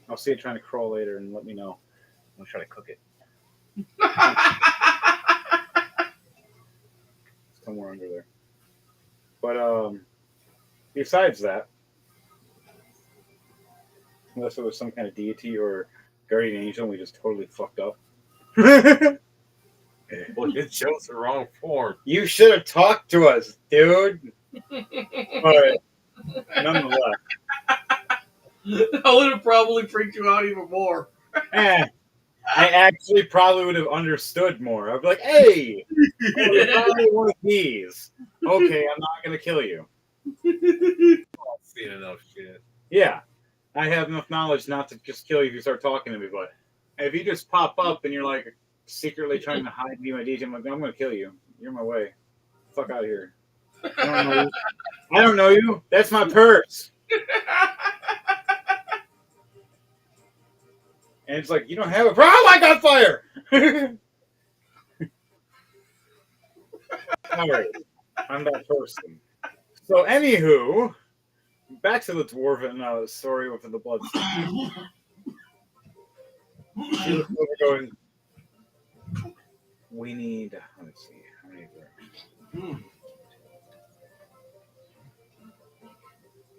S1: I'll see it trying to crawl later and let me know. I'll try to cook it. Somewhere under there. But besides that, unless it was some kind of deity or guardian angel, we just totally fucked up.
S2: Well, it shows the wrong form.
S1: You should have talked to us, dude. But nonetheless,
S5: That would have probably freaked you out even more.
S1: I actually probably would have understood more. I'd be like, hey, you're probably one of these. Okay, I'm not going to kill you.
S2: I've seen enough shit.
S1: Yeah, I have enough knowledge not to just kill you if you start talking to me, but if you just pop up and you're like secretly trying to hide me my DJ, I'm like, no, I'm going to kill you. You're in my way. Fuck out of here. I don't know you. I don't know you. That's my purse. And it's like, you don't have a purse. Oh, I got fire! All right. I'm that person. So, anywho, back to the dwarven story with the blood. She was going, we need, let's see, how many there?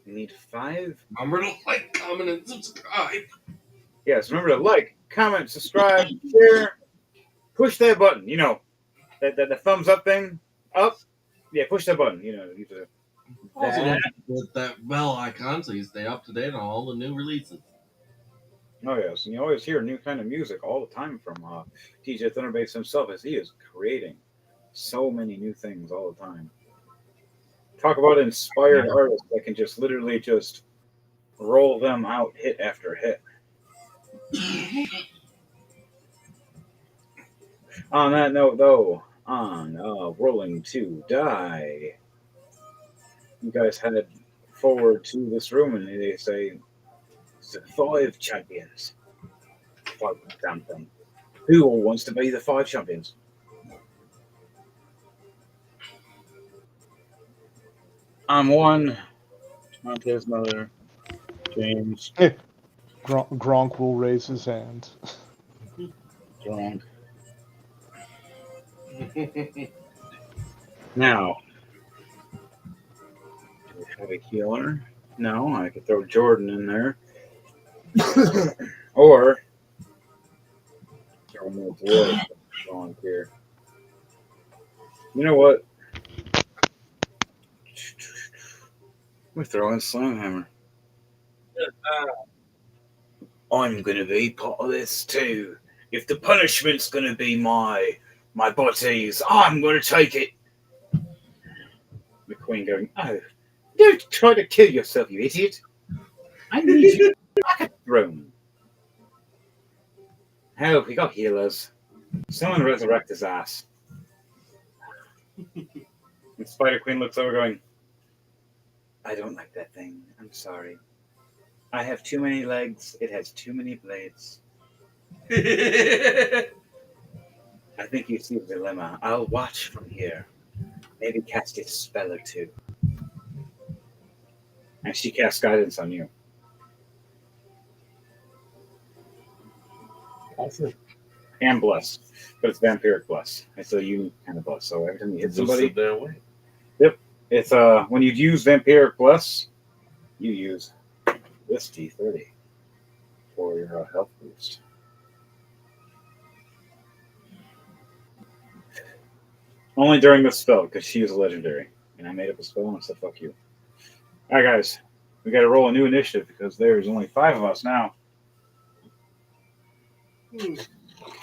S1: We need 5.
S5: Remember to like, comment, and subscribe.
S1: Yes, remember to like, comment, subscribe, share, push that button. You know, the thumbs up thing. Up. Yeah, push that button. You know, you to
S5: Also, don't hit that bell icon so you stay up to date on all the new releases.
S1: Oh yes, and you always hear new kind of music all the time from DJ Thunderbass himself, as he is creating so many new things all the time. Talk about inspired artists that can just literally just roll them out hit after hit. On that note, though, on Rolling to Die, you guys head forward to this room, and they say, 5 champions. 5 damn thing. Who all wants to be the 5 champions? I'm one. Monte's mother. James.
S3: Gronk will raise his hand.
S1: Gronk. Now, do we have a healer? No, I could throw Jordan in there. Or throw more dwarf on here. You know what? We're throwing Slamhammer.
S6: I'm gonna be part of this too. If the punishment's gonna be my bodies, I'm gonna take it. The Queen going, oh, don't try to kill yourself, you idiot. I need you back at the throne. Help, we got healers. Someone resurrect his ass. And Spider Queen looks over going, I don't like that thing. I'm sorry. I have too many legs. It has too many blades. I think you see the dilemma. I'll watch from here. Maybe cast a spell or two. And she casts guidance on you.
S2: Awesome.
S1: And bless. But it's vampiric bless. It's a unique kind of bless. So every time you hit somebody,
S2: Their way.
S1: it's when you use vampiric bless, you use this D30 for your health boost. Only during this spell, because she is a legendary. And I made up a spell and said, fuck you. Alright, guys. We gotta roll a new initiative because there's only 5 of us now.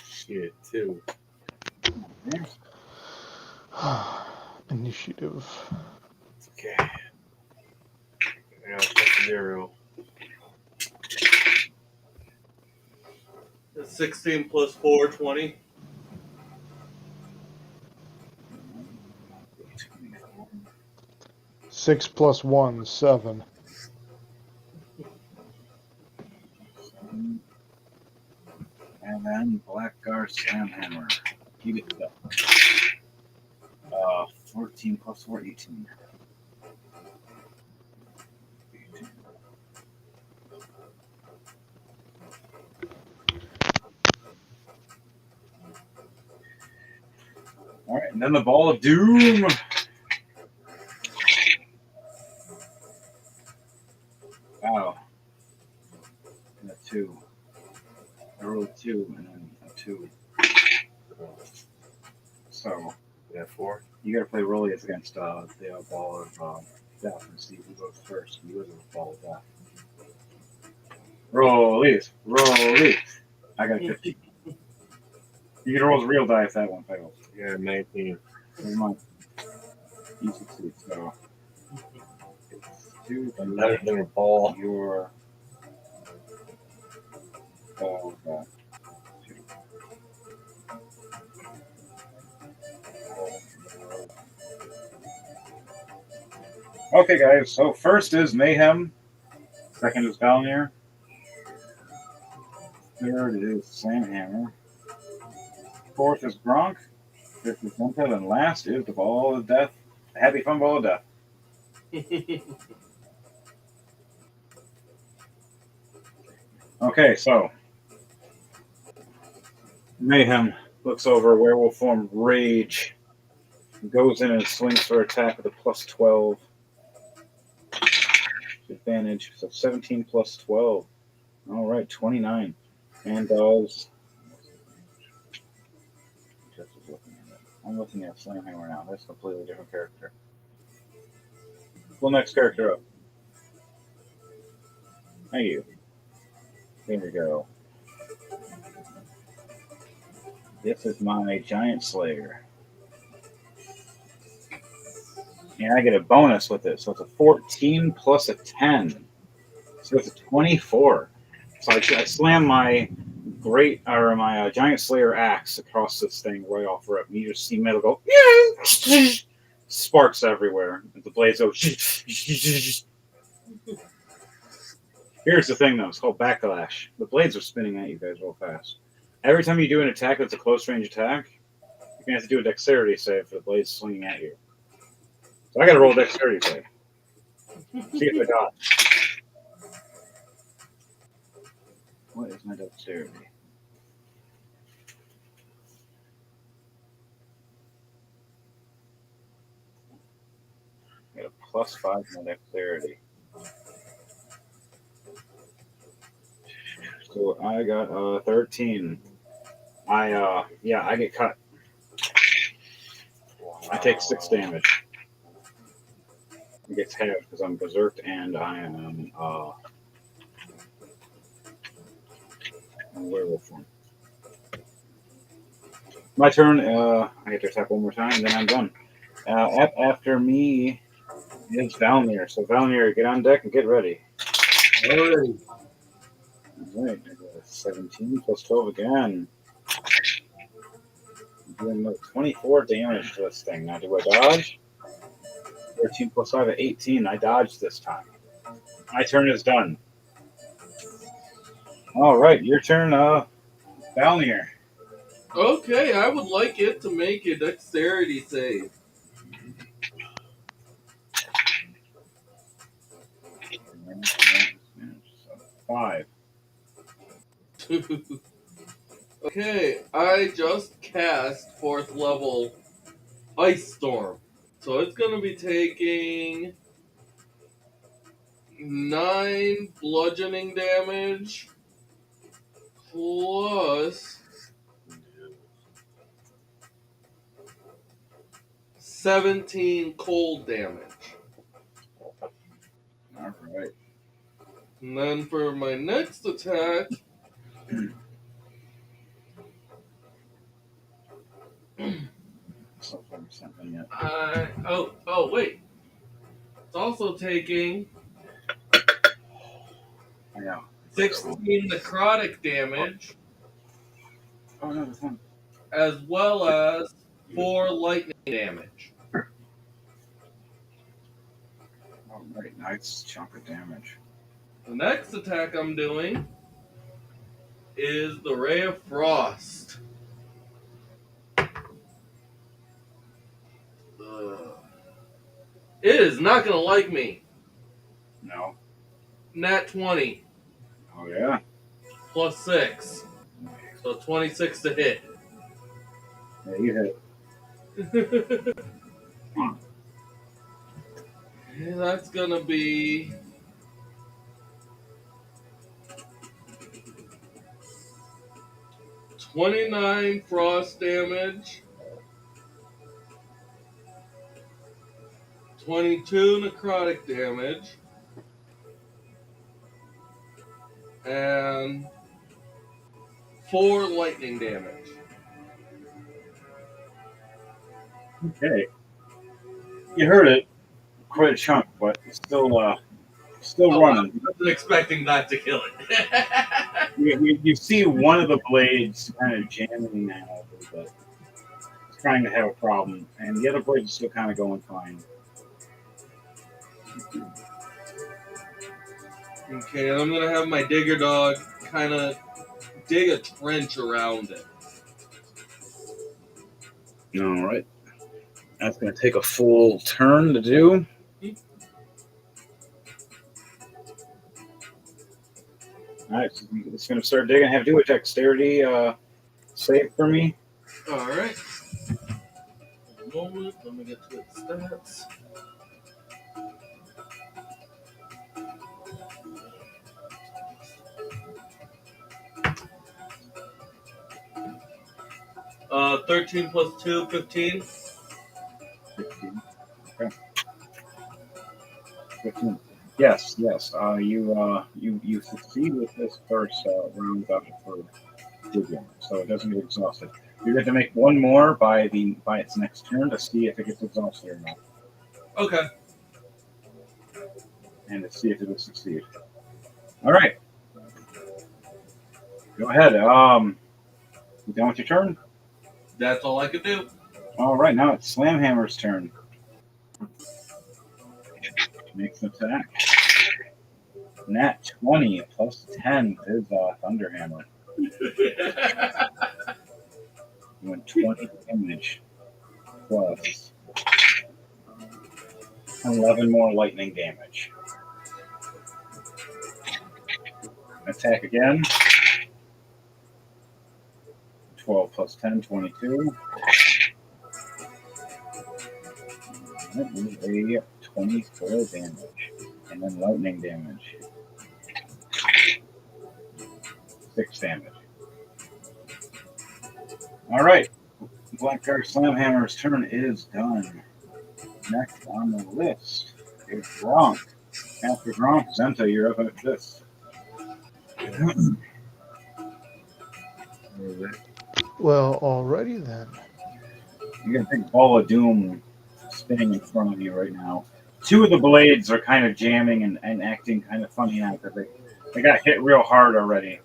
S2: Shit, too.
S3: Initiative.
S2: Okay. I got a 0.
S5: That's 16 plus 4, 20.
S3: Six plus 1, 7.
S1: And then Blackguard Slamhammer. You get that. 14 plus 4, 18. Alright, and then the Ball of Doom. Wow. And a 2. I rolled 2 and then a 2. So,
S2: Yeah, 4.
S1: you gotta play rollies against the Ball of Death and see who goes first. You lose the Ball of Death. Rollies. Rollies. I got 15. You can roll a real die if that one fails.
S2: Yeah, 19.
S1: Never mind. You succeed, so. It's 2
S2: I'm better than a ball.
S1: your Ball of Death. 2. Okay, guys, so first is Mayhem. Second is Valnir. Third is Slamhammer. Fourth is Gronk. Fifth is Zentel. And last is the Ball of Death. The Happy Fun Ball of Death. Okay, so Mayhem looks over werewolf form Rage. Goes in and swings for attack with a plus 12. Advantage. So 17 plus 12. All right, 29. And does. I'm looking at Slamhammer now. That's a completely different character. Pull next character up. Thank you. There we go. This is my Giant Slayer. And I get a bonus with it. So it's a 14 plus a 10. So it's a 24. So I slam my Giant Slayer axe across this thing right off rip. And you just see metal go, sparks everywhere. And the blades go. Here's the thing, though. It's called Backlash. The blades are spinning at you guys real fast. Every time you do an attack that's a close range attack, you're going to have to do a dexterity save for the blades swinging at you. So I got to roll a dexterity save. See if I got. What is my dexterity? I got a plus 5 in my dexterity. So I got 13. I get cut. I take 6 damage. It gets halved because I'm berserked and I am werewolf form. My turn. I get to attack one more time, then I'm done. After me is Valnir. So Valnir, get on deck and get ready.
S5: Alrighty.
S1: All right, 17 plus 12 again. I'm doing like 24 damage to this thing. Now, do I dodge? 13 plus 5 at 18. I dodged this time. My turn is done. All right, your turn, Valnir.
S5: Okay, I would like it to make a dexterity save.
S1: 5.
S5: Okay, I just cast 4th level Ice Storm. So it's going to be taking 9 bludgeoning damage plus 17 cold damage.
S1: All right.
S5: And then for my next attack,
S1: So 5% yet.
S5: wait. It's also taking
S1: I know.
S5: 16 necrotic damage
S1: Oh no, this one.
S5: as well as 4 lightning damage.
S1: All right, nice chunk of damage.
S5: The next attack I'm doing is the Ray of Frost. It is not going to like me.
S1: No.
S5: Nat 20
S1: Oh yeah.
S5: plus 6. So 26 to hit.
S1: Yeah, you hit.
S5: And that's going to be 29 frost damage, 22 necrotic damage, and 4 lightning damage.
S1: Okay. You heard it. Quite a chunk, but it's still
S5: Oh,
S1: running.
S5: I wasn't expecting that to kill it.
S1: You see one of the blades kind of jamming now a little bit. It's trying to have a problem, and the other blade is still kind of going fine.
S5: Okay, and I'm going to have my digger dog kind of dig a trench around it.
S6: All right. That's going to take a full turn to do.
S1: All right, so it's going to start digging. Have to do a dexterity save for me.
S5: All right. A moment. Let me get to its stats. Uh, 13 plus 2, 15.
S1: 15. Okay. 15. Yes. You succeed with this first round of for digging, so it doesn't get exhausted. You're going to make one more by its next turn to see if it gets exhausted or not,
S5: Okay.
S1: and to see if it will succeed. All right. Go ahead. You done with your turn?
S5: That's all I could do.
S1: All right. Now it's Slamhammer's turn. Makes an attack. Nat 20 plus 10 is Thunderhammer. Doing 20 damage plus 11 more lightning damage. Attack again. 12 plus 10, 22. That is a 24 damage. And then lightning damage. 6 damage. All right. Blackguard Slamhammer's turn is done. Next on the list is Gronk. After Gronk, Zenta, you're up at this.
S5: actually.
S3: Well, alrighty then.
S1: You got a big ball of doom spinning in front of you right now. Two of the blades are kind of jamming and acting kind of funny now because they got hit real hard already.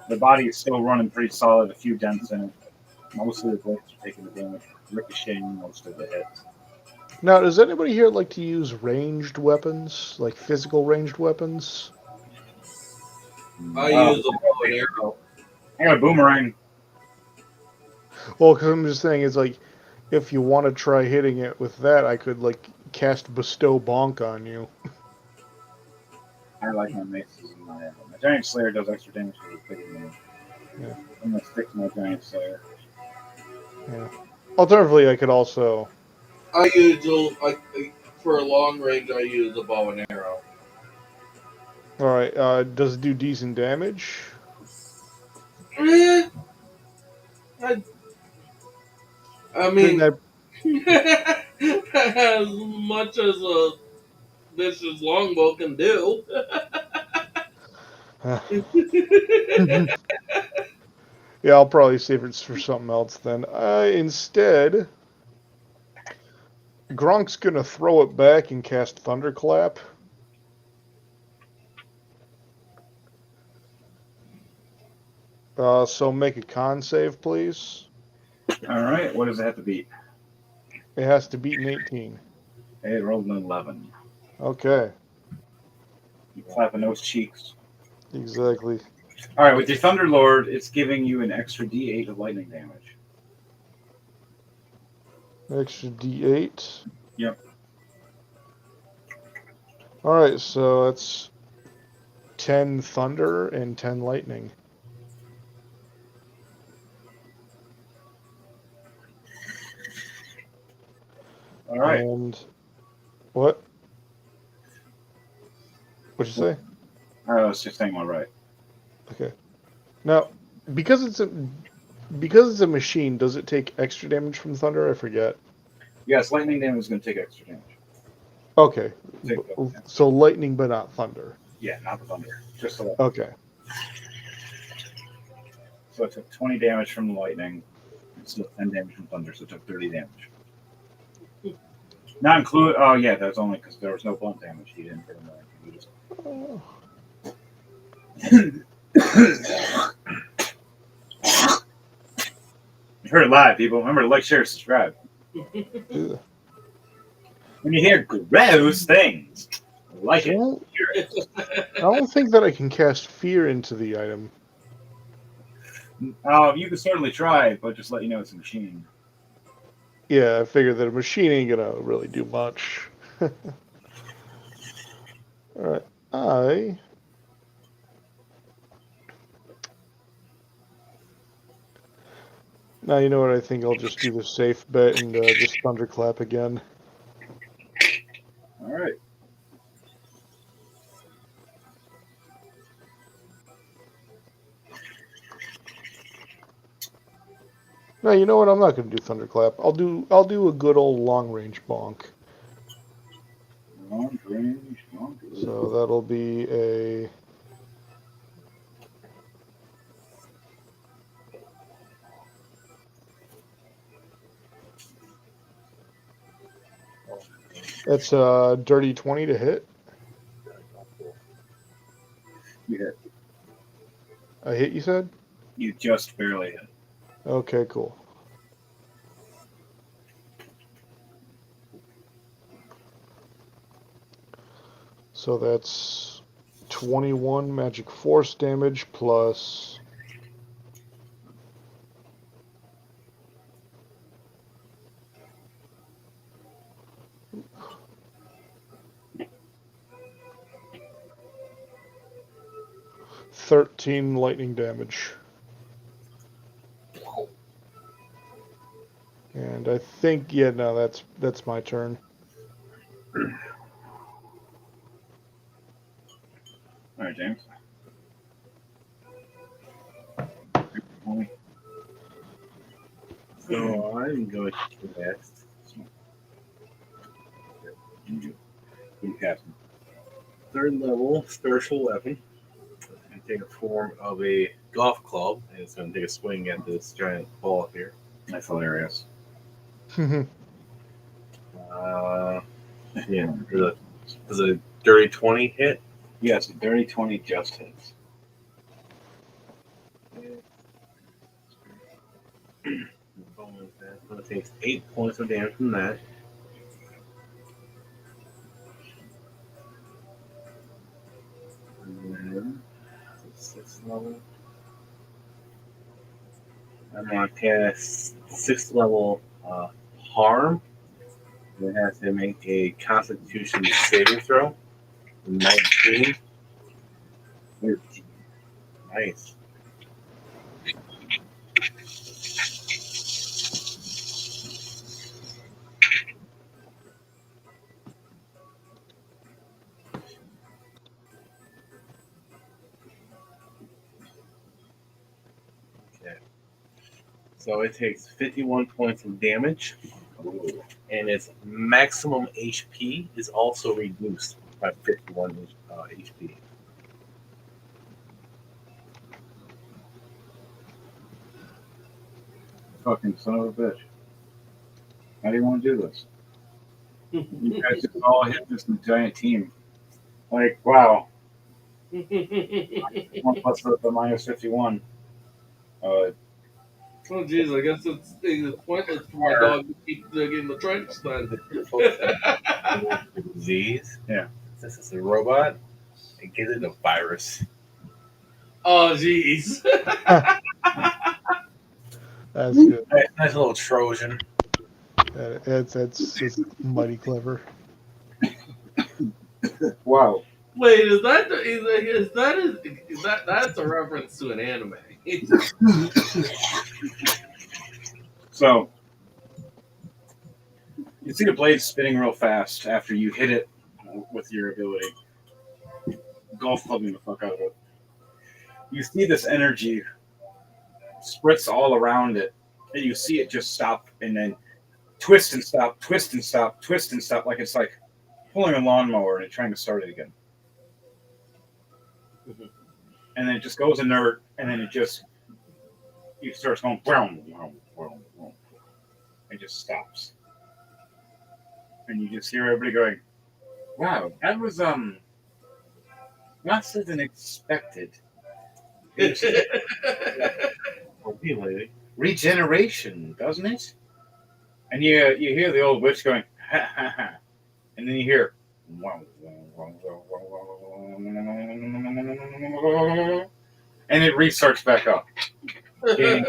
S1: The body is still running pretty solid, a few dents in it. Most of the blades are taking the damage, ricocheting most of the hits.
S3: Now, does anybody here like to use ranged weapons, like physical ranged weapons?
S5: I
S1: Uh,
S5: use a bow and arrow.
S1: I got a boomerang.
S3: Well, because I'm just saying, it's like if you want to try hitting it with that, I could like cast bestow bonk on you.
S1: I like my maces and my giant slayer does extra damage because it's bigger than me.
S3: Yeah.
S1: I'm gonna stick to my giant slayer.
S3: Yeah. Alternatively, I could also.
S5: I use for long range. I use a bow and arrow.
S3: All right. Does it do decent damage?
S5: Eh, I, I
S3: Couldn't
S5: mean,
S3: that?
S5: as much as a vicious longbow can do.
S3: Yeah, I'll probably save it for something else then. Instead, Gronk's gonna throw it back and cast Thunderclap. So make a con save, please.
S1: All right, what does it have to beat?
S3: It has to beat an 18.
S1: Hey, it rolled an 11.
S3: Okay,
S1: You clapping those cheeks.
S3: exactly.
S1: All right, with your Thunder Lord, it's giving you an extra D8 of lightning damage.
S3: Extra D8.
S1: Yep.
S3: All right, so that's 10 thunder and 10 lightning.
S1: All right.
S3: And what? What'd you say?
S1: I was just saying all right.
S3: Okay. Now, because it's a machine, does it take extra damage from thunder? I forget.
S1: Yes, lightning damage is going to take extra damage.
S3: Okay.
S1: Take yeah.
S3: So lightning, but not thunder.
S1: Yeah, not the thunder. Just the lightning.
S3: Okay.
S1: So it took 20 damage from the lightning. It's still 10 damage from thunder, so it took 30 damage. Not include. Oh yeah, that's only because there was no blunt damage. He didn't hit him. He just. You heard it live, people. Remember to like, share, subscribe.
S3: Ugh.
S1: When you hear gross things, like
S3: I
S1: it.
S3: don't, I don't think that I can cast fear into the item.
S1: You can certainly try, but just let you know it's a machine.
S3: Yeah, I figure that a machine ain't gonna really do much. Alright. Now, you know what? I think I'll just do the safe bet and just thunderclap again.
S1: All right.
S3: No, you know what? I'm not gonna do thunderclap. I'll do a good old long range bonk.
S1: Long range.
S3: So that'll be a. That's a dirty 20 to hit.
S1: You hit.
S3: A hit, you said?
S1: You just barely hit.
S3: Okay, cool. So that's 21 magic force damage plus. $13 lightning damage. And I think, yeah, no, that's my turn.
S1: All right, James.
S2: So I'm going to next.
S1: You cast him.
S2: Third level spiritual weapon. take the form of a golf club, and it's going to take a swing at this giant ball here.
S1: That's hilarious.
S2: Yeah. Does a dirty 20 hit?
S1: Yes, a dirty 20 just hits.
S2: It takes 8 points of damage from that. And then, 6th level. I'm going to cast 6th level harm. It has to make a Constitution saving throw. 19. 13. Nice. Okay. So it takes 51 points of damage, and its maximum HP is also reduced by 51 HP.
S1: Fucking son of a bitch. How do you want to do this? You guys just all hit this giant team. Like, wow. 1 plus the minus 51.
S5: Oh, jeez, I guess it's pointless for my dog to keep digging the trench then.
S2: Disease.
S1: Yeah.
S2: Since it's a robot, it gives it a virus.
S5: Oh, jeez.
S3: That's good.
S2: Nice little Trojan.
S3: That's mighty clever.
S1: Wow.
S5: Wait, is that that's a reference to an anime?
S1: So, you see the blade spinning real fast after you hit it with your ability. Golf clubbing the fuck out of it. You see this energy spritz all around it, and you see it just stop and then twist and stop, twist and stop, twist and stop, like it's like pulling a lawnmower and trying to start it again. And then it just goes inert, and then it starts going, it just stops. And you just hear everybody going, wow, that was not so than expected. Regeneration, doesn't it? And you hear the old witch going, ha ha ha. And then you hear, and it restarts back up. And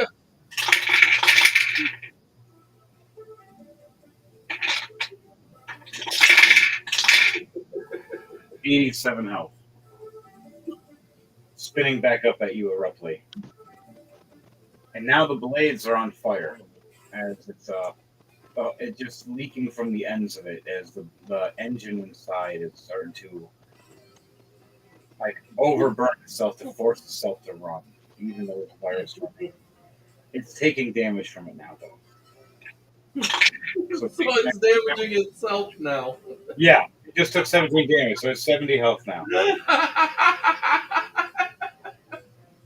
S1: 87 health. Spinning back up at you abruptly. And now the blades are on fire. As it's just leaking from the ends of it as the engine inside is starting to like overburn itself to force itself to run, even though it's virus running. It's taking damage from it now, though. So
S5: it's damaging itself now.
S1: Yeah, it just took 17 damage, so it's 70 health now.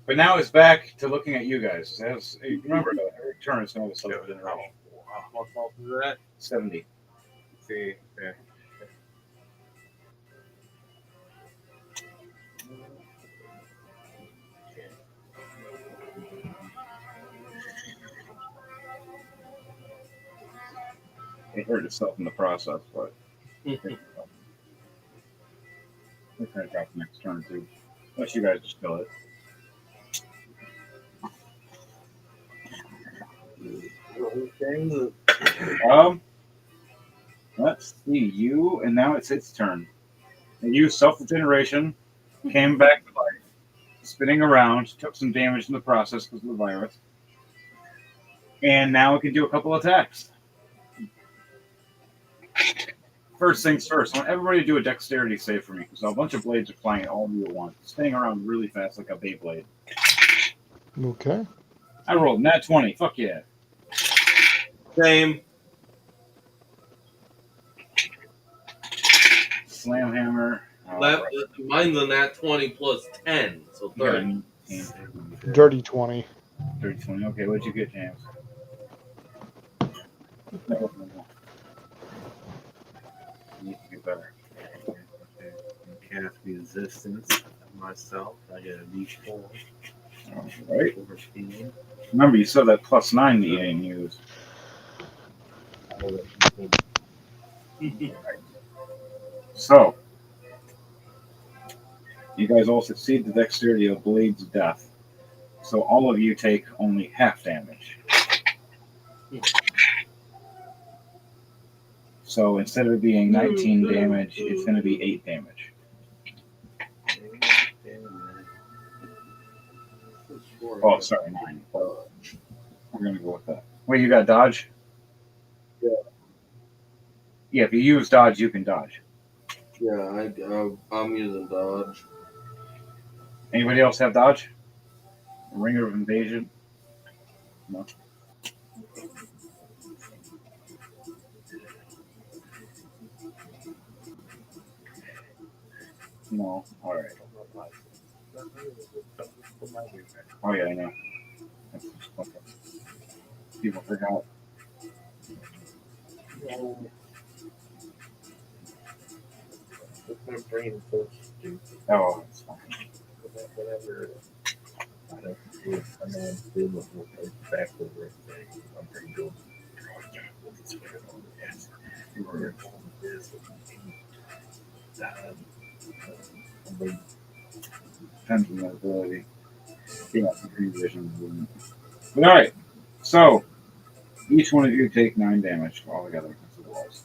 S1: But now it's back to looking at you guys. Remember, every turn it's going to slow within a row.
S2: What fault is that?
S1: 70.
S2: Let's see. Okay.
S1: It hurt itself in the process, but it's going to drop next turn, too. Unless you guys just kill it. Let's see you, and now it's its turn. It used self-regeneration, came back to life, spinning around, took some damage in the process because of the virus, and now it can do a couple attacks. First things first, I want everybody to do a dexterity save for me because a bunch of blades are flying at all of you at once, spinning around really fast like a Beyblade.
S3: Okay.
S1: I rolled nat 20. Fuck yeah.
S5: Same.
S1: Slam hammer.
S5: Left, mine's a nat 20 plus 10, so
S1: You got
S5: 30.
S1: a 19.
S3: Dirty 20.
S1: 30, 20. Okay, what'd you get, James? No. You need to get better.
S2: Cast resistance myself. I get a D4.
S1: All right.
S2: 14.
S1: Remember, you said that plus 9 that you didn't use. So, you guys all succeed the dexterity of Blade's death. So all of you take only half damage. So instead of it being 19 damage, it's going to be 8 damage. Oh, sorry, 9. We're going to go with that. Wait, you got dodge?
S5: Yeah.
S1: Yeah, if you use dodge, you can dodge.
S5: Yeah, I'm using dodge.
S1: Anybody else have dodge? Ringer of Invasion? No. No. All right. Oh yeah, I know. Okay. People forgot.
S2: My brain so stupid.
S1: Oh, it's fine.
S2: Whatever. I don't do it. I know I'm doing it back over everything. I'm pretty good. Yes. You were involved with this.
S1: Depends on the ability. Yeah, free vision. But all right. So each one of you take 9 damage altogether. That's what it was.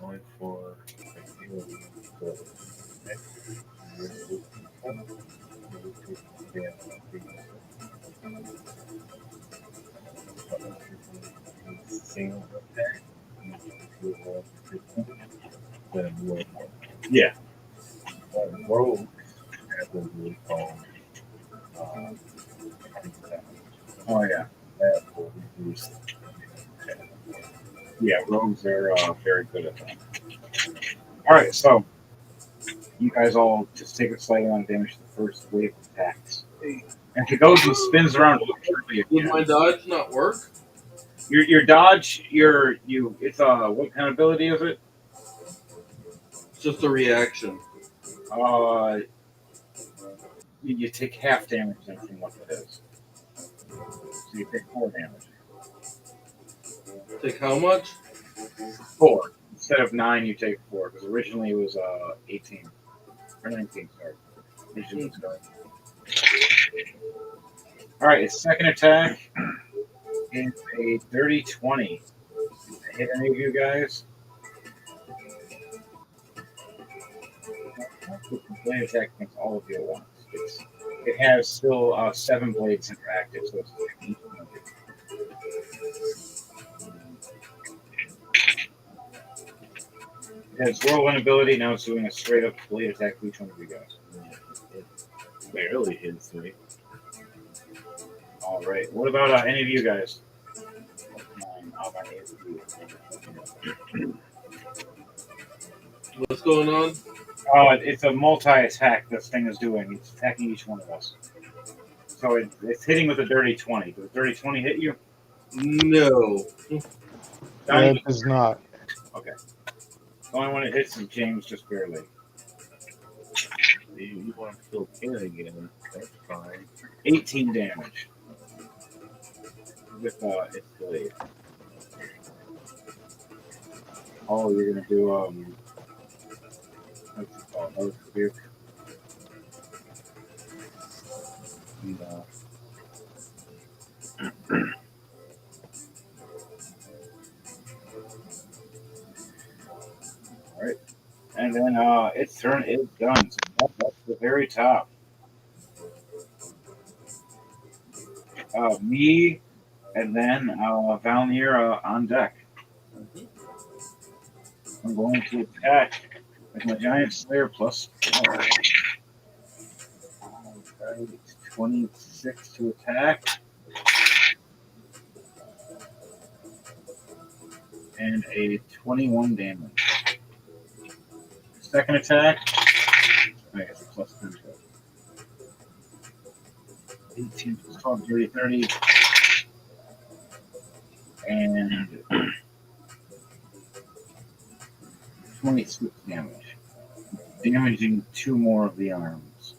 S2: Going for single attack.
S1: Yeah.
S2: Rogue has what we call
S1: Oh yeah.
S2: that will reduce.
S1: Yeah. Rogues are very good at that. All right. So you guys all just take a slight amount of damage to the first wave of attacks. And if it goes and spins around,
S5: Would my dodge not work?
S1: your dodge, it's what kind of ability is it?
S5: It's just a reaction.
S1: Uh, you take half damage then from what it is. So you take 4 damage.
S5: Take how much?
S1: 4 instead of 9. You take 4 because originally it was 18 or 19. Sorry. Originally it was 9. All right, its second attack is a dirty 20. Hit any of you guys? Blade attack against all of you at once. It has still 7 blades interactive, so it's each one of you. It has whirlwind ability. Now it's doing a straight up blade attack to each one of you guys.
S2: It barely hits me.
S1: All right. What about any of you guys?
S5: What's going on?
S1: It's a multi-attack this thing is doing. It's attacking each one of us. So it's hitting with a dirty 20. Does a dirty 20 hit you?
S5: No.
S3: That is not.
S1: Okay. The only one it hits is James, just barely.
S2: You want to kill Ken again? That's fine.
S1: 18 damage with its blade. Oh, you're gonna do what's it called? Earth Rebuke. And, all right. And then its turn is done. So that's the very top. Me, and then Valnir on deck. I'm going to attack with my Giant Slayer plus 4. Alright, 26 to attack. And a 21 damage. Second attack. I guess it's plus 10. 18 plus 12, 30, 30. And 26 damage. Damaging 2 more of the arms.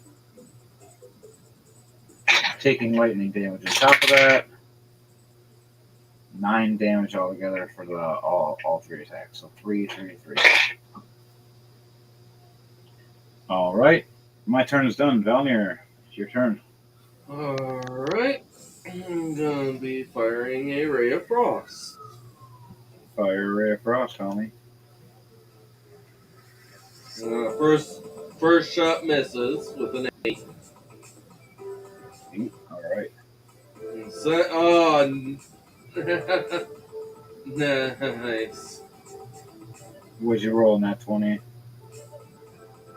S1: Taking lightning damage on top of that. 9 damage altogether for the all 3 attacks. So 3, 3, 3. Alright. My turn is done. Valnir, it's your turn.
S5: Alright. I'm gonna be firing a ray of frost.
S1: Fire Ray of Frost, homie.
S5: First shot misses with an 8.
S1: Alright.
S5: Nice.
S1: Would you roll in that 20?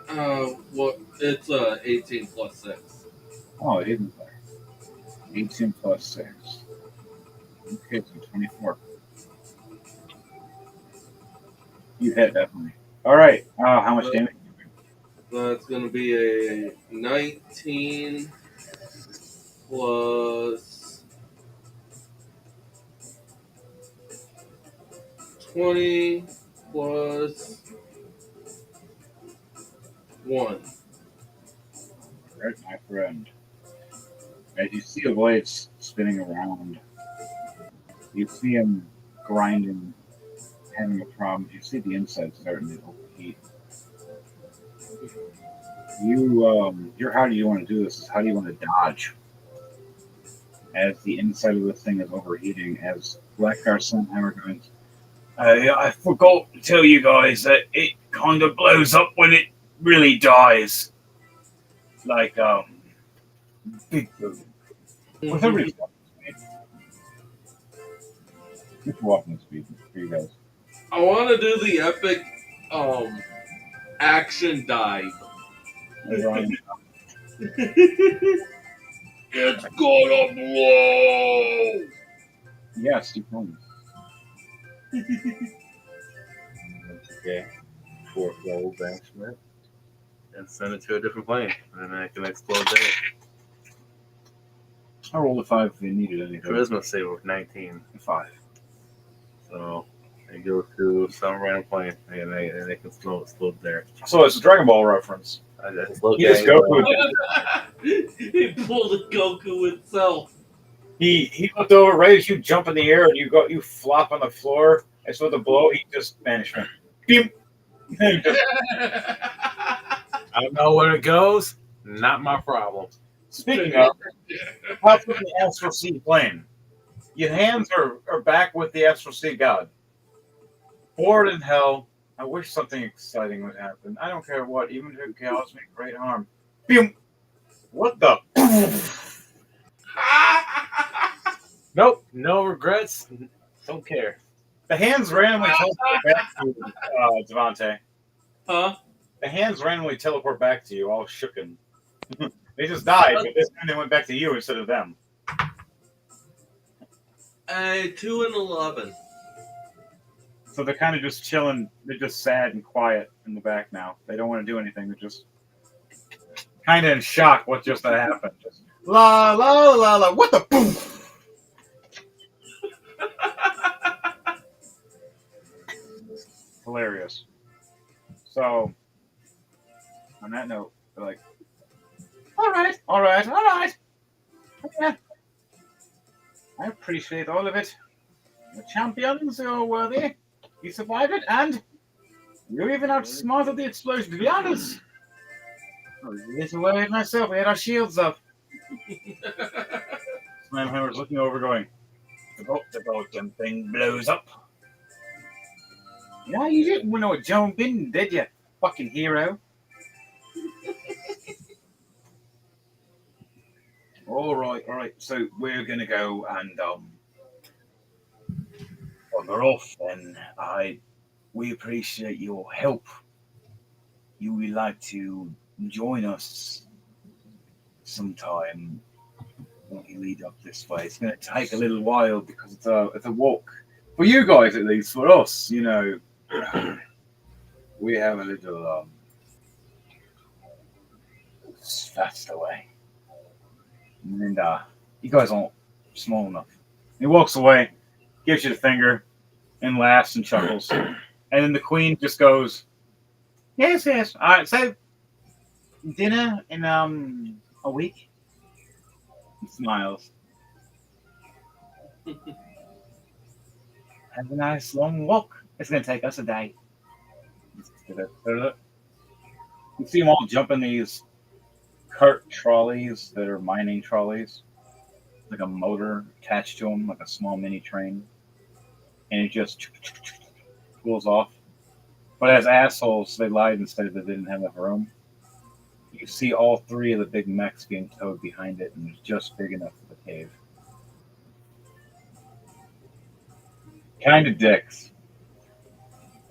S5: Well, it's 18 plus 6.
S1: Oh, it isn't there. 18 plus 6. Okay, so 24. You hit, definitely. Alright, how much damage?
S5: That's going to be a 19 plus 20 plus 1.
S1: Alright, my friend. As you see the blades spinning around, you see him grinding, having a problem. You see the inside starting to overheat. How do you want to do this? How do you want to dodge? As the inside of this thing is overheating, as Blackguard somehow going, I forgot to tell you guys that it kind of blows up when it really dies. Like, big boom. What's everybody's walking speed for you guys?
S5: I want to do the epic action dive. It's gonna blow!
S1: Yes, you can.
S2: Okay. 4 gold banishment. And send it to a different plane. And then I can explode there.
S1: I rolled a 5 if you needed anything.
S2: Charisma save with 19.
S1: 5.
S2: So I go to some random plane and they can explode there.
S1: So it's a Dragon Ball reference.
S2: I just look
S1: You
S2: at
S1: just
S2: it.
S1: go
S5: He pulled a Goku itself.
S1: He looked over right as you jump in the air and you flop on the floor. And so the blow, he just vanished. Beep.
S2: I don't know where it goes. Not my problem.
S1: Speaking of, hop from the Astral Sea plane. Your hands are back with the Astral Sea God. Bored in hell. I wish something exciting would happen. I don't care what, even if it could cause me great harm. Boom. What the?
S2: Nope. No regrets. Don't care.
S1: The hands randomly teleport back to Devante.
S5: Huh?
S1: The hands randomly teleport back to you, all shooken. They just died, but this time they went back to you instead of them.
S5: 2 and 11.
S1: So they're kind of just chilling. They're just sad and quiet in the back now. They don't want to do anything. They're just kind of in shock what just happened. Just, la, la, la, la. What the boom? Hilarious. So, on that note, they're like, all right. Yeah. I appreciate all of it. The champions, you're worthy. You survived it, and you even outsmarted the explosion, to be honest. I was a little worried myself. We had our shields up. Slamhammer's looking over, going, the golden thing blows up. Yeah, you didn't want to jump in, did you? Fucking hero. All right. So we're gonna go and we're off then. We appreciate your help. You would like to join us sometime when we lead up this way. It's gonna take a little while because it's a walk. For you guys at least, for us, we have a little fast away. And you guys aren't small enough. He walks away, gives you the finger, and laughs and chuckles. And then the queen just goes, "Yes, yes. All right, so dinner in a week." He smiles. Have a nice long walk. It's gonna take us a day. You see them all jump in these cart trolleys that are mining trolleys, like a motor attached to them, like a small mini train, and it just pulls off. But as assholes, they lied and said that they didn't have enough room. You see all three of the big mechs being towed behind it, and it's just big enough for the cave. Kind of dicks,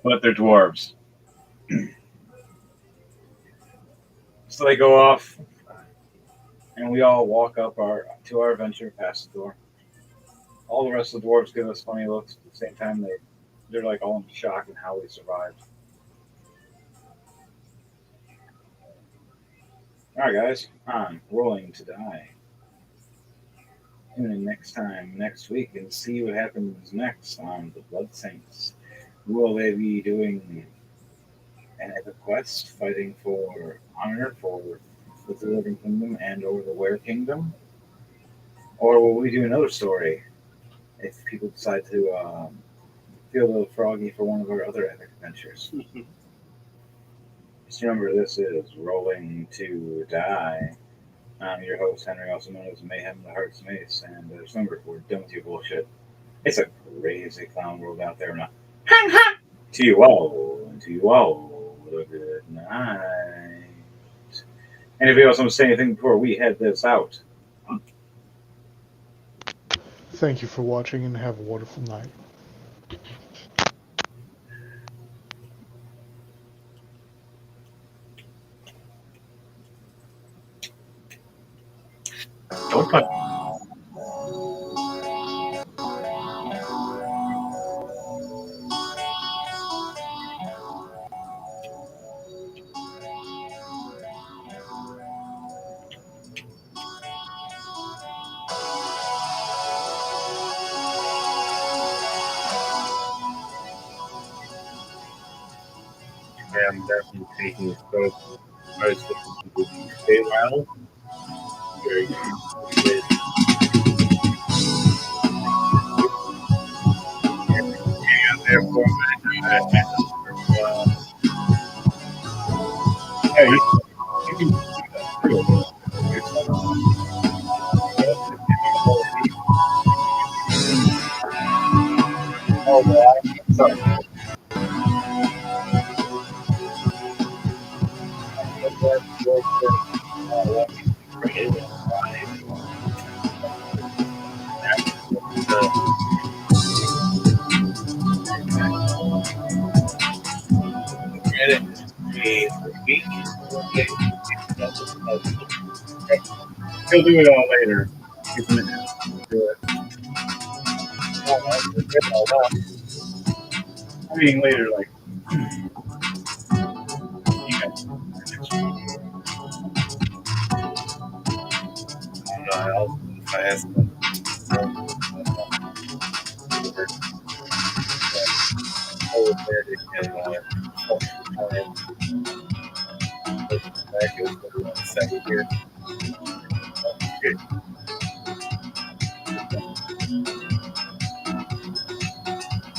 S1: but they're dwarves. So they go off, and we all walk up our adventure past the door. All the rest of the dwarves give us funny looks. At the same time, they're like all in shock at how we survived. All right, guys, I'm rolling to die. Tune in next week, and see what happens next on the Blood Saints. Will they be doing an epic quest, fighting for honor for the Living Kingdom and or the Were Kingdom, or will we do another story if people decide to feel a little froggy for one of our other epic adventures? Just remember, this is Rolling to Die. I'm your host, Henry, also known as Mayhem the Heart's Mace, and just remember, we're done with your bullshit. It's a crazy clown world out there now. To you all, and to you all, a good night. Anybody else want to say anything before we head this out?
S3: Thank you for watching and have a wonderful night.
S1: Don't punch.
S2: I'm definitely taking this book. I was looking to stay well. Very good. And therefore, hey, you can do that too. Oh, yeah. Sorry. He'll do it all later. He's gonna do it. I mean, later, like, you guys. I don't know. If I ask them. Second here.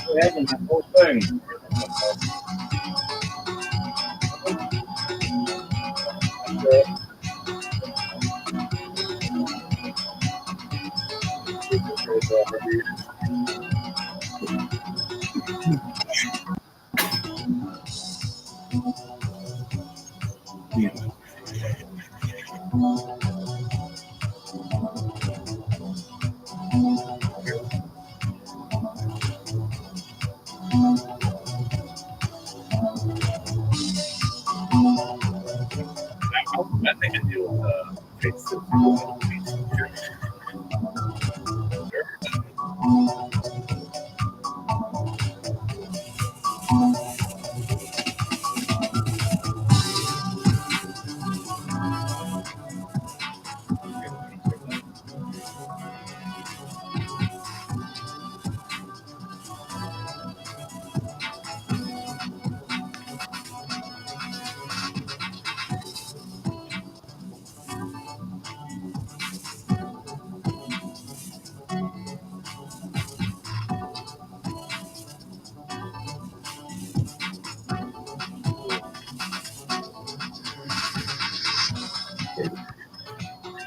S2: What happened? The whole thing. I think I deal with fix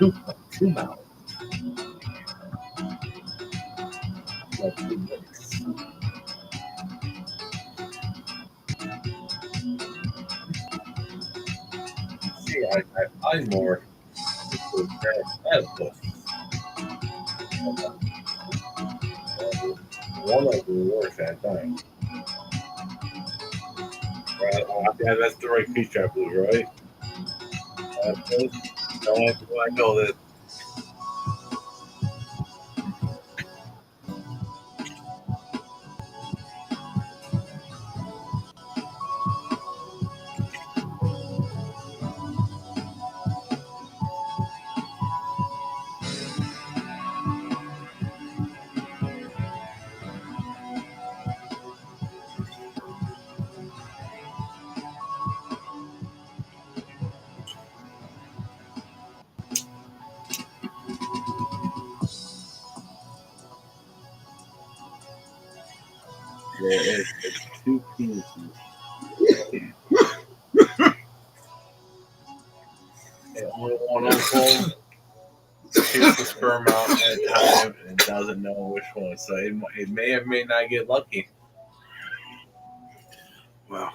S2: two mouths. Like two licks. See, I find more. That's one of the worst at times. Right? Yeah, that's the right creature, I believe, right? I know that. Yeah, it's two penises. And only one of them shoots the sperm out at a time and doesn't know which one. So it may or may not get lucky.
S6: Well,